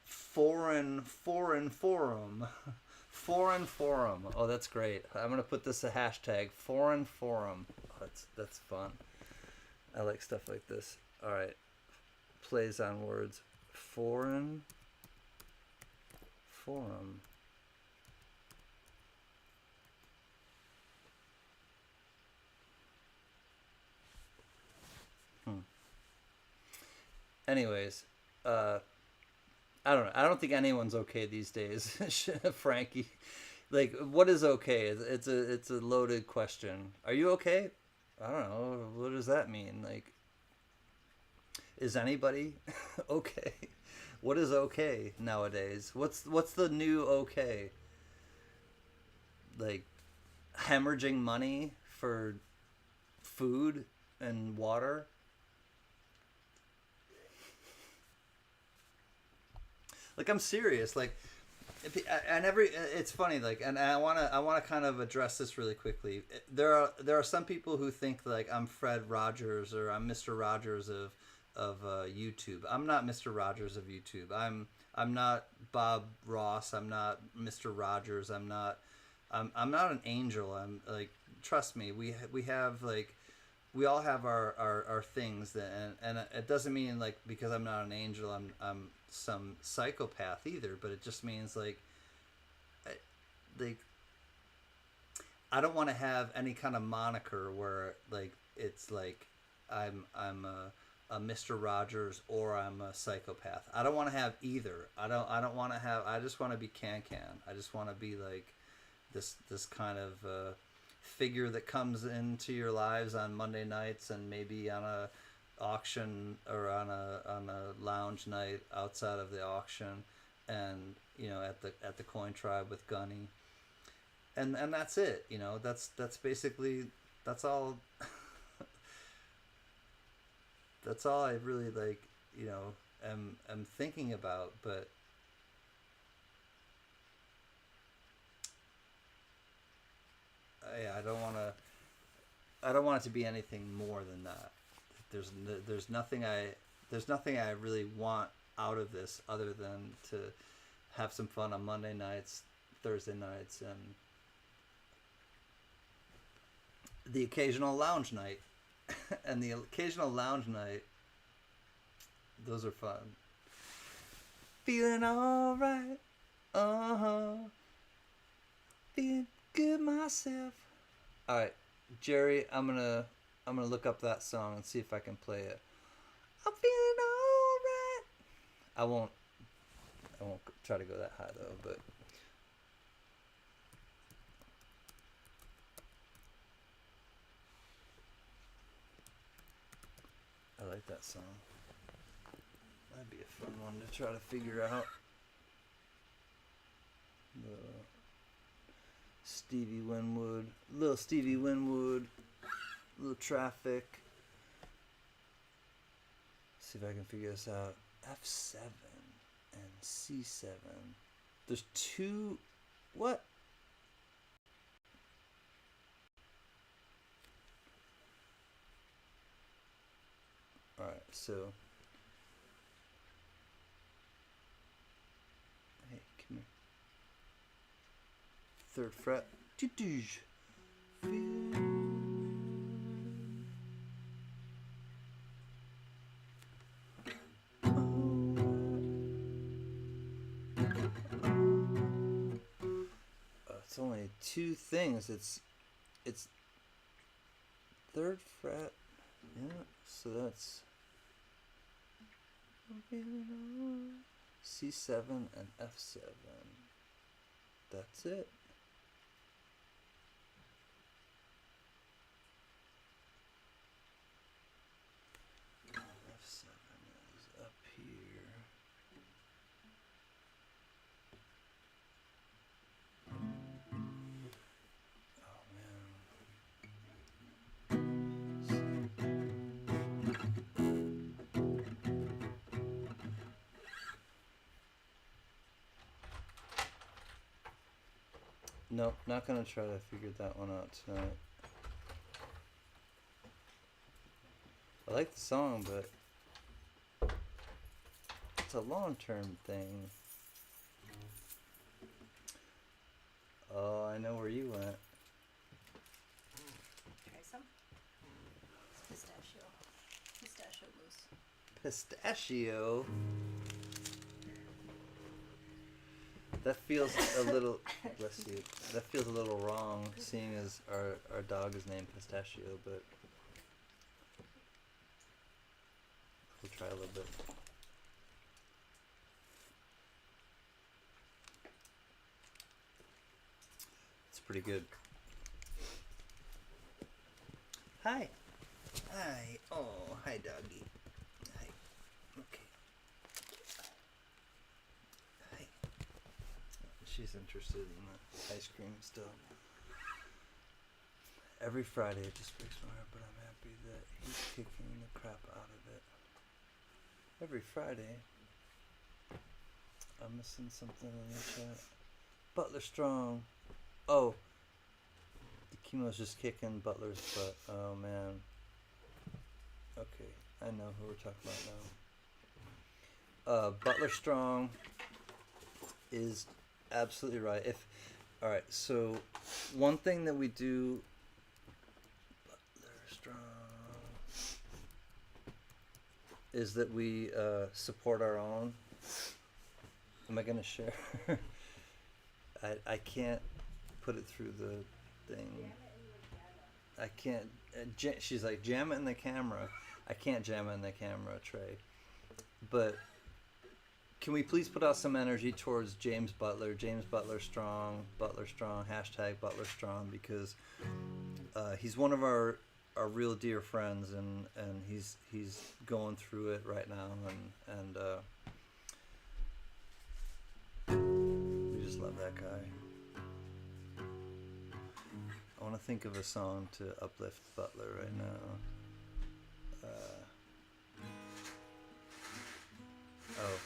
foreign forum. Foreign forum. Oh, that's great. I'm going to put this a hashtag. Foreign forum. Oh, that's fun. I like stuff like this. All right. Plays on words. Foreign forum. Anyways, I don't know. I don't think anyone's okay these days, Frankie. Like, what is okay? It's a loaded question. Are you okay? I don't know. What does that mean? Like, is anybody okay? What is okay nowadays? What's the new okay? Like, hemorrhaging money for food and water? Like, I'm serious. Like, and it's funny. Like, and I wanna kind of address this really quickly. There are some people who think like I'm Fred Rogers or I'm Mr. Rogers of YouTube. I'm not Mr. Rogers of YouTube. I'm not Bob Ross. I'm not Mr. Rogers. I'm not an angel. I'm like, trust me. We have like, we all have our things that, and it doesn't mean like because I'm not an angel I'm some psychopath either, but it just means like I, like I don't want to have any kind of moniker where like it's like I'm a Mr. Rogers or I'm a psychopath. I don't want to have either. I don't want to have. I just want to be Can. I just want to be like this kind of figure that comes into your lives on Monday nights and maybe on a auction or on a lounge night outside of the auction, and at the coin tribe with Gunny, and that's it. That's basically that's all. That's all I really like. Am thinking about, but I don't want to. I don't want it to be anything more than that. There's there's nothing I there's nothing I really want out of this other than to have some fun on Monday nights, Thursday nights, and the occasional lounge night. And the occasional lounge night, those are fun. Feeling alright, uh huh. Feeling good myself. All right, Jerry, I'm gonna look up that song and see if I can play it. I'm feeling alright. I won't try to go that high though, but I like that song. That'd be a fun one to try to figure out. The little Stevie Winwood, little Traffic. See if I can figure this out. F7 and C7. There's two. What? Alright, so. Hey, come here. Third fret. It's only two things. It's third fret. Yeah, so that's C7 and F7. That's it. F7 is up here. Oh man. Nope, not gonna try to figure that one out tonight. I like the song, but it's a long-term thing. Oh, I know where you went. Try some? It's pistachio. Pistachio mousse. Pistachio. That feels a little. Bless you. That feels a little wrong, seeing as our dog is named Pistachio, but we'll try a little bit. pretty good. Hi. Hi. Oh, hi, doggy. Hi. Okay. Hi. She's interested in the ice cream still. Every Friday it just breaks my heart, but I'm happy that he's kicking the crap out of it. Every Friday. I'm missing something in the chat. Butler Strong. Oh. The chemo's just kicking Butler's butt. Oh, man. Okay. I know who we're talking about now. Butler Strong is absolutely right. Alright, so one thing that we do, Butler Strong, is that we support our own. Am I gonna share? I can't put it through the thing. I can't. She's like, jam it in the camera. I can't jam it in the camera, Trey. But can we please put out some energy towards James Butler Strong, hashtag Butler Strong, because he's one of our real dear friends, and he's going through it right now, and we just love that guy. I want to think of a song to uplift Butler right now. Oh.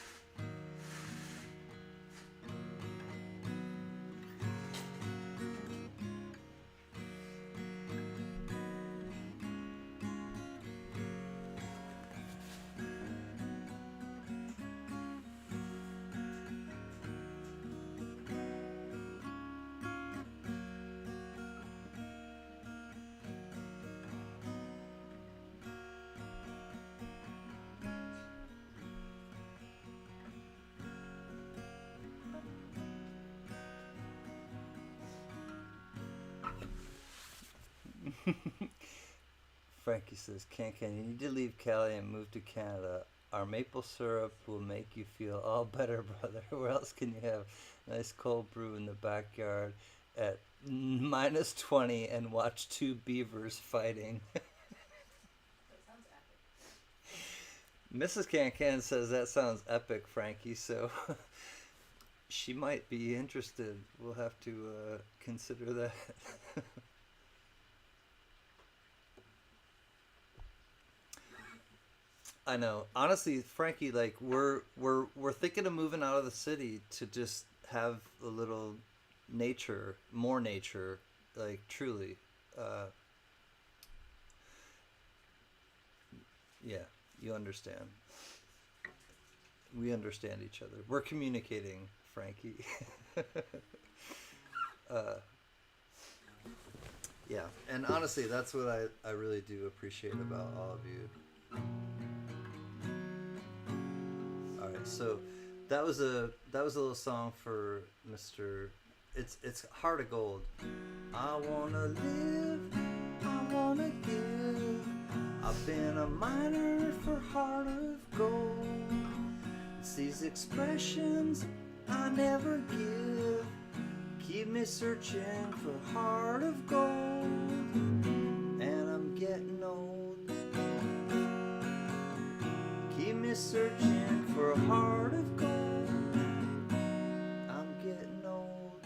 Frankie says, Can, you need to leave Cali and move to Canada. Our maple syrup will make you feel all better, brother. Where else can you have nice cold brew in the backyard at minus 20 and watch two beavers fighting? That sounds epic. Mrs. Can says that sounds epic, Frankie, so she might be interested. We'll have to consider that. I know. Honestly, Frankie, like we're thinking of moving out of the city to just have a little nature, more nature, like truly. Yeah, you understand. We understand each other. We're communicating, Frankie. Yeah, and honestly, that's what I really do appreciate about all of you. All right, so that was a little song for Mr. It's Heart of Gold. I wanna live, I wanna give. I've been a miner for Heart of Gold. It's these expressions I never give. Keep me searching for Heart of Gold, and I'm getting old. Keep me searching for a heart of gold. I'm getting old.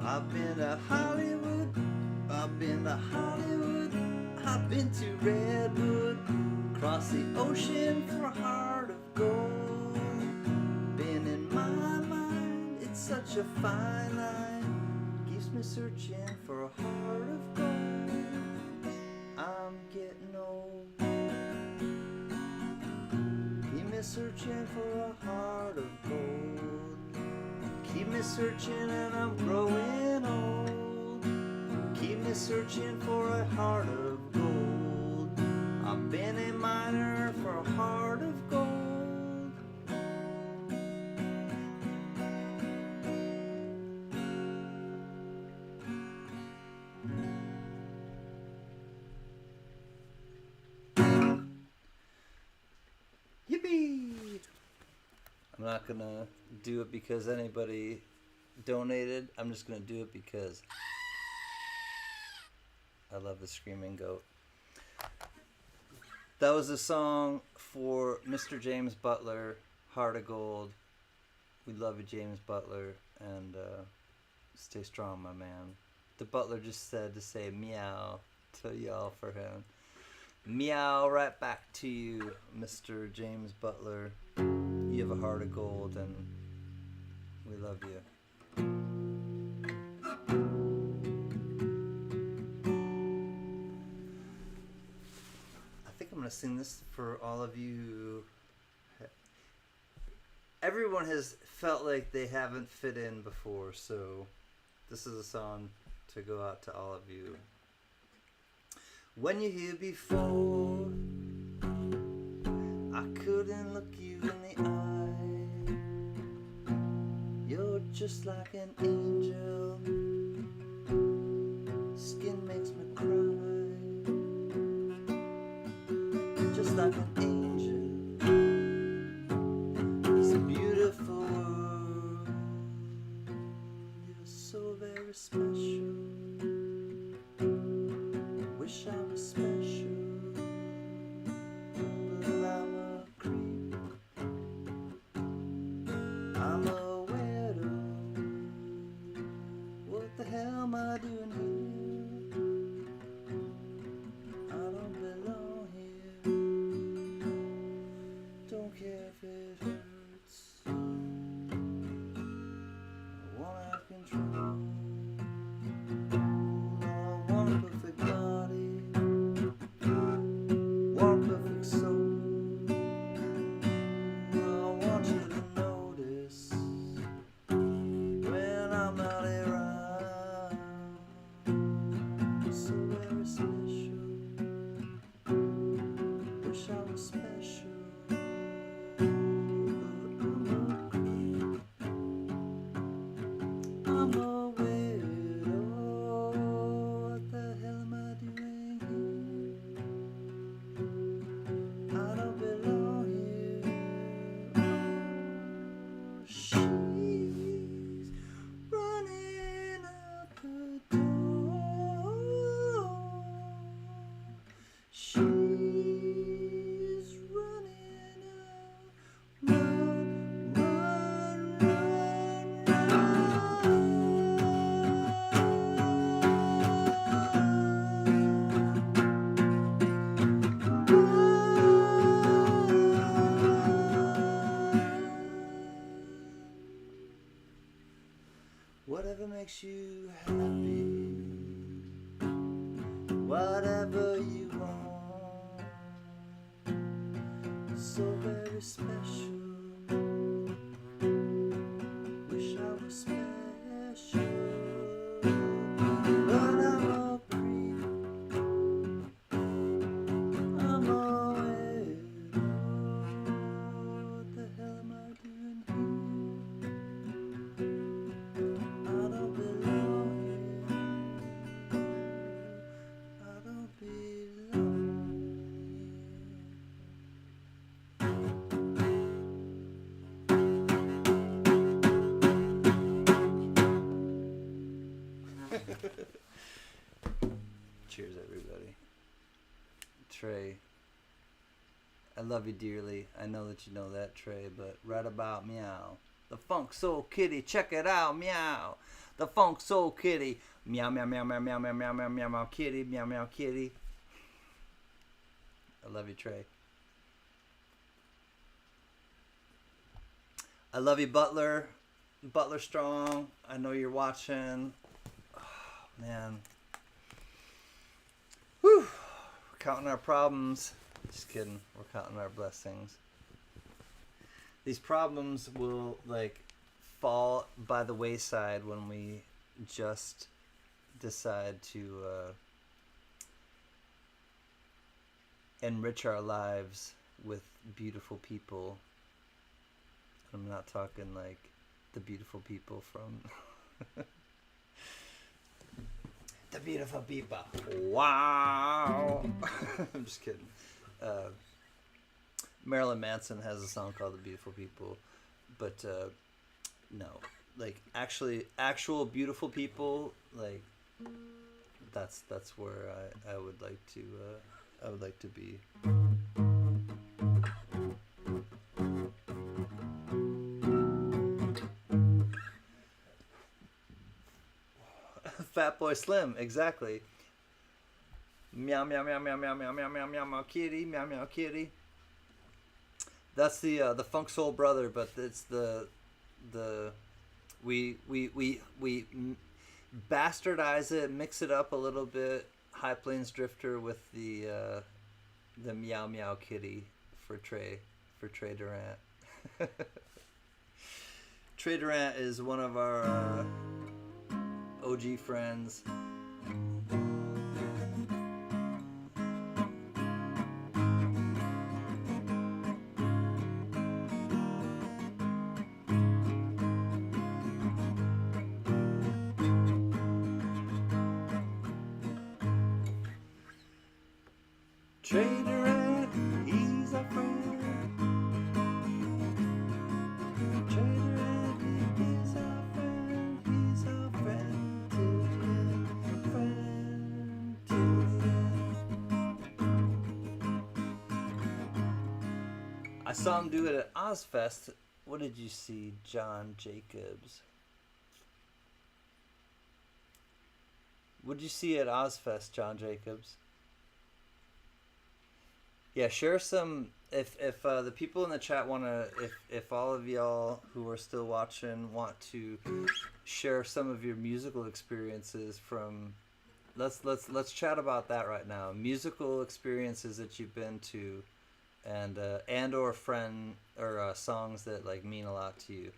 I've been to Hollywood, I've been to Hollywood, I've been to Redwood, across the ocean for a heart of gold. Been in my mind, it's such a fine line, keeps me searching for a heart of gold. I'm getting old. Keep me searching for a heart of gold. Keep me searching and I'm growing old. Keep me searching for a heart of gold. I've been a miner for a heart of gold. I'm not gonna do it because anybody donated. I'm just gonna do it because I love the screaming goat. That was a song for Mr. James Butler, Heart of Gold. We love you, James Butler, and stay strong, my man. The butler just said to say meow to y'all for him. Meow right back to you, Mr. James Butler. You have a heart of gold, and we love you. I think I'm going to sing this for all of you. Everyone has felt like they haven't fit in before, so this is a song to go out to all of you. When you're here before, I couldn't look you in the eye. You're just like an angel. Skin makes me cry. Just like an angel. It's a beautiful world. You're so very special. Wish I was special, but I'm a creep. I'm a weirdo. What the hell am I doing here? I don't belong here. Don't care if it hurts. I wanna have control. I want a perfect body. Want a perfect soul. I want you to notice when I'm not around. So very special. Wish I was special. I'm a weirdo. What the hell am I doing here? I don't belong here. She's running out the door. She's running out. Run, run, run, Whatever makes you happy, whatever you want, so very special. Wish I was special, but I'm a creep. I'm a weirdo. What the hell am I doing here? I don't belong here. I don't belong here. Cheers, everybody. Trey, I love you dearly. I know that you know that, Trey, but right about meow. The Funk Soul Kitty, check it out, meow. The Funk Soul Kitty, meow, meow, meow, meow, meow, meow, meow, meow, meow, meow, kitty, meow, meow, kitty. I love you, Trey. I love you, Butler. Butler Strong. I know you're watching. Oh, man. Whew. We're counting our problems. Just kidding. We're counting our blessings. These problems will fall by the wayside when we just decide to enrich our lives with beautiful people. I'm not talking like the beautiful people from the beautiful people. Wow. I'm just kidding. Marilyn Manson has a song called The Beautiful People. but no, like actual beautiful people, like that's where I would like to be. Fatboy Slim, exactly. Meow meow meow meow meow meow meow meow meow meow kitty, meow meow kitty. That's the Funk Soul Brother, but it's the we bastardize it, mix it up a little bit. High Plains Drifter with the Meow Meow Kitty for Trey Durant. Trey Durant is one of our OG friends. Trey Durant, he's our friend. Trey Durant, he's our friend. He's our friend to the friend to the. I saw him do it at Ozfest. What did you see, John Jacobs? What did you see at Ozfest, John Jacobs? Yeah, share some. If the people in the chat want to, if all of y'all who are still watching want to share some of your musical experiences from, let's chat about that right now. Musical experiences that you've been to, and or friend or songs that like mean a lot to you.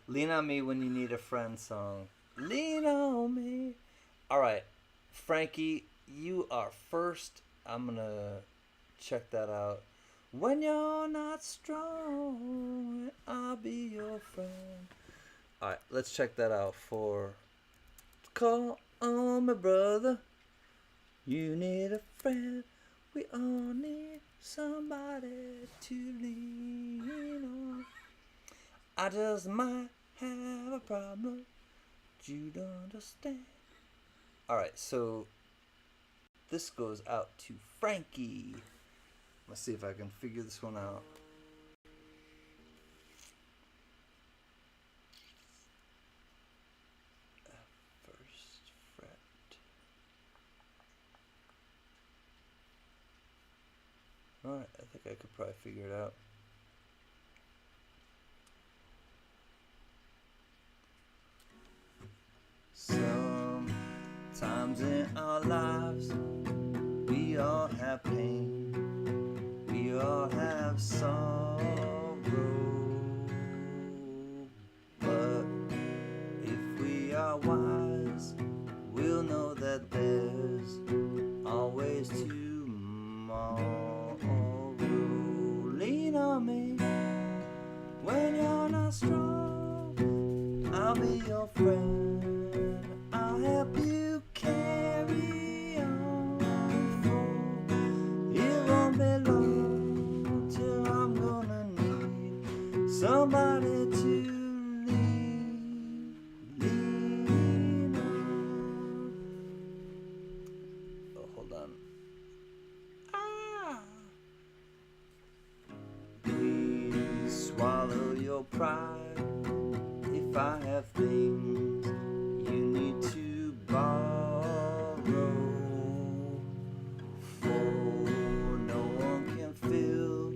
Lean on Me When You Need a Friend song. Lean on me. All right, Frankie, you are first. I'm gonna check that out. When you're not strong, I'll be your friend. Alright, let's check that out for Call on My Brother. You need a friend. We all need somebody to lean on. I just might have a problem you don't understand. Alright, so this goes out to Frankie. Let's see if I can figure this one out. First fret. Alright, I think I could probably figure it out. Sometimes in our lives, we all have pain. We all have sorrow, but if we are wise, we'll know that there's always tomorrow. Lean on me when you're not strong. I'll be your friend. I'll help you carry on. For it won't be long. Somebody to lean on. Oh, hold on. Please swallow your pride. If I have things you need to borrow, for no one can fill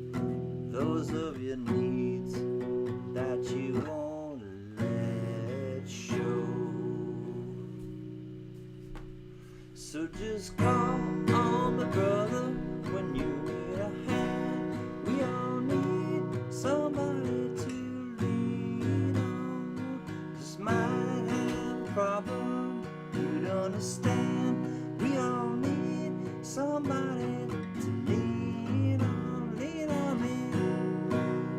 those of your needs that you won't let show. So just call on my brother when you need a hand. We all need somebody to lean on. Just might have a problem you'd understand. We all need somebody to lean on. Lean on me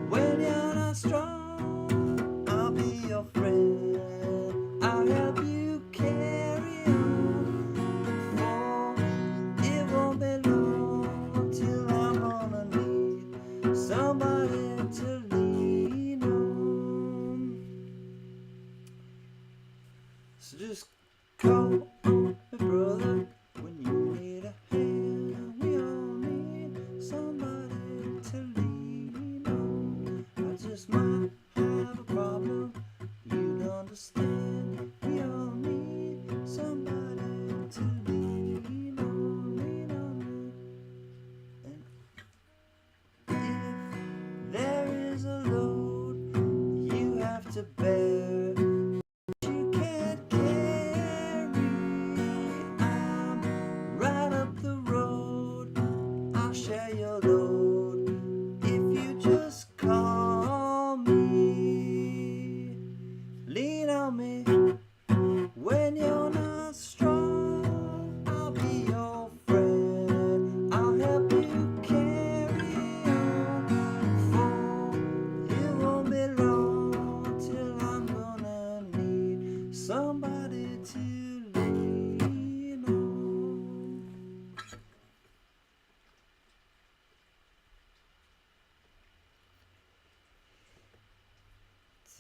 when you're not strong. I'll be your friend. I'll help you carry on. For it won't be long till I'm. Somebody to lean on.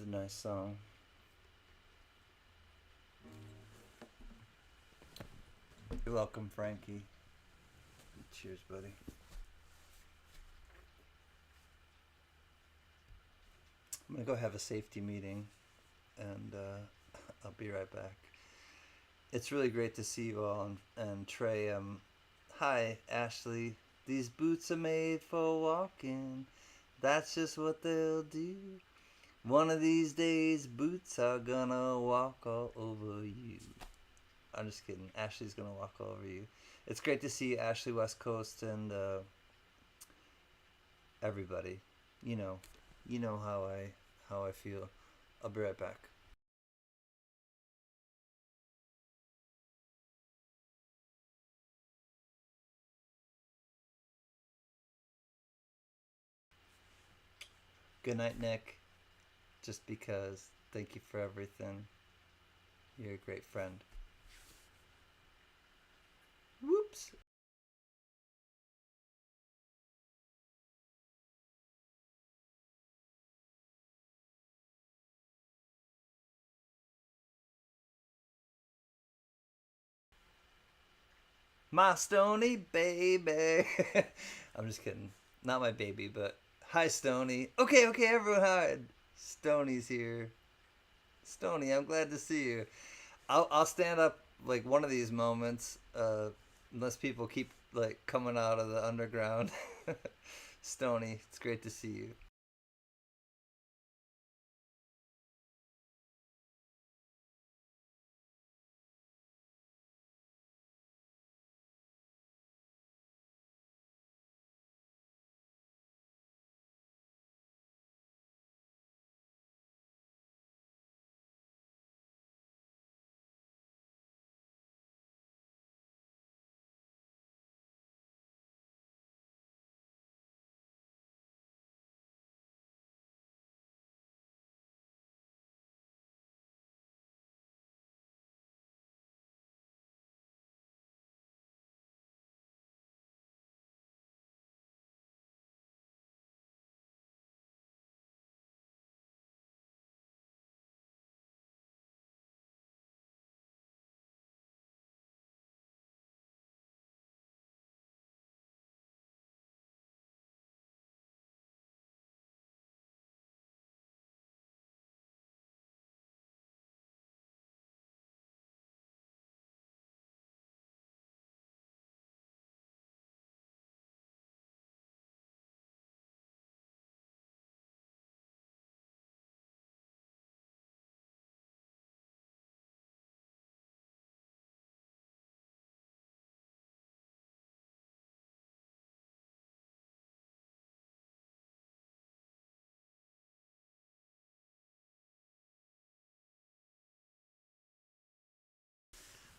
a nice song. You're welcome, Frankie. Cheers, buddy. I'm gonna go have a safety meeting, and I'll be right back. It's really great to see you all, and Trey. Hi, Ashley. These boots are made for walking. That's just what they'll do. One of these days, boots are gonna walk all over you. I'm just kidding. Ashley's gonna walk all over you. It's great to see Ashley, West Coast, and everybody. You know how I feel. I'll be right back. Good night, Nick. Just because. Thank you for everything. You're a great friend. Whoops. My Stony baby. I'm just kidding. Not my baby, but hi, Stony. Okay, everyone hide. Stony's here. Stony, I'm glad to see you. I'll stand up like one of these moments, unless people keep like coming out of the underground. Stony, it's great to see you.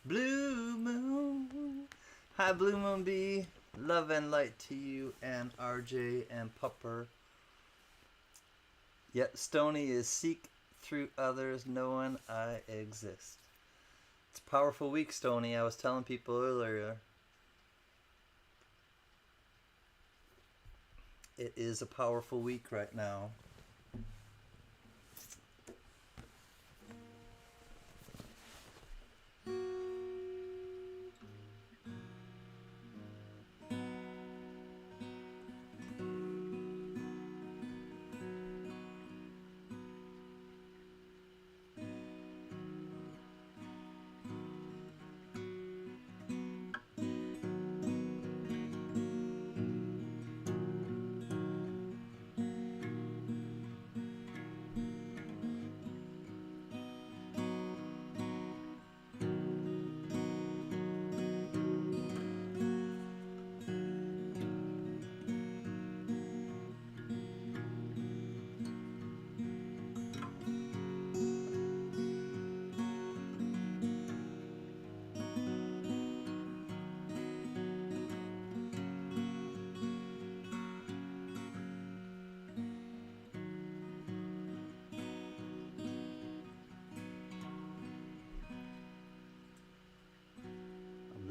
Blue Moon. Hi, Blue Moon B. Love and light to you and RJ and Pupper. Yet Stony is seek through others knowing I exist. It's a powerful week, Stony. I was telling people earlier. It is a powerful week right now.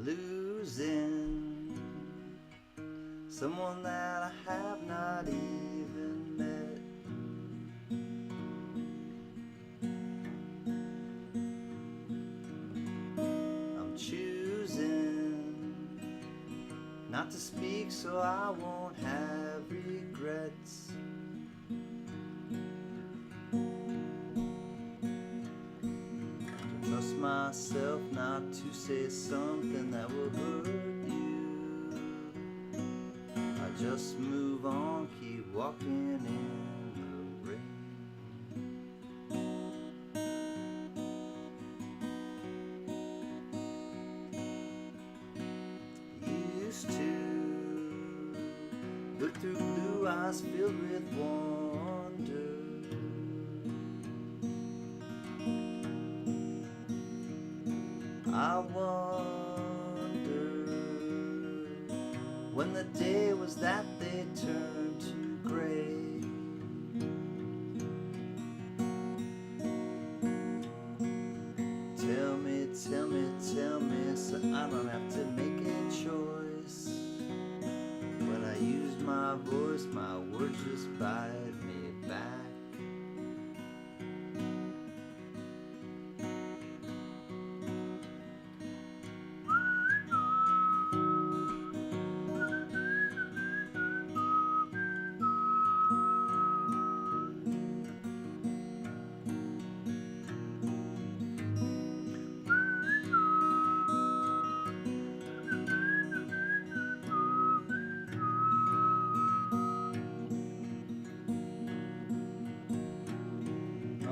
Losing someone that I have not even met. not to speak so I won't have regrets. To trust myself not to say something that will hurt you. I just move on, keep walking in the rain. Used to look through blue eyes filled with wonder. I wonder when the day was that they turned to gray. Tell me, tell me, tell me, so I don't have to make a choice. When I use my voice, my words just bite me back.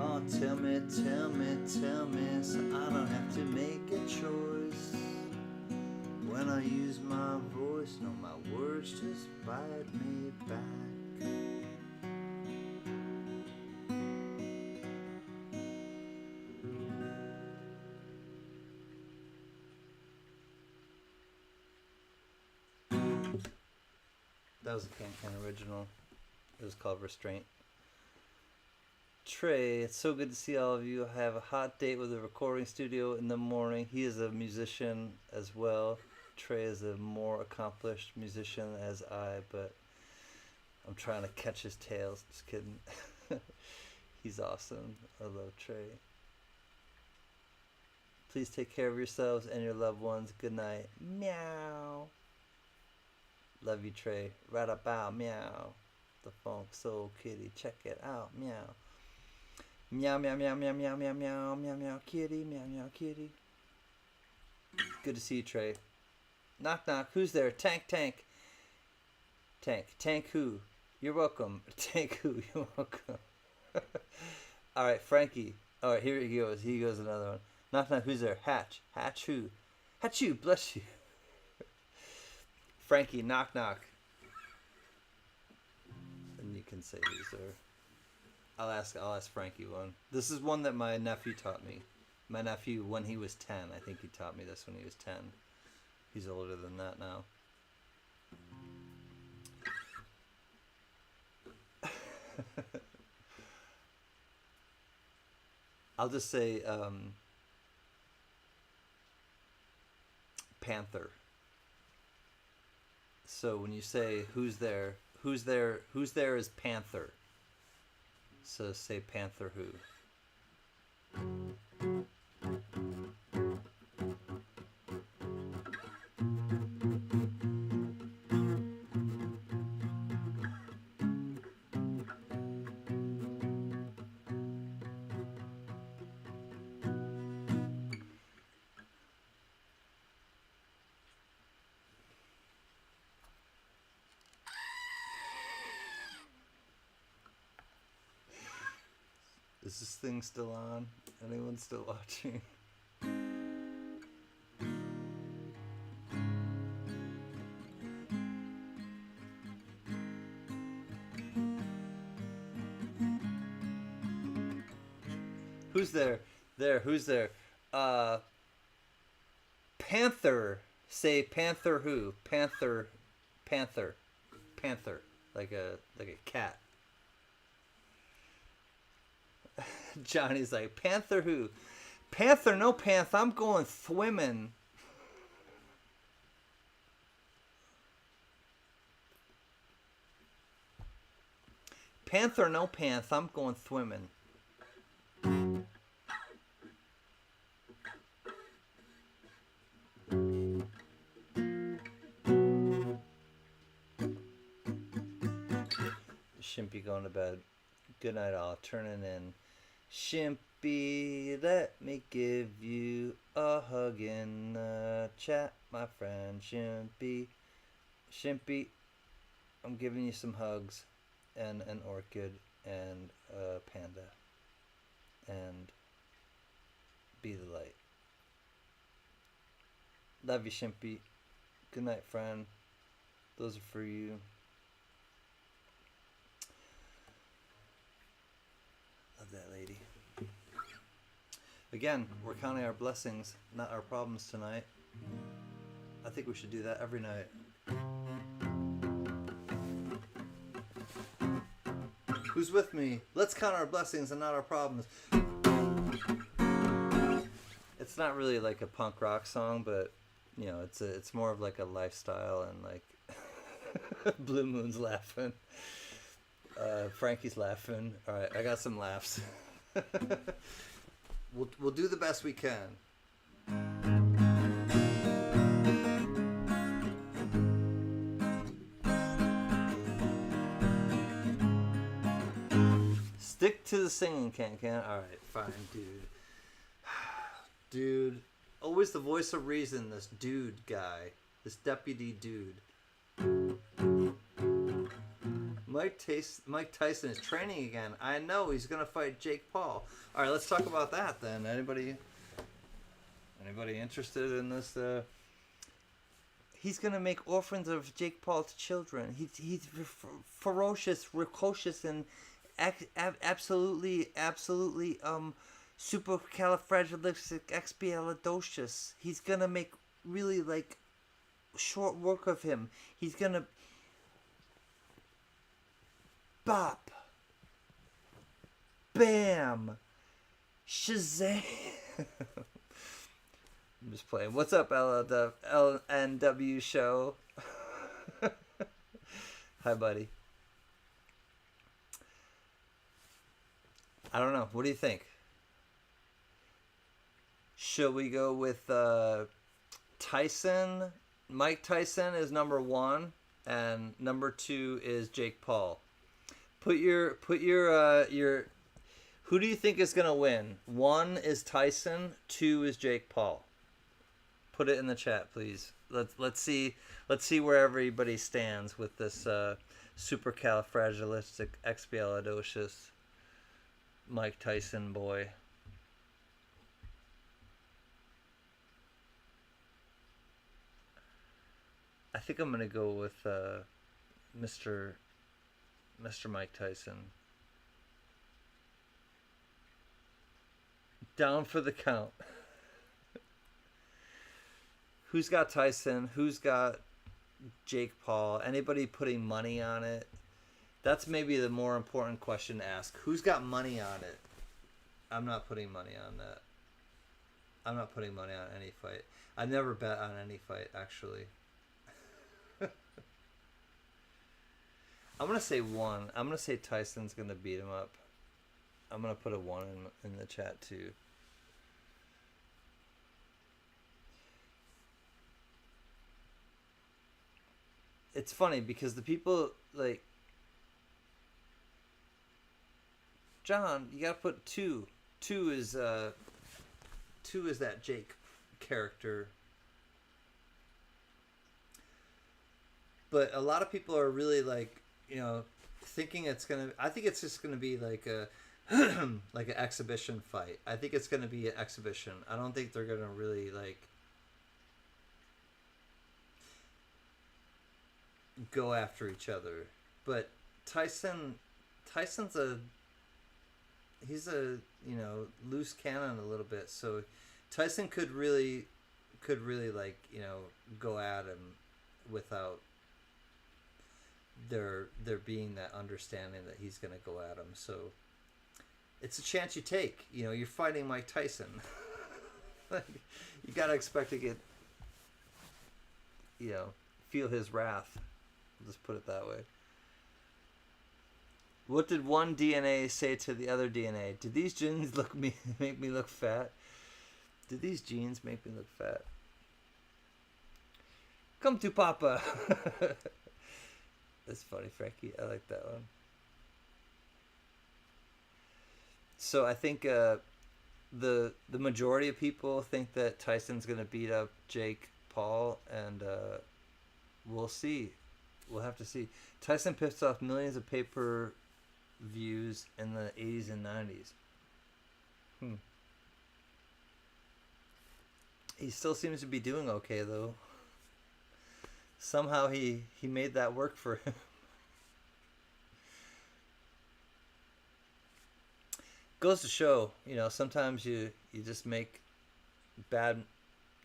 Oh, tell me, tell me, tell me, so I don't have to make a choice. When I use my voice, no, my words just bite me back. That was a Can original. It was called Restraint. Trey, it's so good to see all of you. I have a hot date with a recording studio in the morning. He is a musician as well. Trey is a more accomplished musician as I, but I'm trying to catch his tails. Just kidding. He's awesome. I love Trey. Please take care of yourselves and your loved ones. Good night. Meow. Love you, Trey. Right about meow. The Funk Soul Kitty. Check it out. Meow. Meow, meow, meow, meow, meow, meow, meow, meow, meow, kitty, meow, meow, kitty. Good to see you, Trey. Knock, knock. Who's there? Tank, tank. Tank. Tank who? You're welcome. Tank who? You're welcome. Alright, Frankie. Alright, here he goes. He goes another one. Knock, knock. Who's there? Hatch. Hatch who? Hatch you. Bless you. Frankie, knock, knock. And you can say who's there. I'll ask Frankie one. This is one that my nephew taught me. My nephew, when he was 10, I think he taught me this when he was 10. He's older than that now. I'll just say Panther. So when you say who's there is Panther. So say Panther who. Is this thing still on? Anyone still watching? Who's there? Who's there? Panther. Say Panther who? Panther. Like a cat. Johnny's like, Panther who? Panther, no Panther, I'm going swimming. Panther, no Panther, I'm going swimming. Shimpy going to bed. Good night, all. Turning in. Shimpy, let me give you a hug in the chat, my friend. Shimpy, I'm giving you some hugs, and an orchid, and a panda, and be the light. Love you, Shimpy. Good night, friend. Those are for you. Love that lady. Again, we're counting our blessings, not our problems tonight. I think we should do that every night. Who's with me? Let's count our blessings and not our problems. It's not really like a punk rock song, but you know, it's more of like a lifestyle, and like Blue Moon's laughing. Frankie's laughing. All right, I got some laughs. We'll do the best we can. Stick to the singing, Can. All right, fine, dude. Dude, always the voice of reason. This dude guy, this deputy dude. Mike Tyson is training again. I know he's gonna fight Jake Paul. All right, let's talk about that then. Anybody interested in this? He's gonna make orphans of Jake Paul's children. He's ferocious, precocious, and absolutely supercalifragilisticexpialidocious. He's gonna make really like short work of him. He's gonna bop, bam, Shazam. I'm just playing. What's up, LNW show? Hi, buddy. I don't know. What do you think? Should we go with Tyson? Mike Tyson is number 1, and number 2 is Jake Paul. Put your who do you think is gonna win? 1 is Tyson, 2 is Jake Paul. Put it in the chat, please. Let's see where everybody stands with this supercalifragilisticexpialidocious Mike Tyson boy. I think I'm gonna go with Mr. Mike Tyson. Down for the count. Who's got Tyson? Who's got Jake Paul? Anybody putting money on it? That's maybe the more important question to ask. Who's got money on it? I'm not putting money on that. I'm not putting money on any fight. I've never bet on any fight, actually. I'm going to say 1. I'm going to say Tyson's going to beat him up. I'm going to put a 1 in the chat, too. It's funny because the people, like, John, you got to put 2. 2 is that Jake character. But a lot of people are really like, you know, thinking it's gonna. I think it's just gonna be like a like an exhibition fight. I think it's gonna be an exhibition. I don't think they're gonna really like go after each other. But Tyson's he's a, you know, loose cannon a little bit. So Tyson could really like, you know, go at him without there being that understanding that he's going to go at him. So it's a chance you take. You know, you're fighting Mike Tyson. Like, you got to expect to get, you know, feel his wrath. Let's put it that way. What did one DNA say to the other DNA? Did these genes make me look fat? Did these genes make me look fat? Come to Papa. That's funny, Frankie. I like that one. So I think the majority of people think that Tyson's gonna beat up Jake Paul, and we'll see. We'll have to see. Tyson pissed off millions of paper views in the 80s and 90s. He still seems to be doing okay though. Somehow he made that work for him. Goes to show, sometimes you just make bad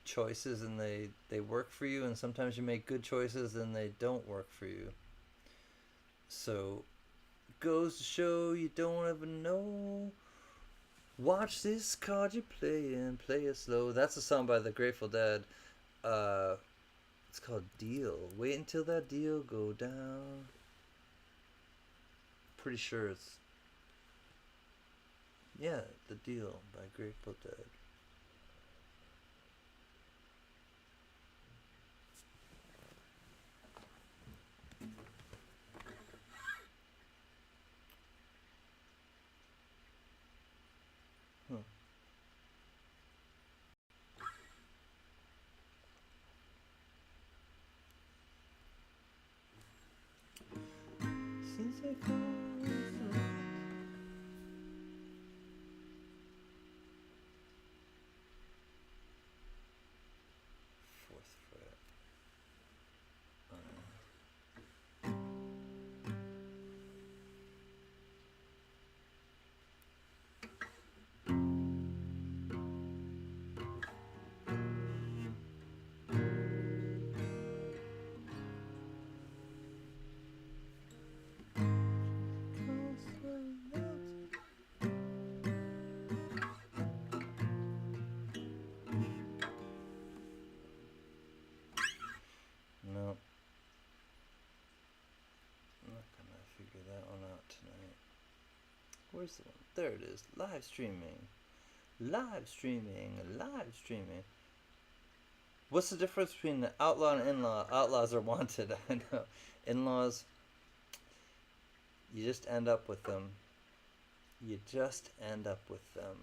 choices and they work for you, and sometimes you make good choices and they don't work for you. So goes to show you don't ever know. Watch this card you're playing, play it slow. That's a song by the Grateful Dead. It's called Deal. Wait until that deal go down. Pretty sure it's The Deal by Grateful Dead. Since I found fourth fret. No. I'm not gonna figure that one out tonight. Where's the one? There it is. Live streaming. Live streaming. Live streaming. What's the difference between the outlaw and in-law? Outlaws are wanted. I know. In-laws, you just end up with them. You just end up with them.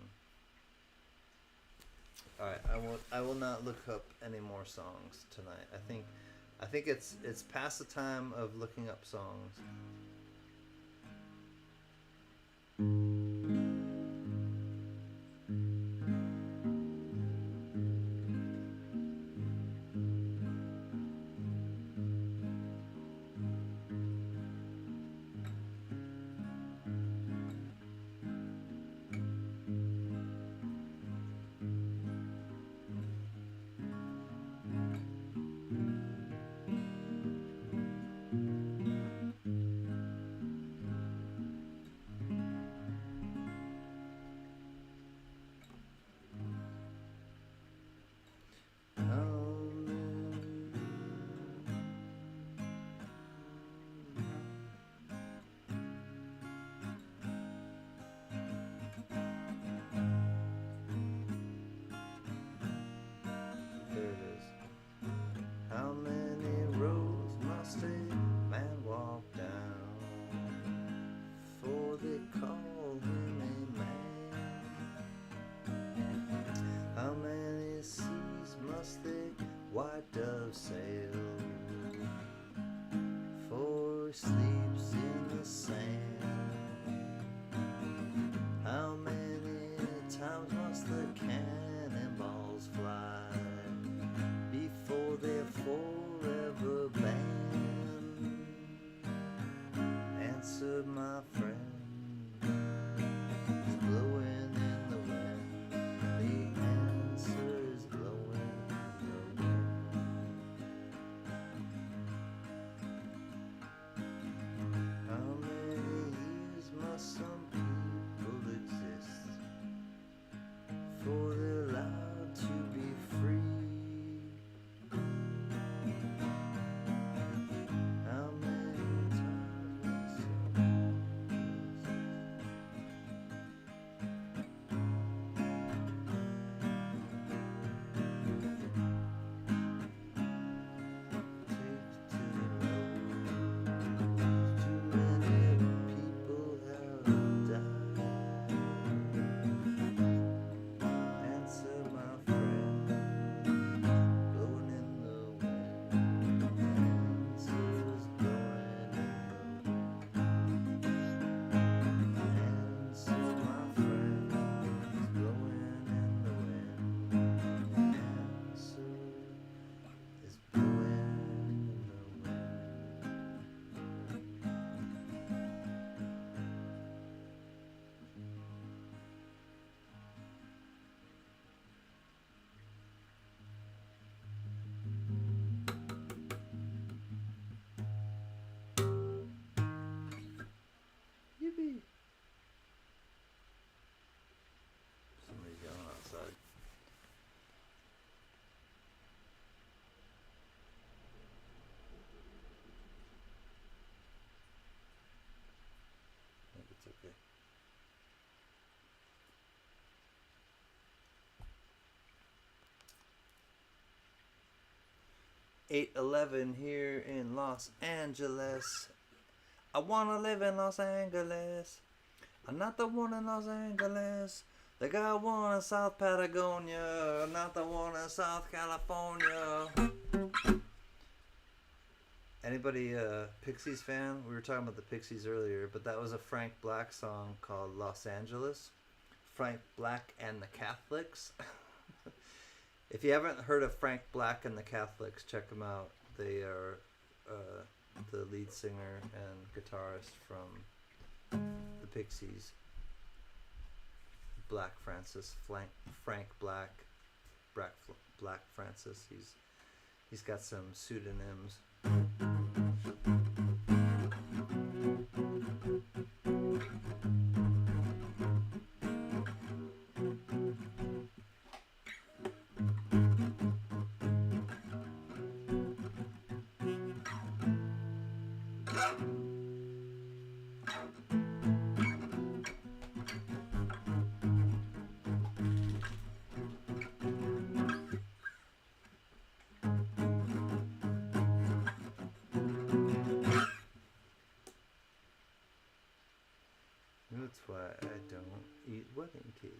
Alright, I will not look up any more songs tonight. I think it's past the time of looking up songs. There it is. How many roads must a man walk down before they call him a man? How many seas must the white dove sail before he sleeps in the sand? How many times must the cannonballs fly before they're forever banned? Answer, my friend, is blowing in the wind. The answer is blowing in the wind. 811 here in Los Angeles. I wanna live in Los Angeles. I'm not the one in Los Angeles. They got one in South Patagonia. I'm not the one in South California. Anybody Pixies fan? We were talking about the Pixies earlier, but that was a Frank Black song called Los Angeles. Frank Black and the Catholics. If you haven't heard of Frank Black and the Catholics, check them out. They are the lead singer and guitarist from the Pixies. Black Francis, Frank Black, Black Francis. He's got some pseudonyms. That's why I don't eat wedding cake.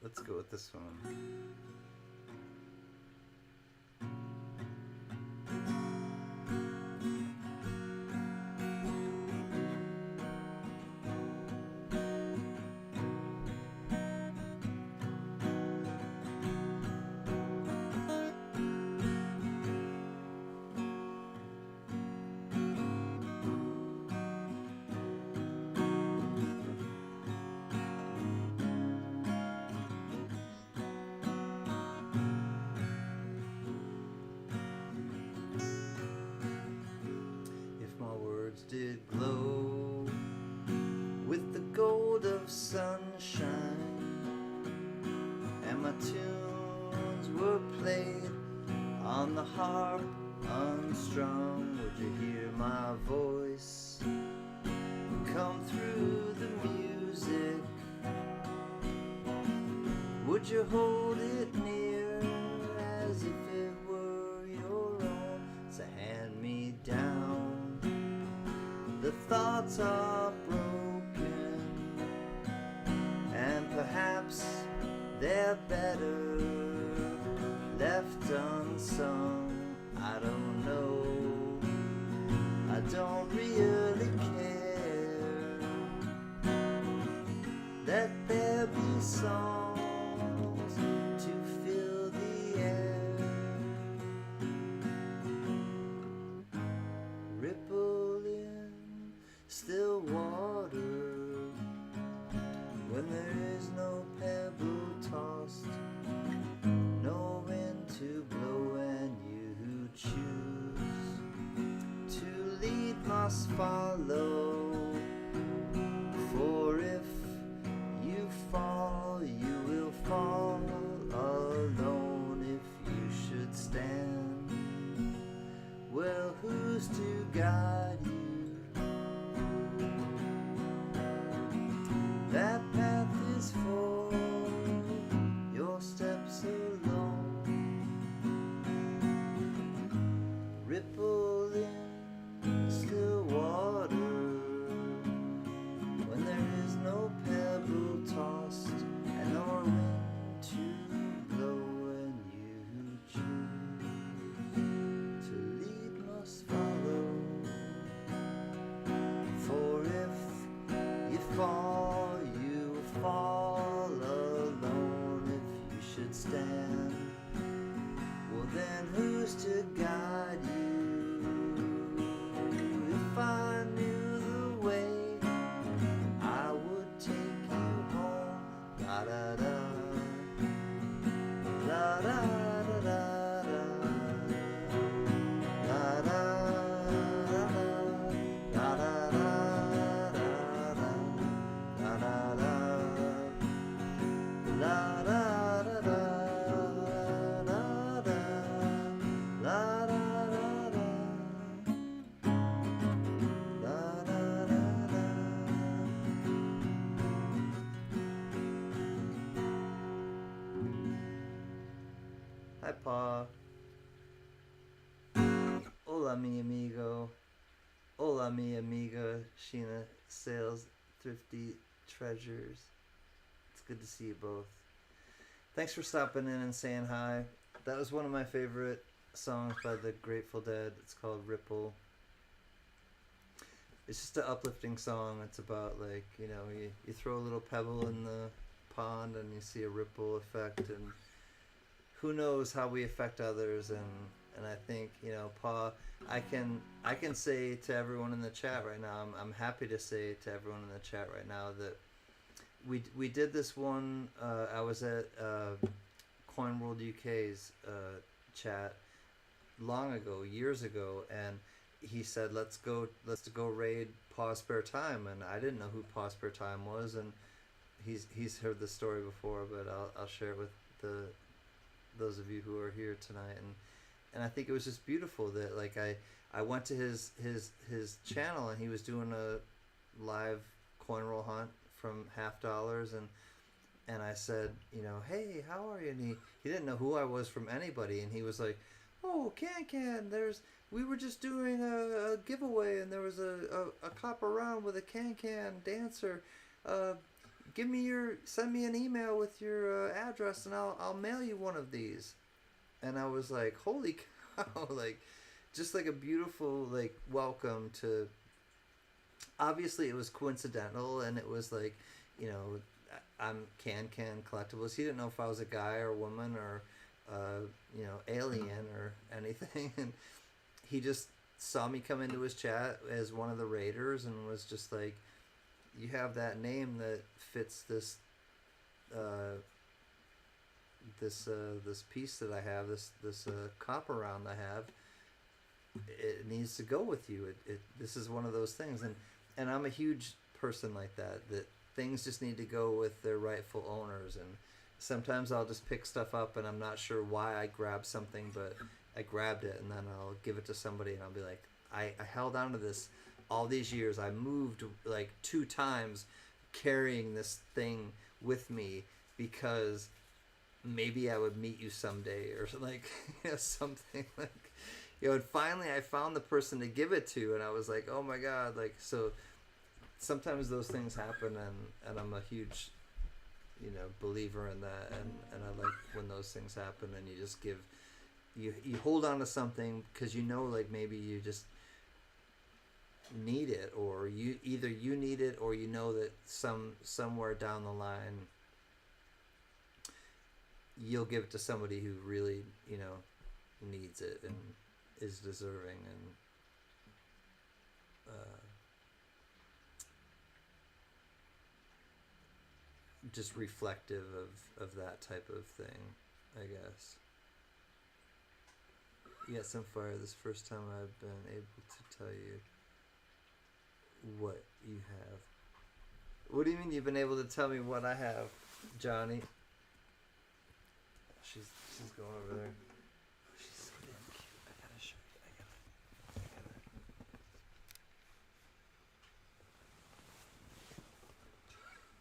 Let's go with this one. Did glow with the gold of sunshine, and my tunes were played on the harp unstrung. Would you hear my voice come through the music? Would you hold it near as if it were your own? It's a hand-me-down. The thoughts are broken, and perhaps they're better left unsung. I don't know, I don't really care. Let there be some still water, when there is no pebble tossed, no wind to blow, and you who choose to lead must follow. For if you fall, you will fall alone. If you should stand, well, who's to guide you? That path is for your steps alone. Ripple in still water, when there is no pebble tossed, and nor wind to blow, and you who choose to lead must follow. For if you fall, you fall alone. If you should stand, well then who's to guide you? If I knew the way, I would take you home. La da da, la da da da da, la da da da da da. La da da, la da da da, la da, la da da da, la da da da. Hi, Pa. Hola, mi amigo. Hola, mi amiga. Sheena Sales Thrifty Treasures. It's good to see you both. Thanks for stopping in and saying hi. That was one of my favorite songs by the Grateful Dead. It's called Ripple. It's just an uplifting song. It's about, like, you know, you throw a little pebble in the pond and you see a ripple effect, and who knows how we affect others. And I think, you know, Pa, I can say to everyone in the chat right now, I'm happy to say to everyone in the chat right now that we did this one. I was at Coin World UK's chat long ago, years ago, and he said, let's go raid Pa's Spare Time, and I didn't know who Pa's Spare Time was, and he's heard the story before, but I'll share it with those of you who are here tonight. And I think it was just beautiful that, like, I went to his channel, and he was doing a live coin roll hunt from $50, and I said, you know, hey, how are you? And he didn't know who I was from anybody, and he was like, oh, Can, we were just doing a giveaway, and there was a copper round with a Can dancer. Send me an email with your address, and I'll mail you one of these. And I was like, holy cow, like, just like a beautiful, like, welcome to, obviously it was coincidental, and it was like, you know, I'm Can Collectibles. He didn't know if I was a guy or a woman or, you know, alien or anything. And he just saw me come into his chat as one of the raiders and was just like, you have that name that fits this, this piece that I have, this copper round I have. It needs to go with you. This is one of those things, and I'm a huge person like that things just need to go with their rightful owners. And sometimes I'll just pick stuff up and I'm not sure why I grabbed something, but I grabbed it, and then I'll give it to somebody and I'll be like, I held on to this all these years. I moved like 2 times carrying this thing with me because maybe I would meet you someday, or like, you know, something like, you know. And finally I found the person to give it to, and I was like, oh my God. Like, so sometimes those things happen, and I'm a huge, you know, believer in that, and I like when those things happen, and you just give, you hold on to something because you know, like, maybe you just need it, or you need it, or you know that somewhere down the line you'll give it to somebody who really, you know, needs it and is deserving. And just reflective of that type of thing, I guess. You got some fire. This first time I've been able to tell you what you have. What do you mean you've been able to tell me what I have, Johnny? She's going over there. She's so damn cute. I gotta show you. I gotta.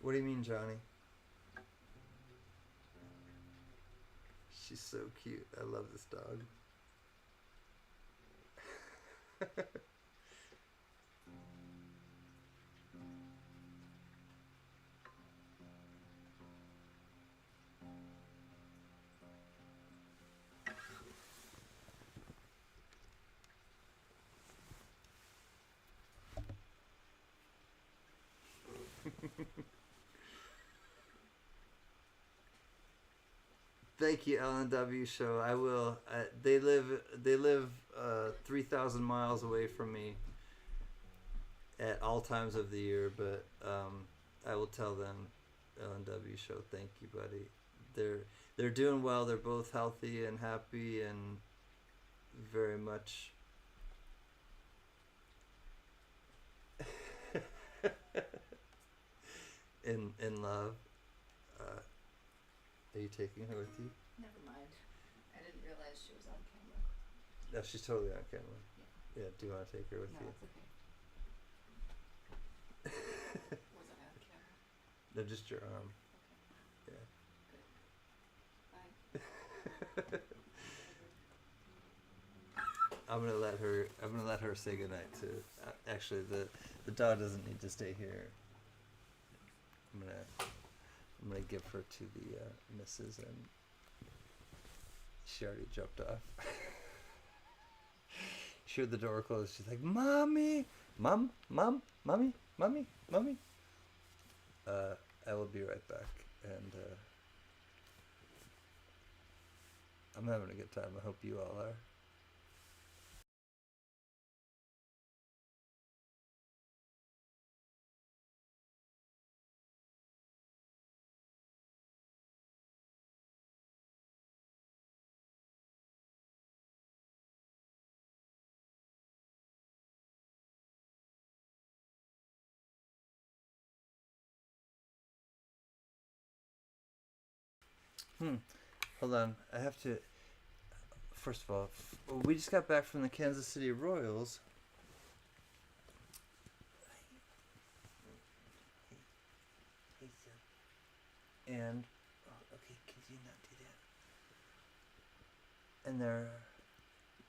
What do you mean, Johnny? She's so cute. I love this dog. Thank you, LNW show. I will. They live 3,000 miles away from me at all times of the year, but I will tell them, LNW show. Thank you, buddy. They're doing well. They're both healthy and happy and very much. in love. Are you taking her with you? Never mind. I didn't realize she was on camera. No, she's totally on camera. Yeah. Yeah, do you want to take her with No, you? it's okay. Was I on camera? No, just your arm. Okay. Yeah. Good. Bye. I'm gonna let her say goodnight too. Actually, the dog doesn't need to stay here. I'm gonna give her to the missus, and she already jumped off. She heard the door close. She's like, "Mommy, mommy, mommy." I will be right back, and I'm having a good time. I hope you all are. Hold on. I have to. First of all, we just got back from the Kansas City Royals. And okay, can you not do that? And they're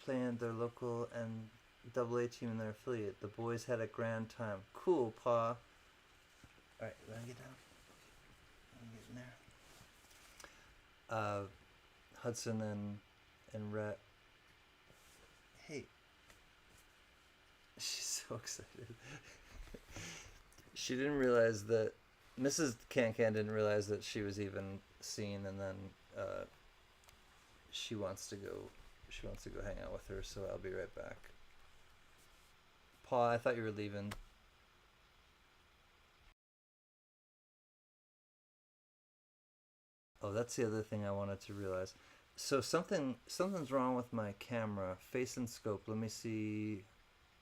playing their local and AA team in their affiliate. The boys had a grand time. Cool, Pa. All right, you wanna get down? Let me get in there. Hudson and Rhett. Hey. She's so excited. She didn't realize that Mrs. Can-Can didn't realize that she was even seen, and then she wants to go hang out with her, so I'll be right back. Pa, I thought you were leaving. Oh, that's the other thing I wanted to realize. So something's wrong with my camera. Face and scope. Let me see.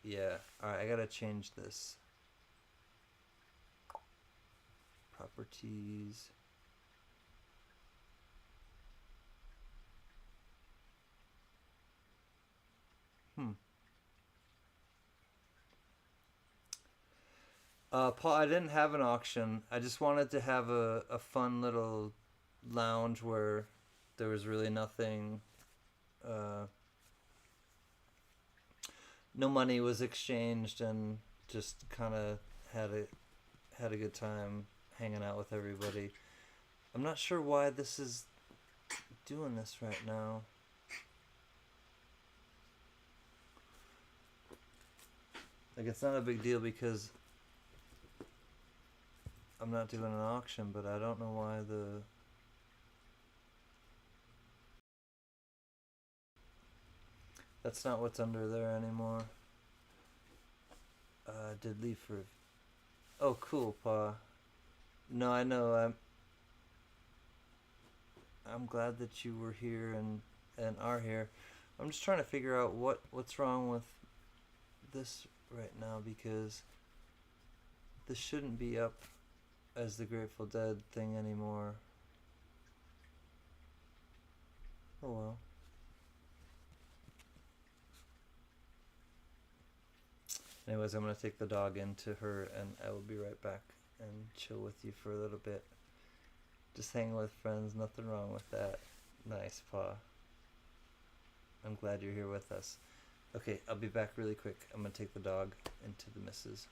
Yeah. Alright, I gotta change this. Properties. Paul, I didn't have an auction. I just wanted to have a fun little lounge where there was really nothing. No money was exchanged, and just kind of had a good time hanging out with everybody. I'm not sure why this is doing this right now. Like, it's not a big deal because I'm not doing an auction, but I don't know why that's not what's under there anymore. Did leave for. Oh, cool, Pa. No, I know. I'm glad that you were here and are here. I'm just trying to figure out what's wrong with this right now, because this shouldn't be up as the Grateful Dead thing anymore. Oh well. Anyways, I'm gonna take the dog into her, and I will be right back and chill with you for a little bit. Just hanging with friends, nothing wrong with that. Nice, Pa. I'm glad you're here with us. Okay, I'll be back really quick. I'm gonna take the dog into the missus.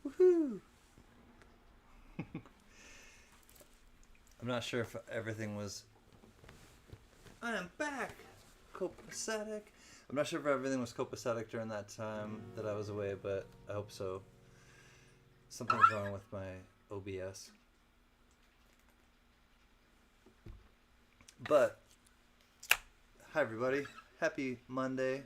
Woohoo! I'm not sure if everything was. I am back! Copacetic. I'm not sure if everything was copacetic during that time that I was away, but I hope so. Something's wrong with my OBS. But, hi everybody. Happy Monday.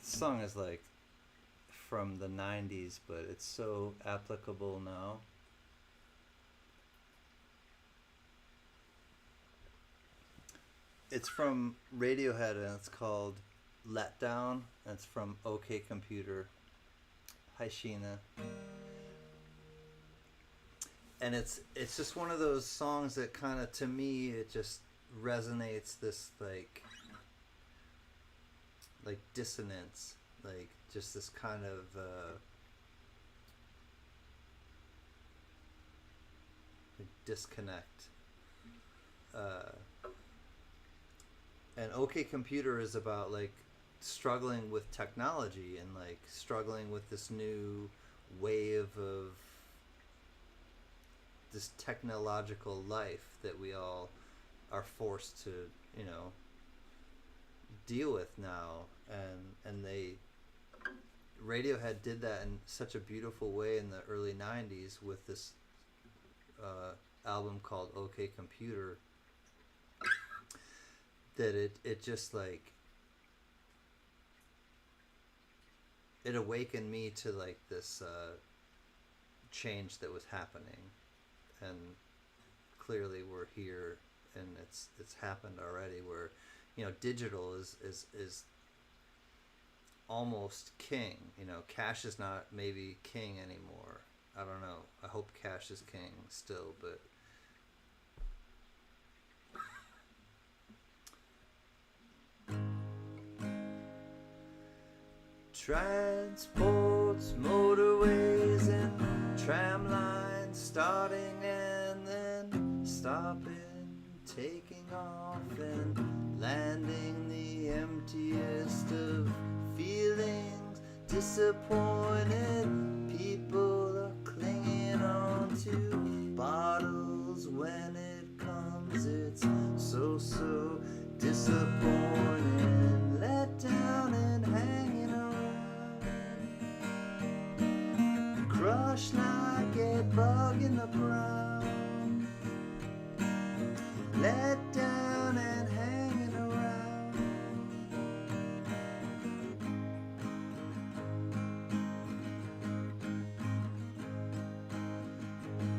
This song is like from the 90s, but it's so applicable now. It's from Radiohead and it's called Let Down. And it's from OK Computer. Hi, Sheena. And it's just one of those songs that kind of, to me, it just resonates this like dissonance, like just this kind of disconnect. And OK Computer is about like struggling with technology and like struggling with this new wave of this technological life that we all are forced to, you know, deal with now. And they Radiohead did that in such a beautiful way in the early 90s with this album called OK Computer, that it just like it awakened me to like this change that was happening, and clearly we're here and it's happened already, where, you know, digital is almost king. You know, cash is not maybe king anymore. I don't know. I hope cash is king still, but transports, motorways, and tram lines starting and then stopping, taking off and landing, the emptiest of feelings, disappointed people are clinging on to bottles when it comes. It's so disappointing, let down and hanging around, crushed like a bug in the ground, let down and hanging around.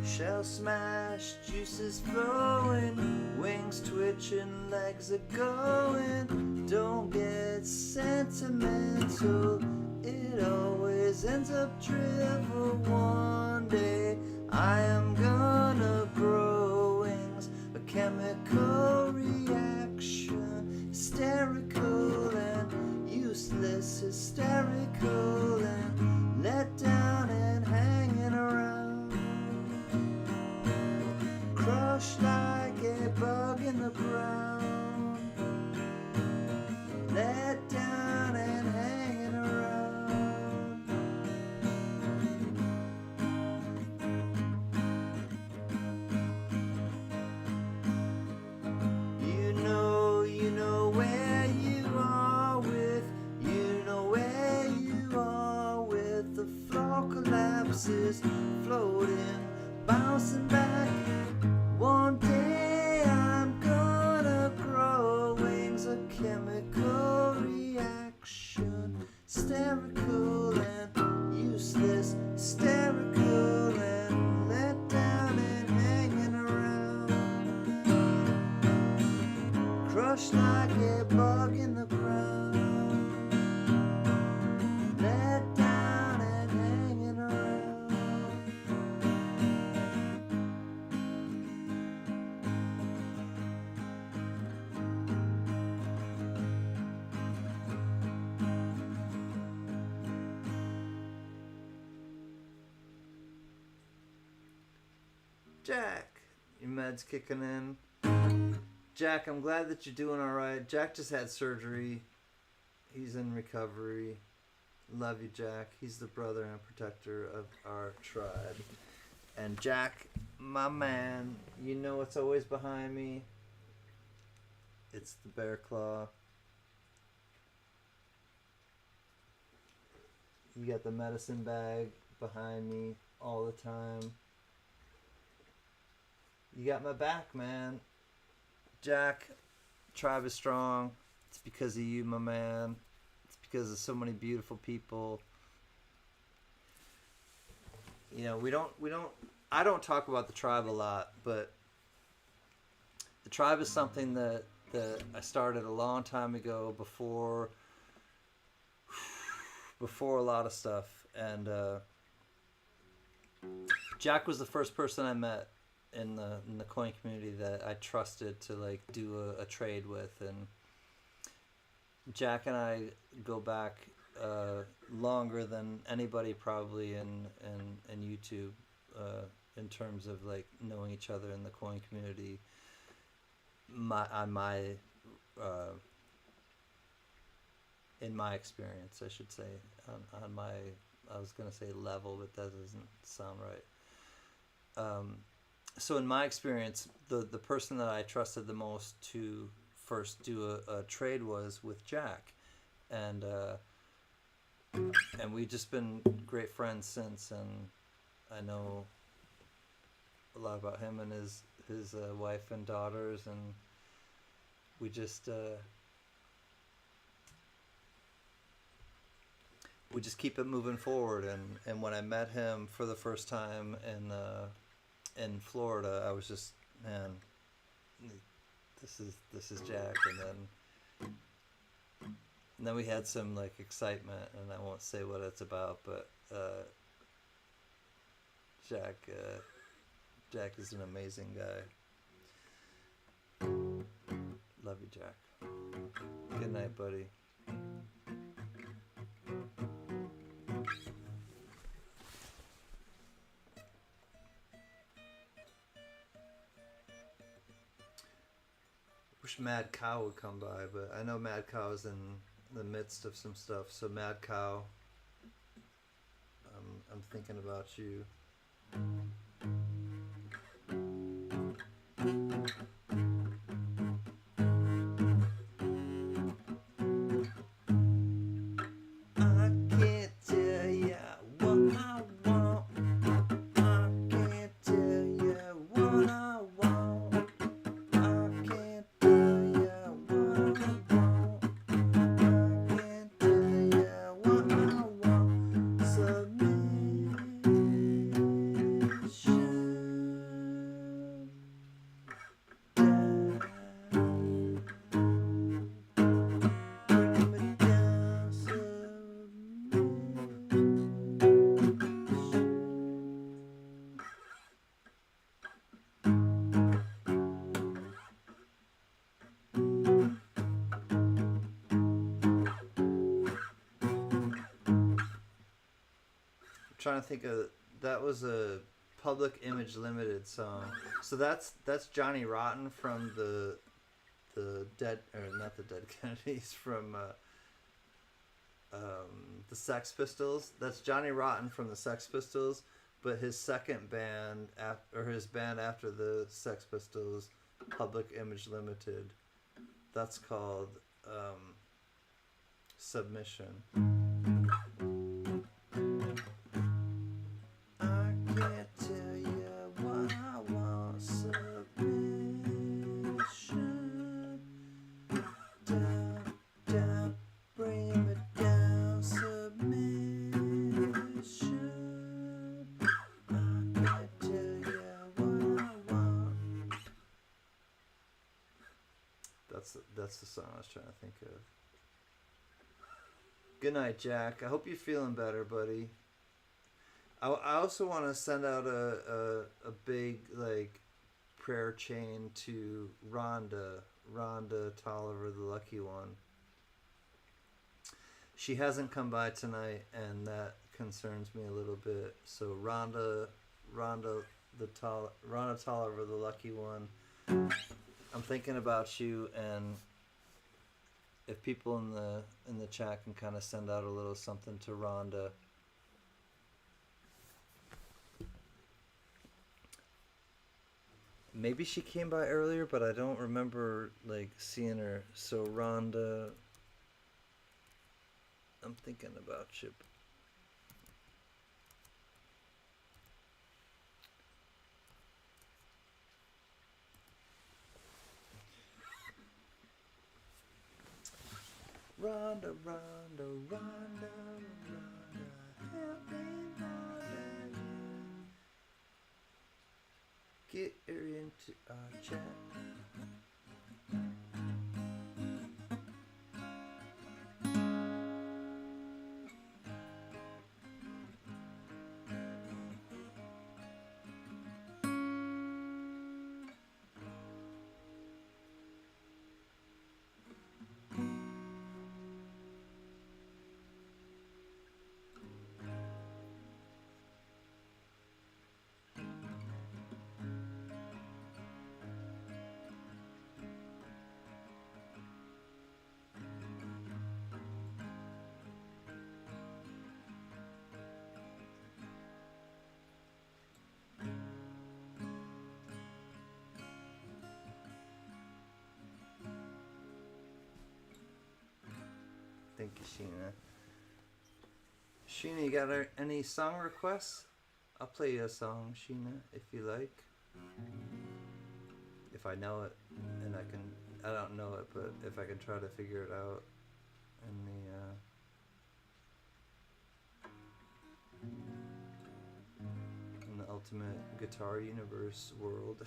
Shell smash, juices flowing, wings twitching, legs are going. Don't get sentimental, it always ends up drivel. One day I am gonna grow wings, a chemical reaction, hysterical and useless, hysterical and let down and hanging around, crushed like a bug in the ground, let down and hanging around. You know where you are with, you know where you are with, the floor collapses, floating, bouncing back. One day I'm gonna grow wings, a chemical reaction, hysterical and useless, hysterical and let down and hanging around, crushed like a bug in the ground, let down and hanging around. Jack, your meds kicking in. Jack, I'm glad that you're doing alright. Jack just had surgery. He's in recovery. Love you, Jack. He's the brother and protector of our tribe. And Jack, my man, you know what's always behind me? It's the bear claw. You got the medicine bag behind me all the time. You got my back, man. Jack, tribe is strong. It's because of you, my man. It's because of so many beautiful people. You know, we don't. I don't talk about the tribe a lot, but the tribe is something that I started a long time ago, before a lot of stuff. And Jack was the first person I met in the coin community that I trusted to like do a trade with. And Jack and I go back longer than anybody probably in YouTube, in terms of like knowing each other in the coin community. In my experience, I should say, on my, I was gonna say level, but that doesn't sound right. So in my experience, the person that I trusted the most to first do a trade was with Jack, and we've just been great friends since. And I know a lot about him and his wife and daughters, and we just keep it moving forward. And when I met him for the first time in Florida, I was just, man, this is Jack. And then we had some like excitement, and I won't say what it's about, but Jack is an amazing guy. Love you, Jack. Good night, buddy. Wish Mad Cow would come by, but I know Mad Cow's in the midst of some stuff. So Mad Cow, I'm thinking about you. I can't tell ya what I want. I can't tell ya what I want. I can't tell ya what I want. I can't tell ya what I want. Submission. Bring me down, submission. I'm trying to think of, that was a Public Image Limited song. So that's Johnny Rotten from the Dead, or not the Dead Kennedys, from the Sex Pistols. That's Johnny Rotten from the Sex Pistols, but his second band his band after the Sex Pistols, Public Image Limited, that's called Submission. I can't tell you what I want. Submission. Down, down, bring me down. Submission. I can't tell you what I want. That's the song I was trying to think of. Good night, Jack. I hope you're feeling better, buddy. I also want to send out a big like prayer chain to Rhonda Tolliver, the lucky one. She hasn't come by tonight, and that concerns me a little bit. So Rhonda Tolliver, the lucky one. I'm thinking about you, and if people in the chat can kind of send out a little something to Rhonda. Maybe she came by earlier, but I don't remember like seeing her. So Rhonda, I'm thinking about you. Rhonda, Rhonda, Rhonda, Rhonda, help me, Rhonda. Get her into our chat. Thank you, Sheena. Sheena, you got any song requests? I'll play you a song, Sheena, if you like. If I know it, and I don't know it, but if I can try to figure it out in the ultimate guitar universe world.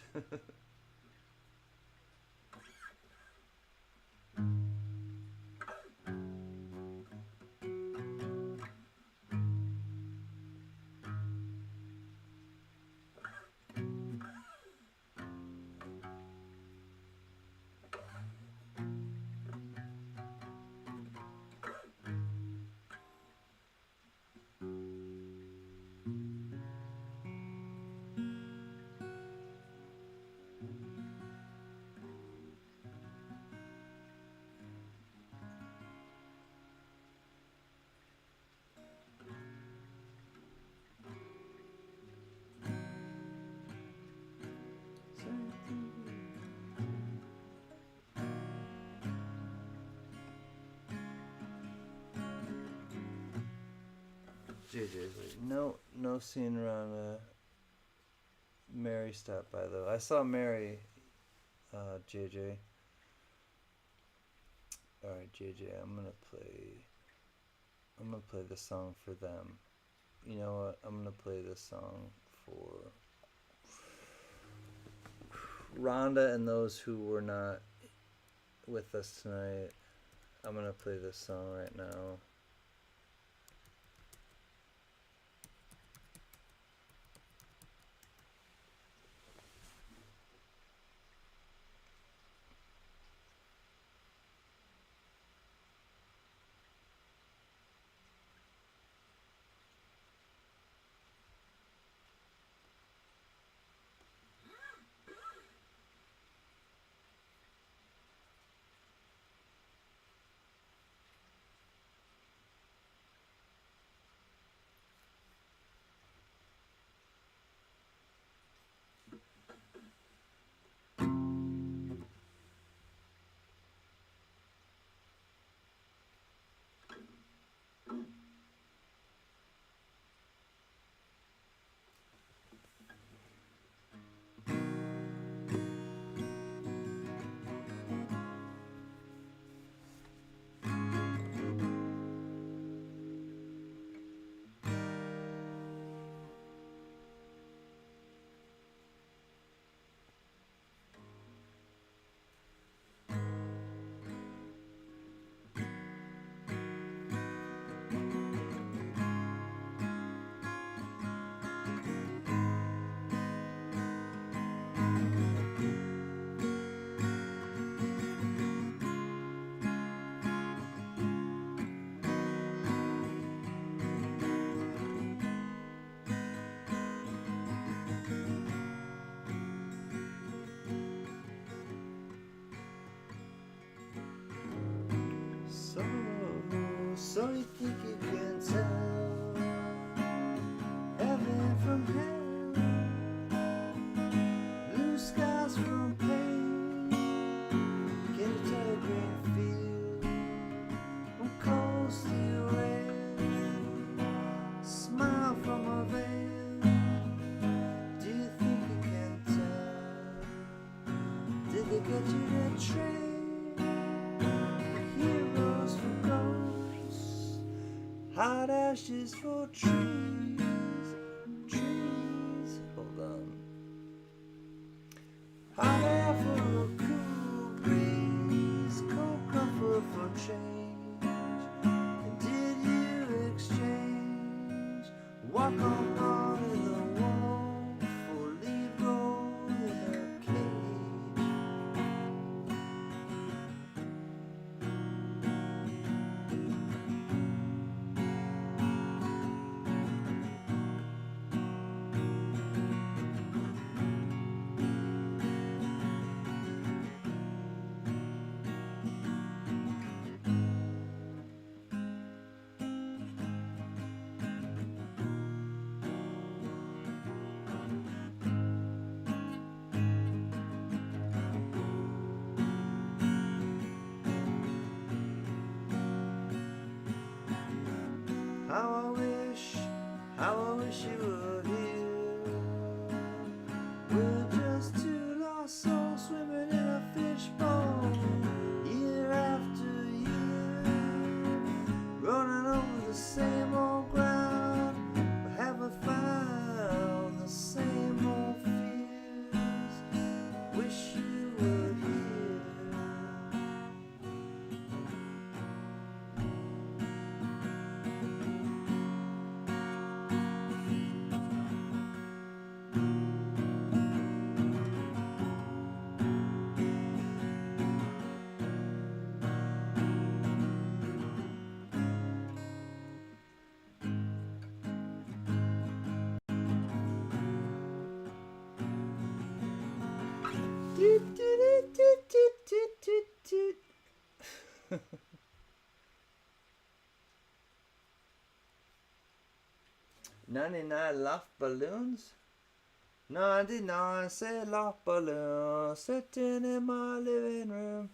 JJ's like, no seeing around Mary stopped by though. I saw Mary, JJ. Alright, JJ, I'm gonna play this song for them. You know what? I'm gonna play this song for Rhonda and those who were not with us tonight. I'm gonna play this song right now. So you think you can tell heaven from hell, blue skies from pain, can you tell a green field from cold steel rail, smile from a veil, do you think you can tell, did they get you that train, heroes from Hot ashes for trees, trees. Hold on. Hot air for a cool breeze, cold comfort for change. And did you exchange walk on part of the wall for leave gold in a cage? How I wish you were here. We're just two lost souls swimming in a fishbowl, year after year, running over the same old ground, but haven't found the same old fears. Wish you were here. Toot, toot, toot, toot, toot, toot, toot. 99 loft balloons? 99 said loft balloons sitting in my living room.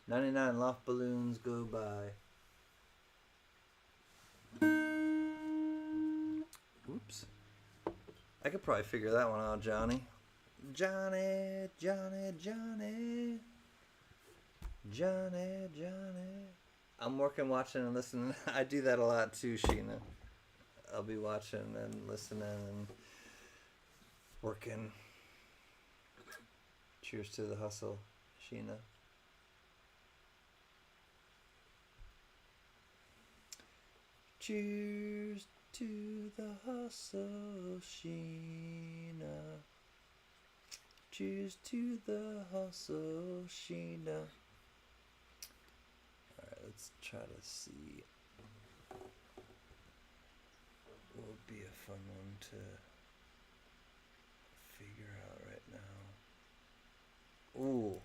99 loft balloons go by. Oops. I could probably figure that one out, Johnny. Johnny, Johnny, Johnny. Johnny, Johnny. I'm working, watching, and listening. I do that a lot too, Sheena. I'll be watching and listening and working. Cheers to the hustle, Sheena. Cheers to the hustle, Sheena. Cheers to the hustle, Sheena. Alright, let's try to see what would be a fun one to figure out right now. Ooh.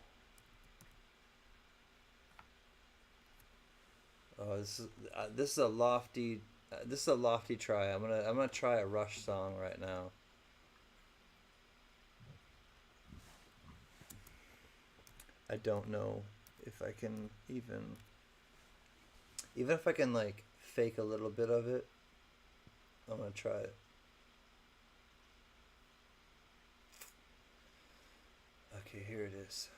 Oh, this is a lofty try. I'm gonna try a Rush song right now. I don't know if I can even if I can like fake a little bit of it. I'm gonna try it. Okay, here it is.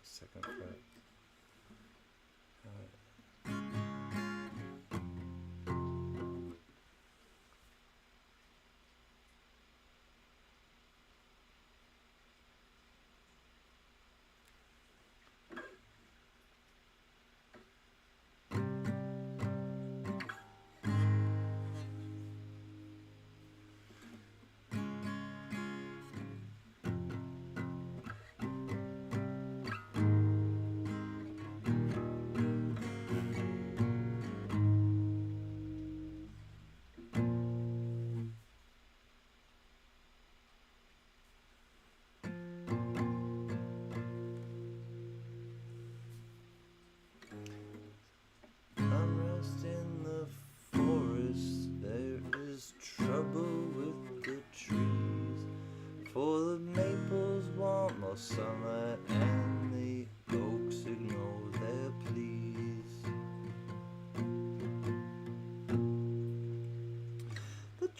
Second fret.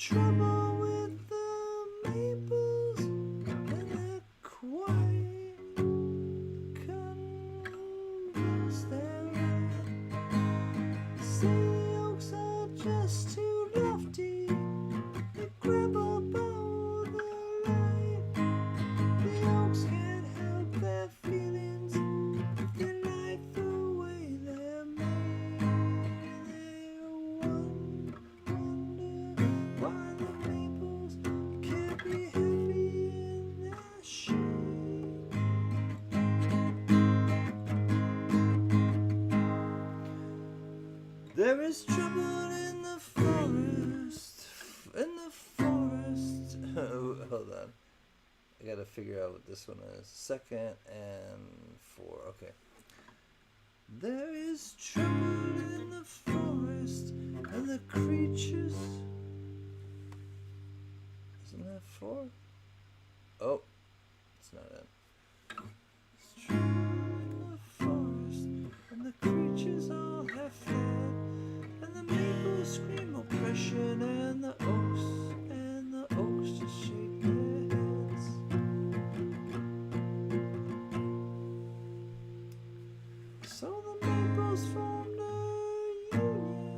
trouble with the maples and the quiet convince them say the oaks are just too lofty. They grab up all the light. The oaks can't help their feelings. They like the way they're made. They wonder why the maples can't be happy in their shade. There is trouble in the forest. In the forest. Hold on. I gotta figure out what this one is. 2nd and 4. Okay. There is trouble in the forest, and the creatures. Isn't that 4? Oh, it's not it. There's trouble in the forest, and the creatures all have fled, and the maples scream oppression, and the oaks just shake their heads. So the maples formed a union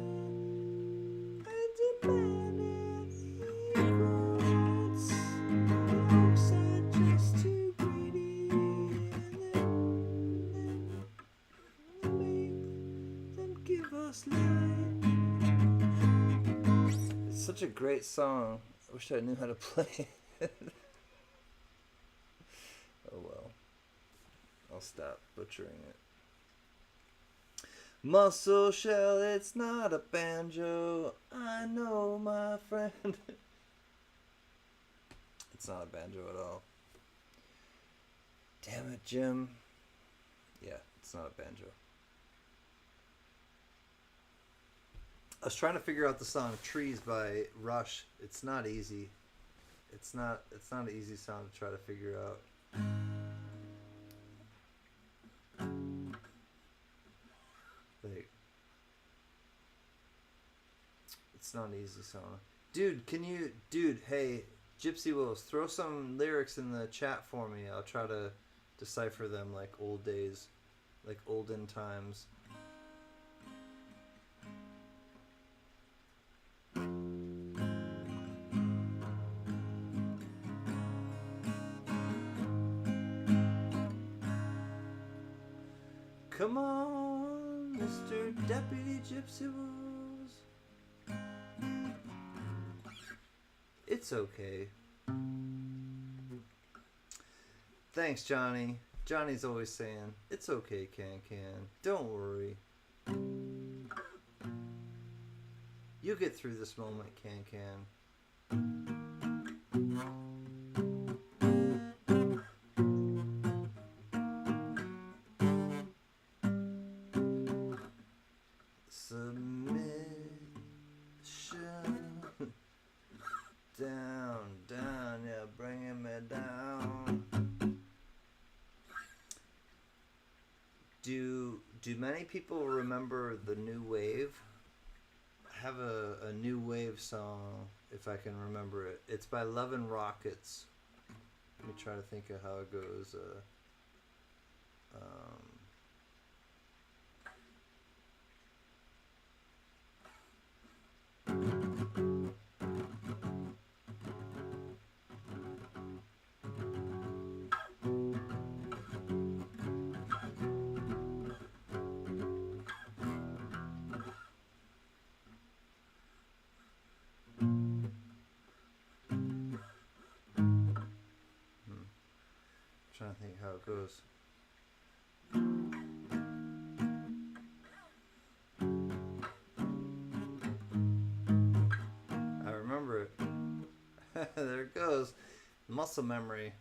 and demanded equal rights. The oaks are just too greedy, and then make them give us light. It's such a great song. I wish I knew how to play it. Oh well. I'll stop butchering it. Muscle shell, it's not a banjo. I know, my friend. It's not a banjo at all. Damn it, Jim. Yeah, it's not a banjo. I was trying to figure out the song Trees by Rush. It's not easy. It's not an easy song to try to figure out. Like, it's not an easy song. Dude, hey, Gypsy Wills, throw some lyrics in the chat for me. I'll try to decipher them like old days, like olden times. Come on, Mr. Deputy Gypsy Wolves. It's okay. Thanks, Johnny. Johnny's always saying, it's okay, Can. Don't worry. You'll get through this moment, Can. Down, yeah, bringing me down. Do many people remember the New Wave? I have a New Wave song, if I can remember it. It's by Love and Rockets. Let me try to think of how it goes. Trying to think how it goes. I remember it. There it goes. Muscle memory.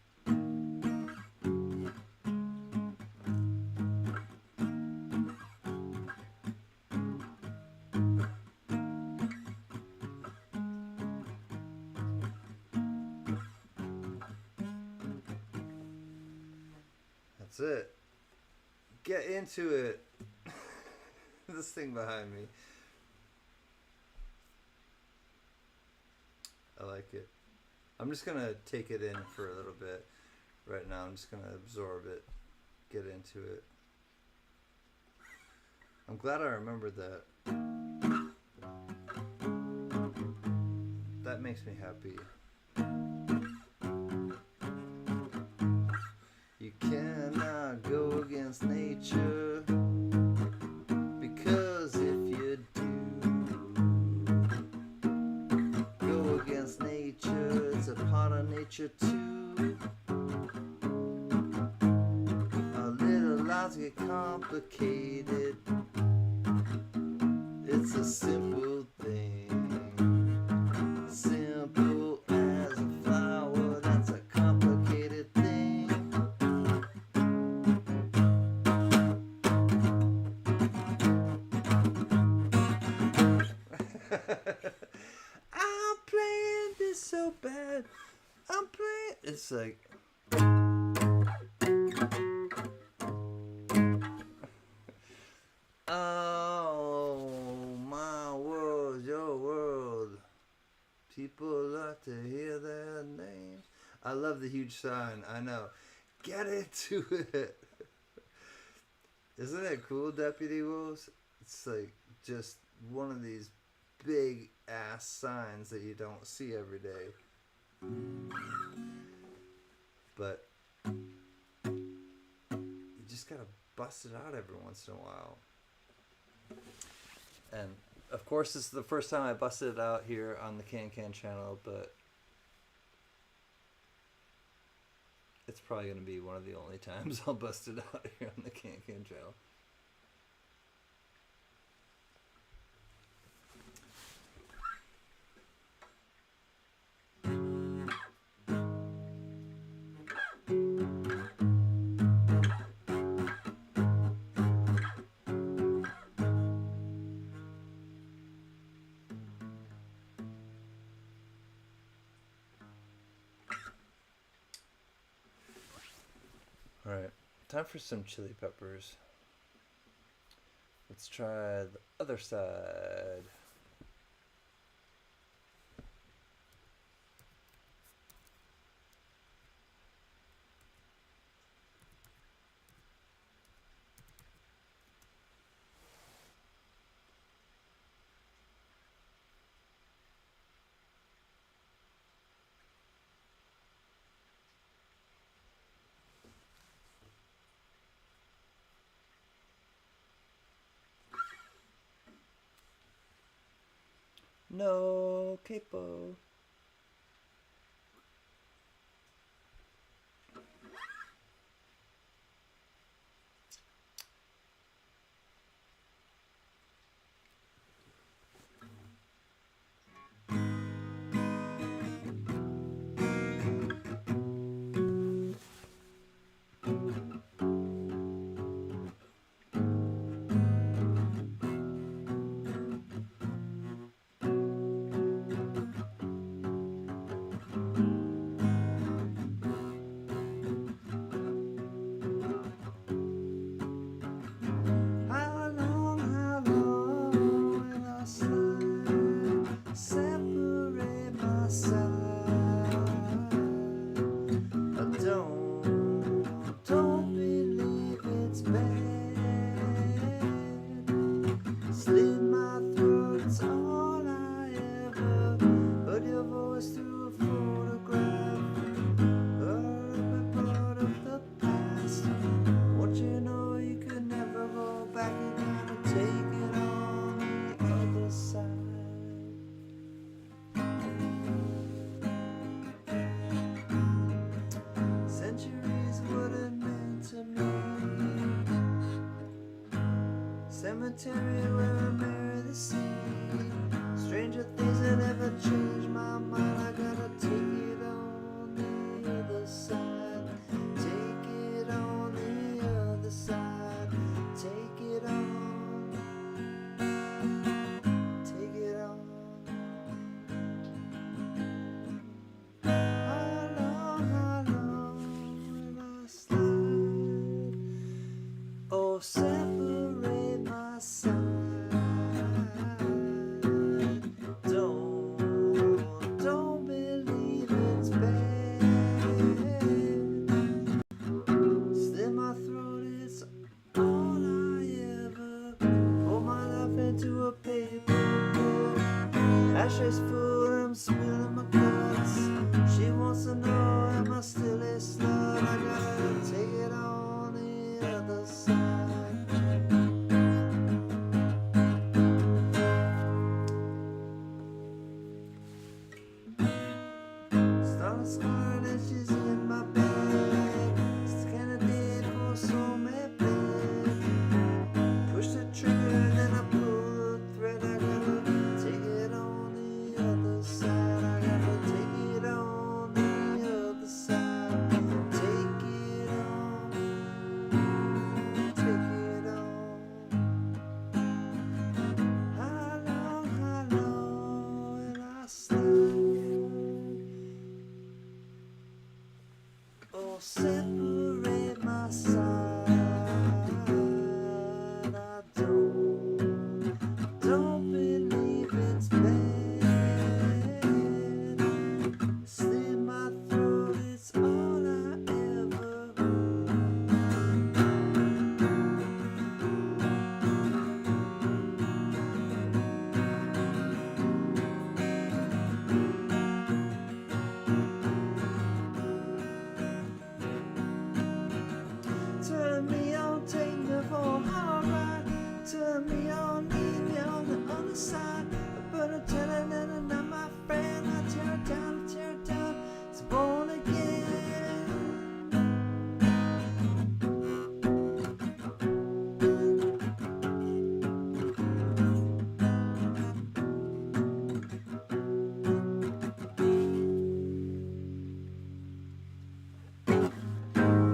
That's it. Get into it. This thing behind me. I like it. I'm just gonna take it in for a little bit right now. I'm just gonna absorb it, get into it. I'm glad I remembered that. That makes me happy. You cannot go against nature, because if you do go against nature, it's a part of nature too. Our little lives get complicated. It's a simple thing. Simple as a flower, that's a complicated thing. I'm playing this so bad. I'm playing. It's like. Oh, my world, your world. People like to hear their names. I love the huge sign. I know. Get into it. Isn't it cool, Deputy Wolves? It's like just one of these big ass signs that you don't see every day. But you just gotta bust it out every once in a while. And of course, this is the first time I busted it out here on the Can channel, but it's probably going to be one of the only times I'll bust it out here on the Can channel. Alright, time for some chili peppers. Let's try the other side. No capo. How long will I slide? Separate my side. I don't believe it's bad. Slit my throat's all I ever heard your voice through a photograph. Heard a part of the past. Won't you know you could never go back? You gotta take it on the other side. Centuries what it meant to me. Cemetery where I marry the sea. Stranger things that ever change my mind. I gotta take it on the other side. Take it on the other side. Take it on. Take it on. How long will I slide? Oh, separate my side. Don't Ashtray's full, I'm spilling my guts. She wants to know, am I still a slut? I gotta take it on the other side. Started scoring and she's in my bed. It's the candidate for soulmate blade. Push the trigger, then I pull the thread. I gotta take it on the other side. I gotta take it on the other side. Take it on. Take it on. How long will I slide? Or separate my side? I don't believe it's bad. Slit my throat, it's all I ever turn me on, take me for a hard ride. Turn me on, leave me on the other side. But I'm telling her not my friend. I tear it down, it's born again.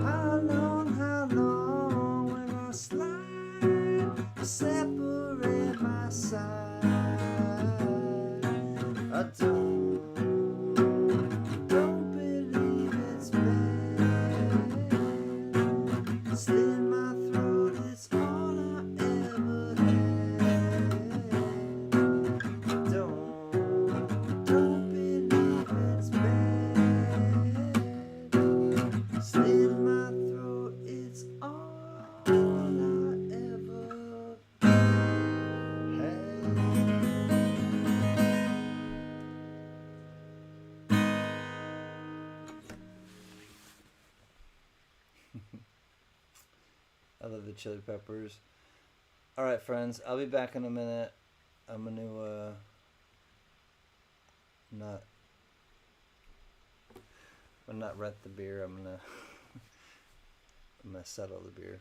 How long will I slide? Separate my side. I don't believe it's bad. Slit my throat, it's all I ever had. Don't believe it's bad. Slit my throat, it's all I ever had. I love the Chili Peppers. Alright, friends, I'll be back in a minute. I'm gonna not rent the beer. I'm gonna settle the beer.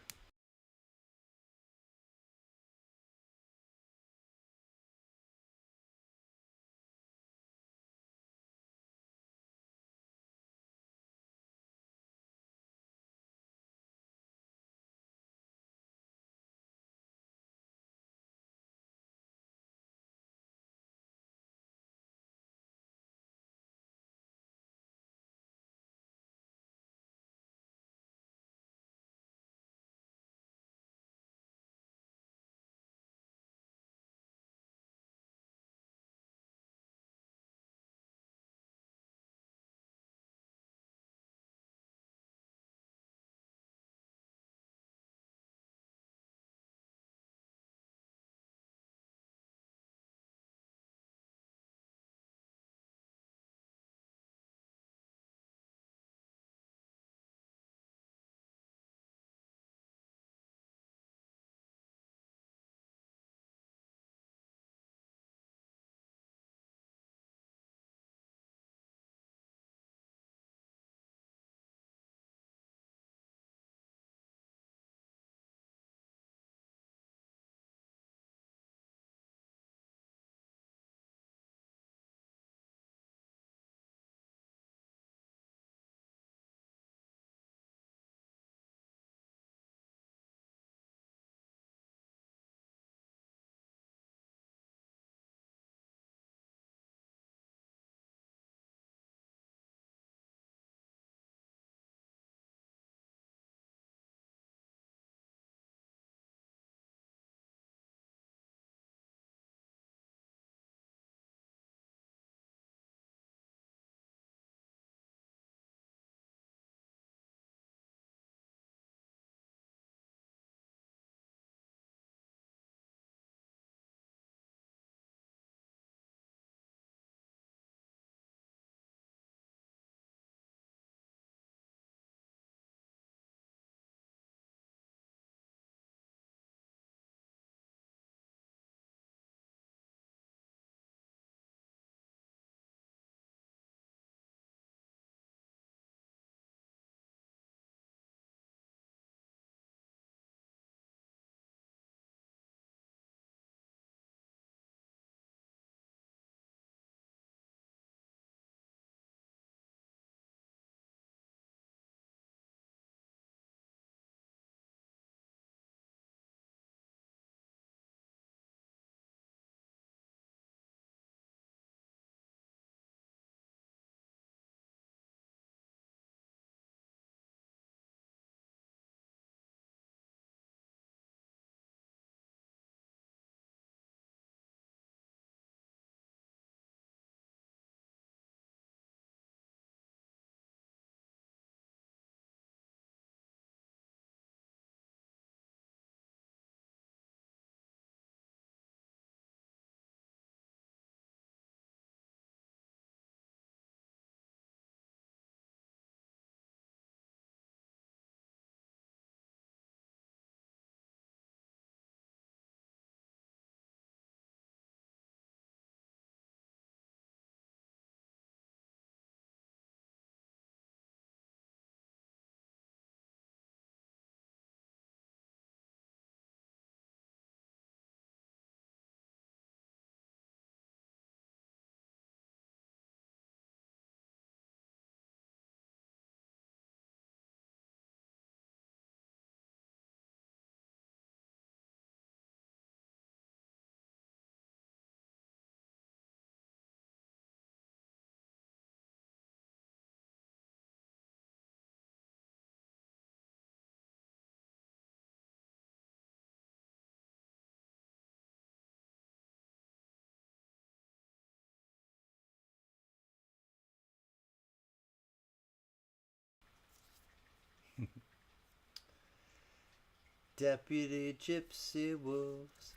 Deputy Gypsy Wolves.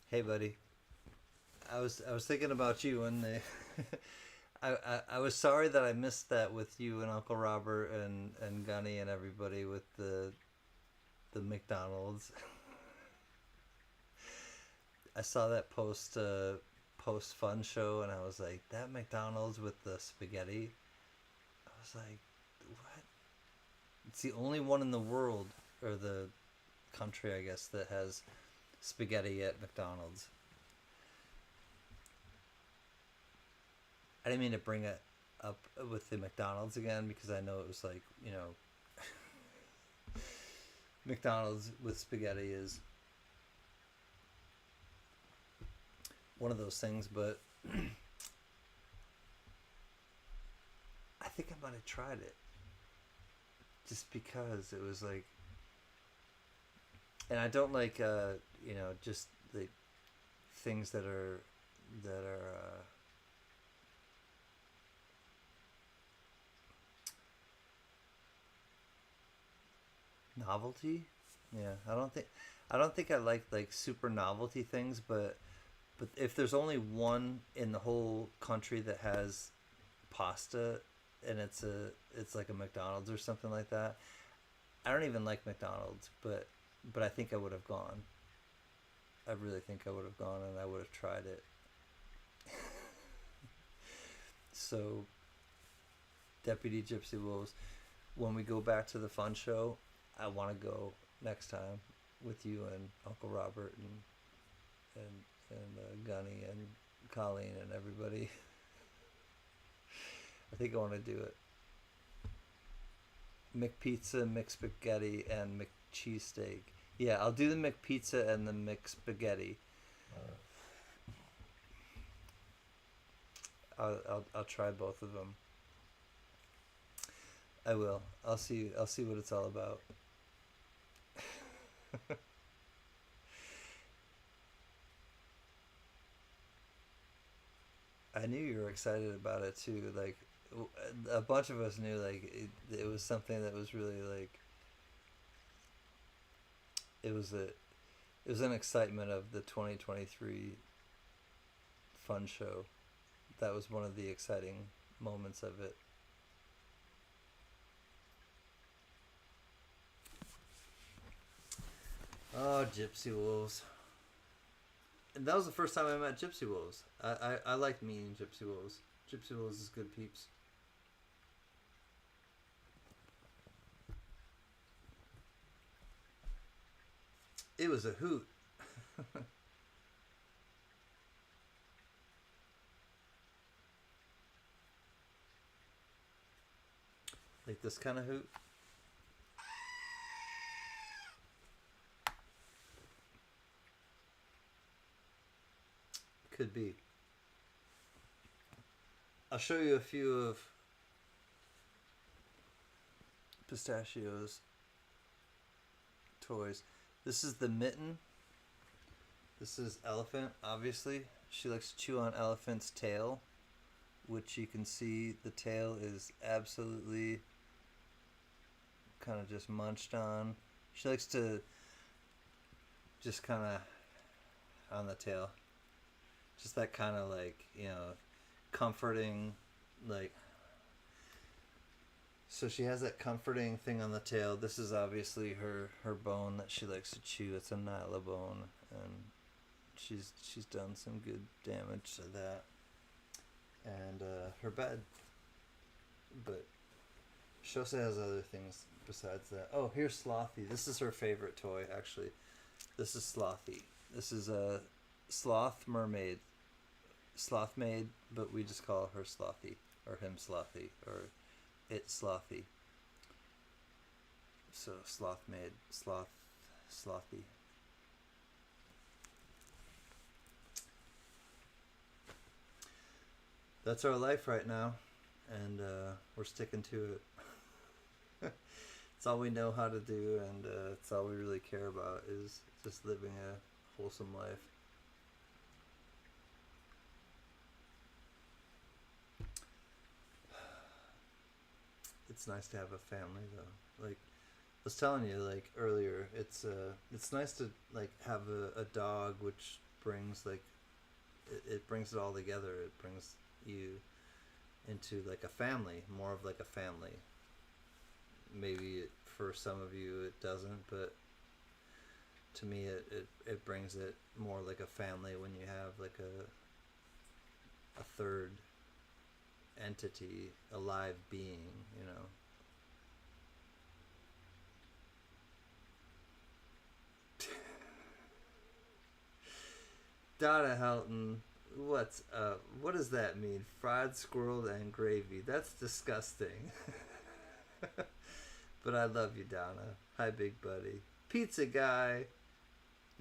Hey, buddy. I was thinking about you when they. I was sorry that I missed that with you and Uncle Robert and Gunny and everybody with the McDonald's. I saw that post fun show and I was like, that McDonald's with the spaghetti. I was like, what? It's the only one in the world, or the country, I guess, that has spaghetti at McDonald's. I didn't mean to bring it up with the McDonald's again because I know it was like, you know, McDonald's with spaghetti is one of those things, but I think I might have tried it just because it was like, and I don't like, you know, just the things that are novelty. Yeah, I don't think I like super novelty things, but if there's only one in the whole country that has pasta and it's like a McDonald's or something like that, I don't even like McDonald's, but I think I would have gone. I really think I would have gone and I would have tried it. So, Deputy Gypsy Wolves, when we go back to the fun show, I want to go next time with you and Uncle Robert and Gunny and Colleen and everybody. I think I want to do it. McPizza, McSpaghetti, and McCheesesteak. Yeah, I'll do the McPizza and the McSpaghetti. I'll try both of them. I will. I'll see what it's all about. I knew you were excited about it too. Like, a bunch of us knew like it was something that was really like. It was an excitement of the 2023 fun show. That was one of the exciting moments of it. Oh, Gypsy Wolves. And that was the first time I met Gypsy Wolves. I liked meeting Gypsy Wolves. Gypsy Wolves is good peeps. It was a hoot. Like this kind of hoot. Could be. I'll show you a few of Pistachio's toys. This is the mitten. This is Elephant, obviously. She likes to chew on Elephant's tail, which you can see the tail is absolutely kind of just munched on. She likes to just kind of on the tail. Just that kind of like, you know, comforting, like. So she has that comforting thing on the tail. This is obviously her bone that she likes to chew. It's a nyla bone, and she's done some good damage to that. And her bed. But she also has other things besides that. Oh, here's Slothy. This is her favorite toy, actually. This is Slothy. This is a sloth mermaid. Sloth maid, but we just call her Slothy, or him Slothy, or it Slothy. So sloth maid, Slothy. That's our life right now, and we're sticking to it. It's all we know how to do, and it's all we really care about is just living a wholesome life. It's nice to have a family, though. Like, was telling you like earlier, it's nice to like have a dog, which brings like it brings it all together. It brings you into like a family, more of like a family. Maybe for some of you it doesn't, but to me it brings it more like a family when you have like a third entity, a live being, you know. Donna Helton, what's up? What does that mean? Fried squirrel and gravy. That's disgusting. But I love you, Donna. Hi, big buddy. Pizza guy.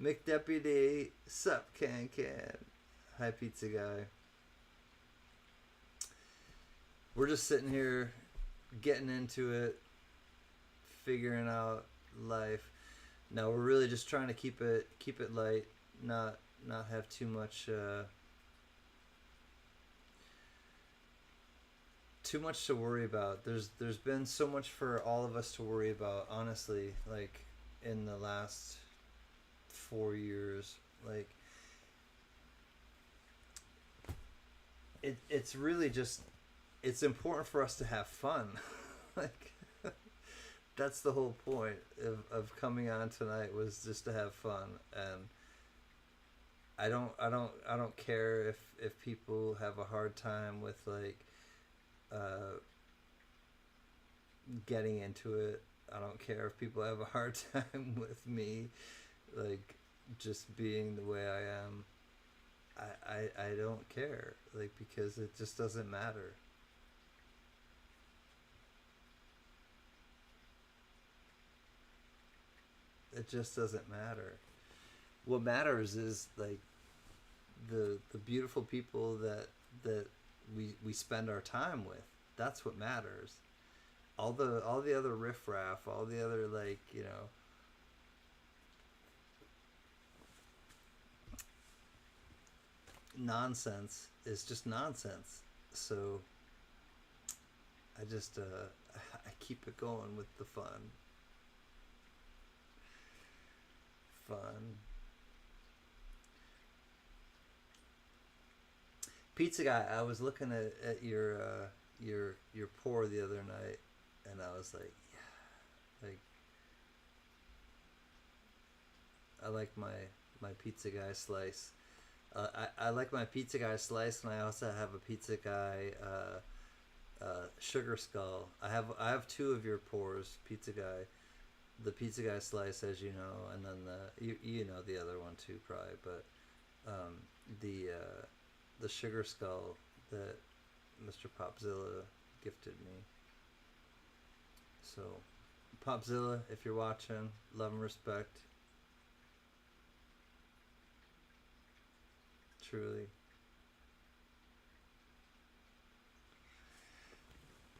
McDeputy. Sup, can. Hi, pizza guy. We're just sitting here getting into it, figuring out life. No, we're really just trying to keep it light, not have too much to worry about. There's been so much for all of us to worry about, honestly, like in the last 4 years. Like it's really just, it's important for us to have fun. Like that's the whole point of coming on tonight, was just to have fun. And I don't care if people have a hard time with like getting into it. I don't care if people have a hard time with me like just being the way I am. I don't care, like, because it just doesn't matter. It just doesn't matter. What matters is like the beautiful people that we spend our time with. That's what matters. All the other riffraff, all the other, like, you know, nonsense is just nonsense. So I just I keep it going with the fun. Pizza guy, I was looking at your pour the other night, and I was like, yeah, like I like my pizza guy slice. I like my pizza guy slice, and I also have a pizza guy sugar skull. I have two of your pours, pizza guy. The pizza guy slice, as you know, and then you know the other one too, probably, but the sugar skull that Mr. Popzilla gifted me. So, Popzilla, if you're watching, love and respect. Truly.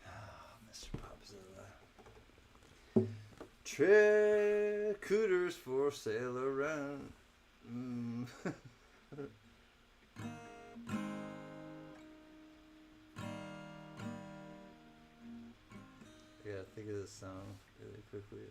Oh, Mr. Popzilla. Trick-cooters for sale around. I gotta think of this song really quickly.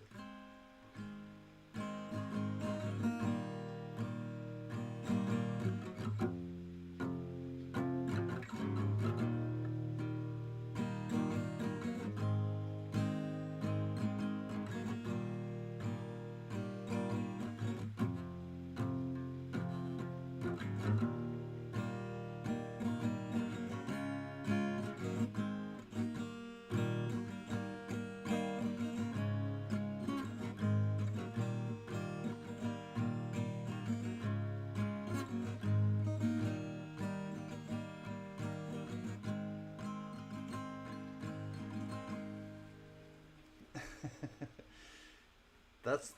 That's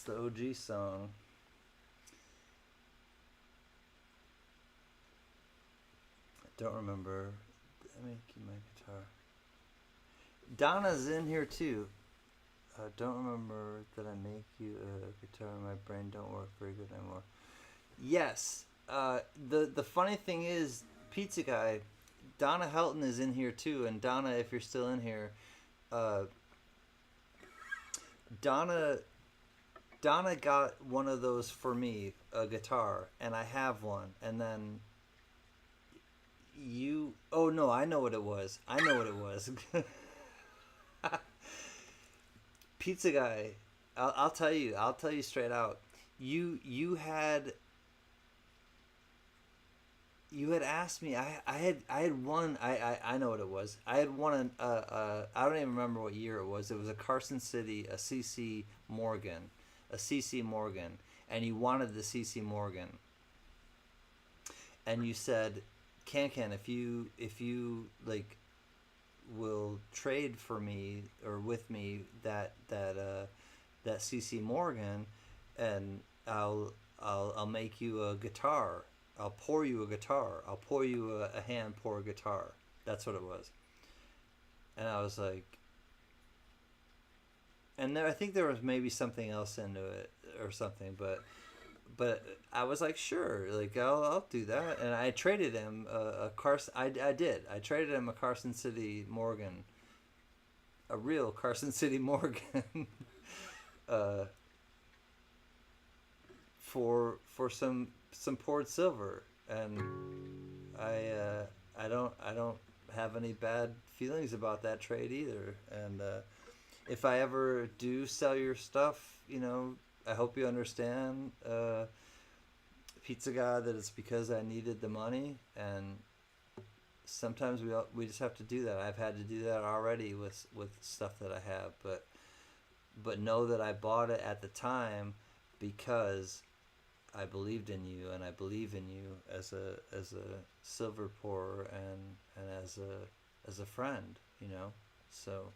the OG song. I don't remember. Let me keep my guitar. Donna's in here too. I don't remember that I make you a guitar. My brain don't work very good anymore. Yes. The funny thing is, Pizza Guy, Donna Helton is in here too. And Donna, if you're still in here, Donna Donna got one of those for me, a guitar, and I have one. And then you, oh no, I know what it was. I know what it was. Pizza guy, I'll tell you. I'll tell you straight out. You had asked me. I had won. I know what it was. I had won I don't even remember what year it was. It was a Carson City, a CC Morgan, and you wanted the CC Morgan, and you said, Can if you like will trade for me or with me that CC Morgan, and I'll make you a guitar. I'll pour you a guitar. I'll pour you a hand pour guitar. That's what it was. And I was like, and there I think there was maybe something else into it or something, but I was like, sure, like I'll do that. And I traded him a Carson. I did. I traded him a Carson City Morgan, a real Carson City Morgan, uh, for some poured silver, and I don't have any bad feelings about that trade either. And if I ever do sell your stuff, I hope you understand, Pizza Guy, that it's because I needed the money, and sometimes we just have to do that. I've had to do that already with stuff that I have, but know that I bought it at the time because I believed in you, and I believe in you as a silver pourer, and as a friend, So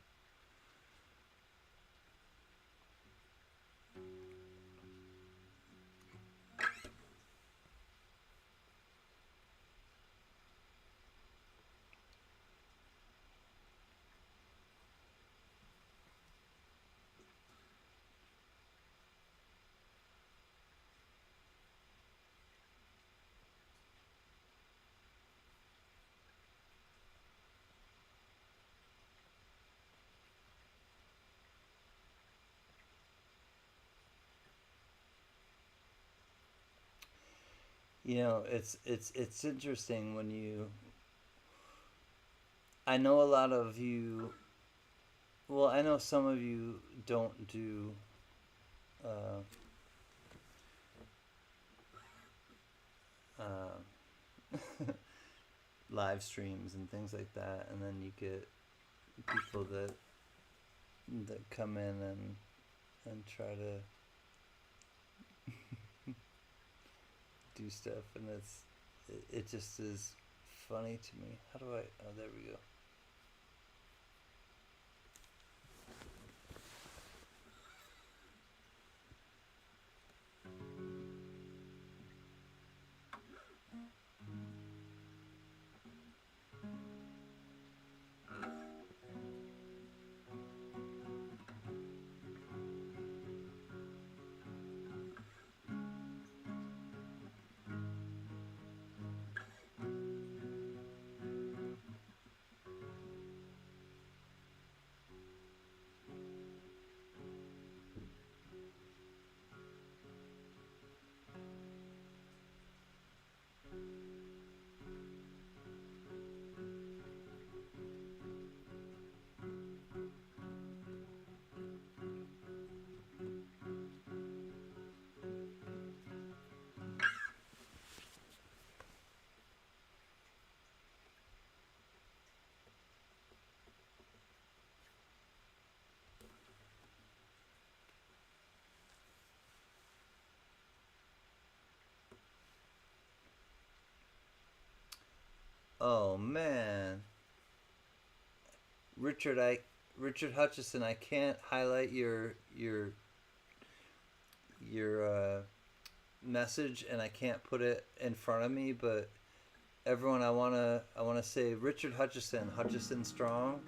it's interesting when you. I know a lot of you. Well, I know some of you don't do. Uh, Live streams and things like that, and then you get people that come in and try to do stuff, and it just is funny to me. How do I? Oh, there we go. Oh man, Richard, Richard Hutchison, I can't highlight your message, and I can't put it in front of me, but everyone, I wanna say Richard Hutchison, Hutchison Strong.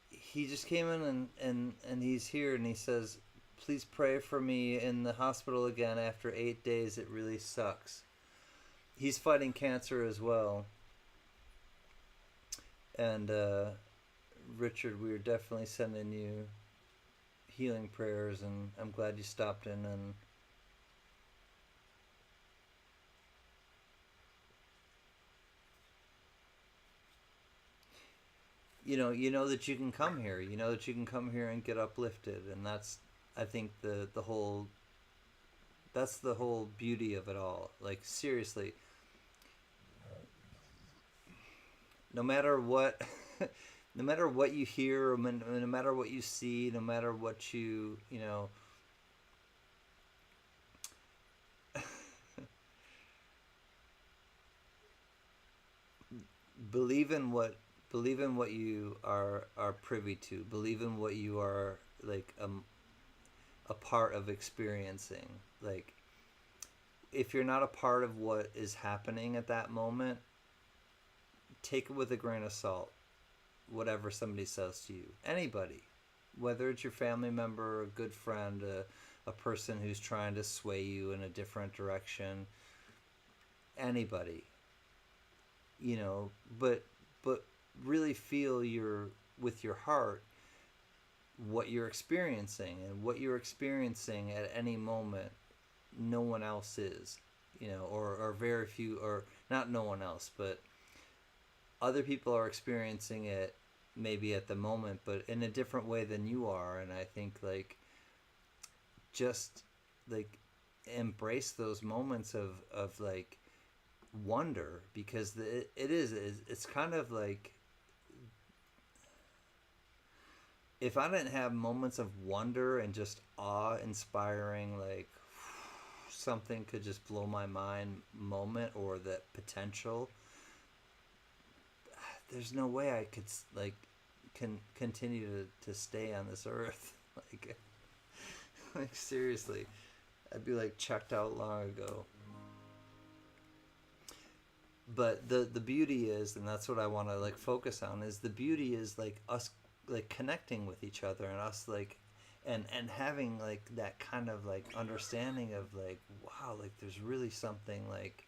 He just came in, and he's here, and he says, please pray for me in the hospital again after 8 days. It really sucks. He's fighting cancer as well. And Richard, we're definitely sending you healing prayers, and I'm glad you stopped in. And you know that you can come here. You know that you can come here and get uplifted, and that's, I think, the whole, that's the whole beauty of it all. Like, seriously, no matter what, no matter what you hear, no matter what you see, no matter what you know, believe in what you are privy to. Believe in what you are, like, a part of experiencing. Like, if you're not a part of what is happening at that moment, take it with a grain of salt. Whatever somebody says to you, anybody, whether it's your family member, a good friend, a person who's trying to sway you in a different direction, anybody, but really feel with your heart what you're experiencing, and what you're experiencing at any moment, no one else is, or very few, or not no one else, but other people are experiencing it maybe at the moment, but in a different way than you are. And I think, like, just, like, embrace those moments of like wonder, because it's kind of like, if I didn't have moments of wonder and just awe inspiring, like, something could just blow my mind moment, or that potential, there's no way I could, like, can continue to stay on this earth. like like, seriously, I'd be, like, checked out long ago. But the beauty is, and that's what I want to, like, focus on, is the beauty is, like, us, like, connecting with each other, and us, like, and having, like, that kind of, like, understanding of, like, wow, like, there's really something, like,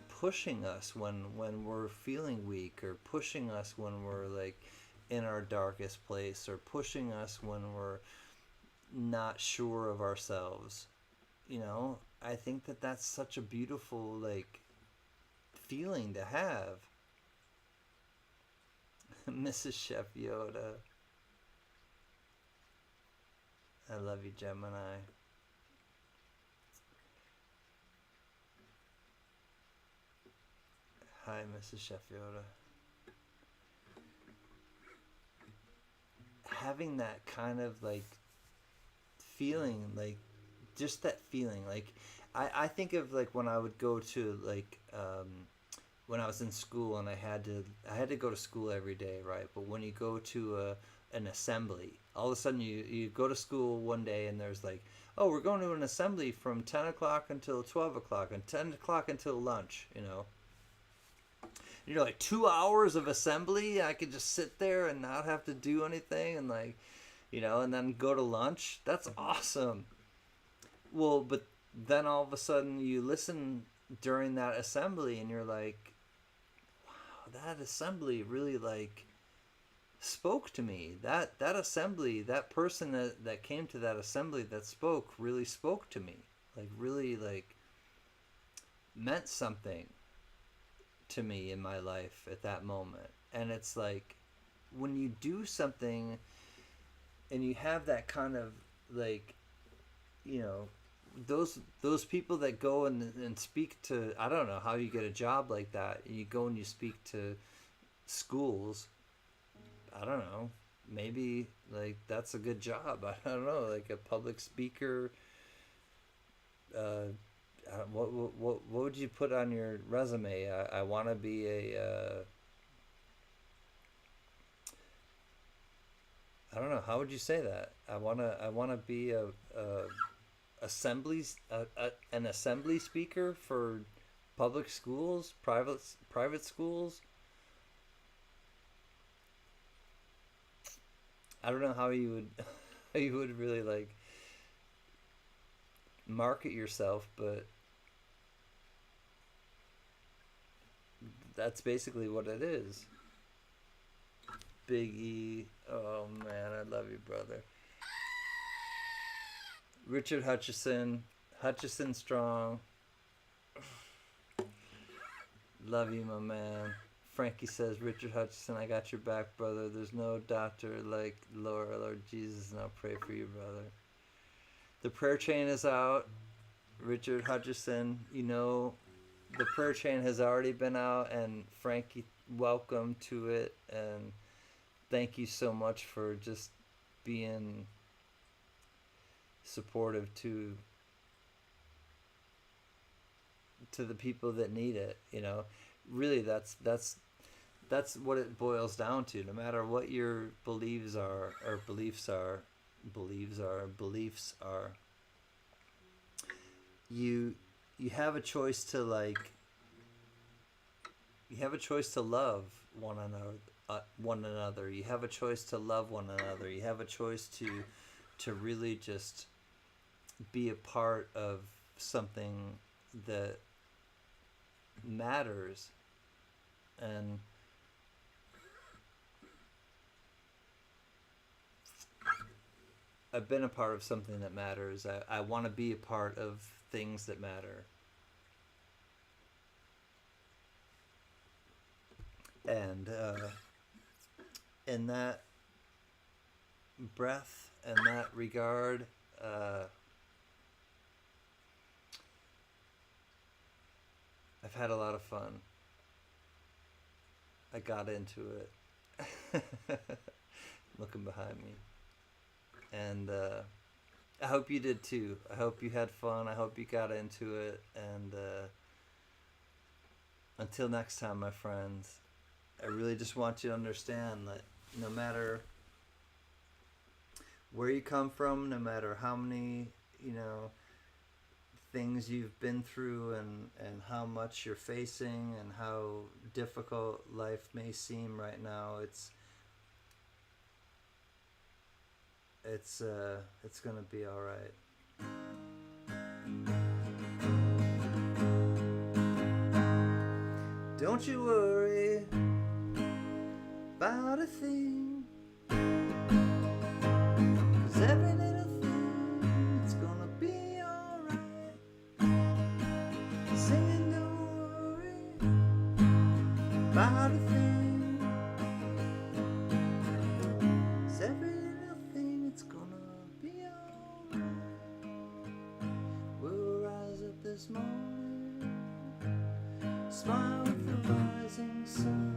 pushing us when we're feeling weak, or pushing us when we're, like, in our darkest place, or pushing us when we're not sure of ourselves. I think that that's such a beautiful, like, feeling to have. Mrs. Chef Yoda, I love you, Gemini. Hi, Mrs. Chef Yoda. Having that kind of, like, feeling, like, just that feeling, like, I think of, like, when I would go to, like, when I was in school, and I had to go to school every day, right? But when you go to an assembly, all of a sudden you go to school one day, and there's, like, oh, we're going to an assembly from 10 o'clock until 12 o'clock, and 10 o'clock until lunch, like, 2 hours of assembly. I could just sit there and not have to do anything, and, like, and then go to lunch. That's awesome. Well, but then all of a sudden you listen during that assembly, and you're like, wow, that assembly really, like, spoke to me. That assembly, that person that came to that assembly that spoke, really spoke to me. Like, really, like, meant something to me in my life at that moment. And it's like, when you do something and you have that kind of, like, those people that go and speak to, I don't know how you get a job like that, and you go and you speak to schools. I don't know, maybe, like, that's a good job. I don't know, like, a public speaker. What would you put on your resume? I want to be a I don't know, how would you say that? I wanna be a assemblies an assembly speaker for public schools, private schools. I don't know how you would how you would really, like, market yourself, but that's basically what it is. Big E. Oh man, I love you, brother. Richard Hutchison. Hutchison Strong. Love you, my man. Frankie says, Richard Hutchison, I got your back, brother. There's no doctor like Lord Jesus, and I'll pray for you, brother. The prayer chain is out. Richard Hutchison, you know, the prayer chain has already been out, and Frankie, welcome to it, and thank you so much for just being supportive to the people that need it. You know, really, that's what it boils down to. No matter what your beliefs are, you have a choice to you have a choice to love one another. You have a choice to love one another. You have a choice to really just be a part of something that matters. And I've been a part of something that matters. I want to be a part of things that matter. And in that breath and that regard, I've had a lot of fun. I got into it. Looking behind me. And I hope you did too. I hope you had fun. I hope you got into it. And until next time, my friends, I really just want you to understand that no matter where you come from, no matter how many, things you've been through and how much you're facing and how difficult life may seem right now, it's gonna be all right. Don't you worry about a thing, 'cause every little thing, it's gonna be alright. Singing, don't worry about a thing, 'cause every little thing, it's gonna be alright. We'll rise up this morning, smile with the rising sun.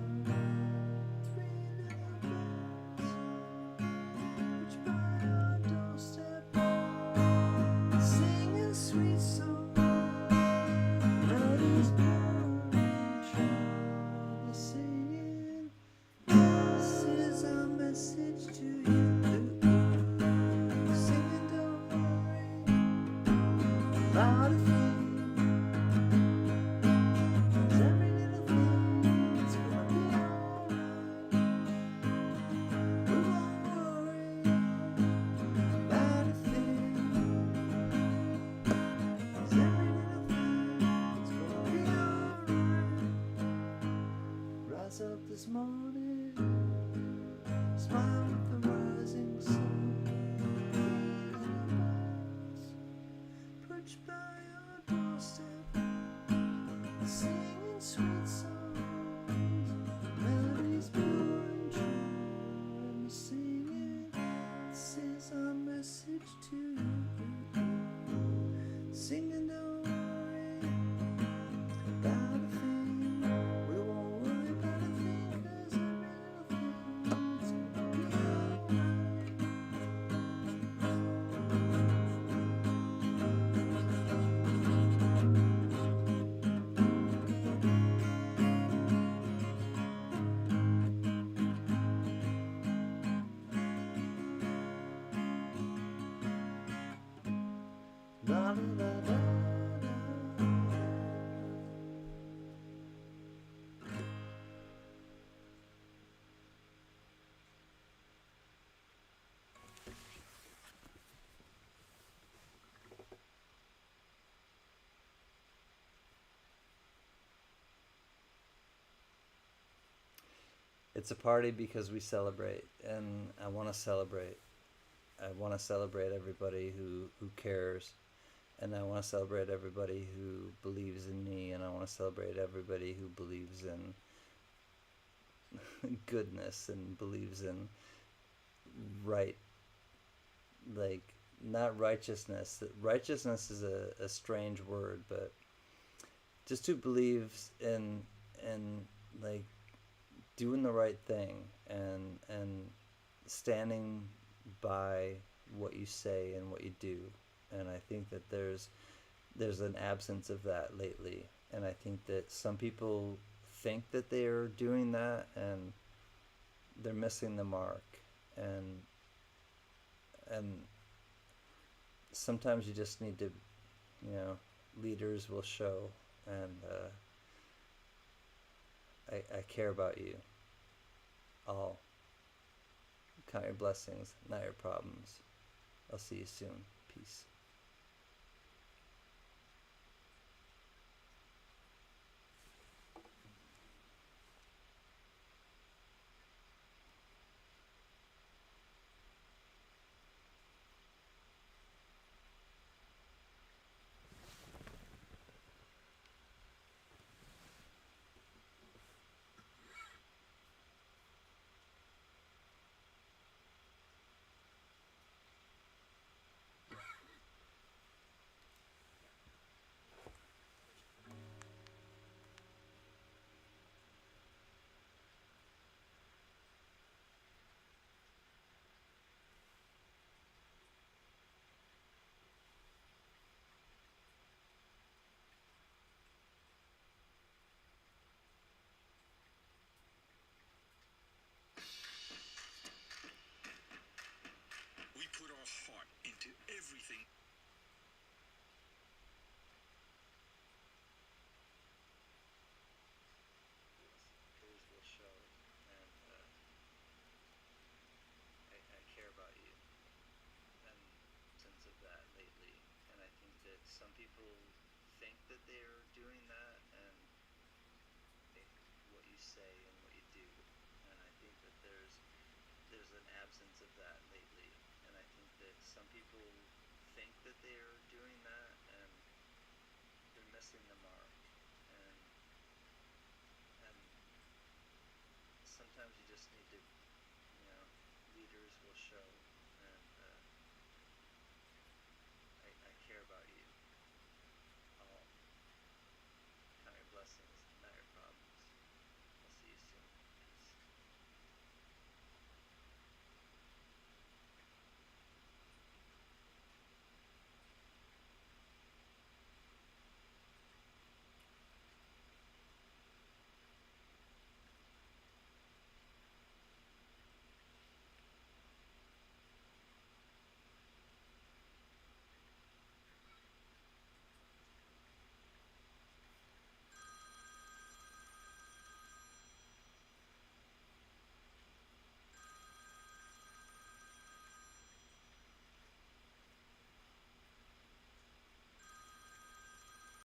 Up this morning, smile with the rising sun. Perched by your doorstep, singing sweet songs, melodies pure and true, and the singing, this is our message to you. Singing, don't worry about a thing. We won't worry about a thing, 'cause every little thing's gonna be alright. La la la la la. It's a party because we celebrate, and I want to celebrate. I want to celebrate everybody who cares, and I want to celebrate everybody who believes in me, and I want to celebrate everybody who believes in goodness and believes in right, like not righteousness. Righteousness is a strange word, but just who believes in like doing the right thing and standing by what you say and what you do. And I think that there's an absence of that lately, and I think that some people think that they're doing that and they're missing the mark. And and sometimes you just need to, leaders will show. And I care about you all. Count your blessings, not your problems. I'll see you soon. Peace. We put our heart into everything. Leaders will show. And I care about you. And sense of that lately. And I think that some people think that they're doing that and what you say and what you do. And I think that there's an absence of that lately. And I think that some people think that they're doing that and they're missing the mark. And sometimes you just need to, leaders will show.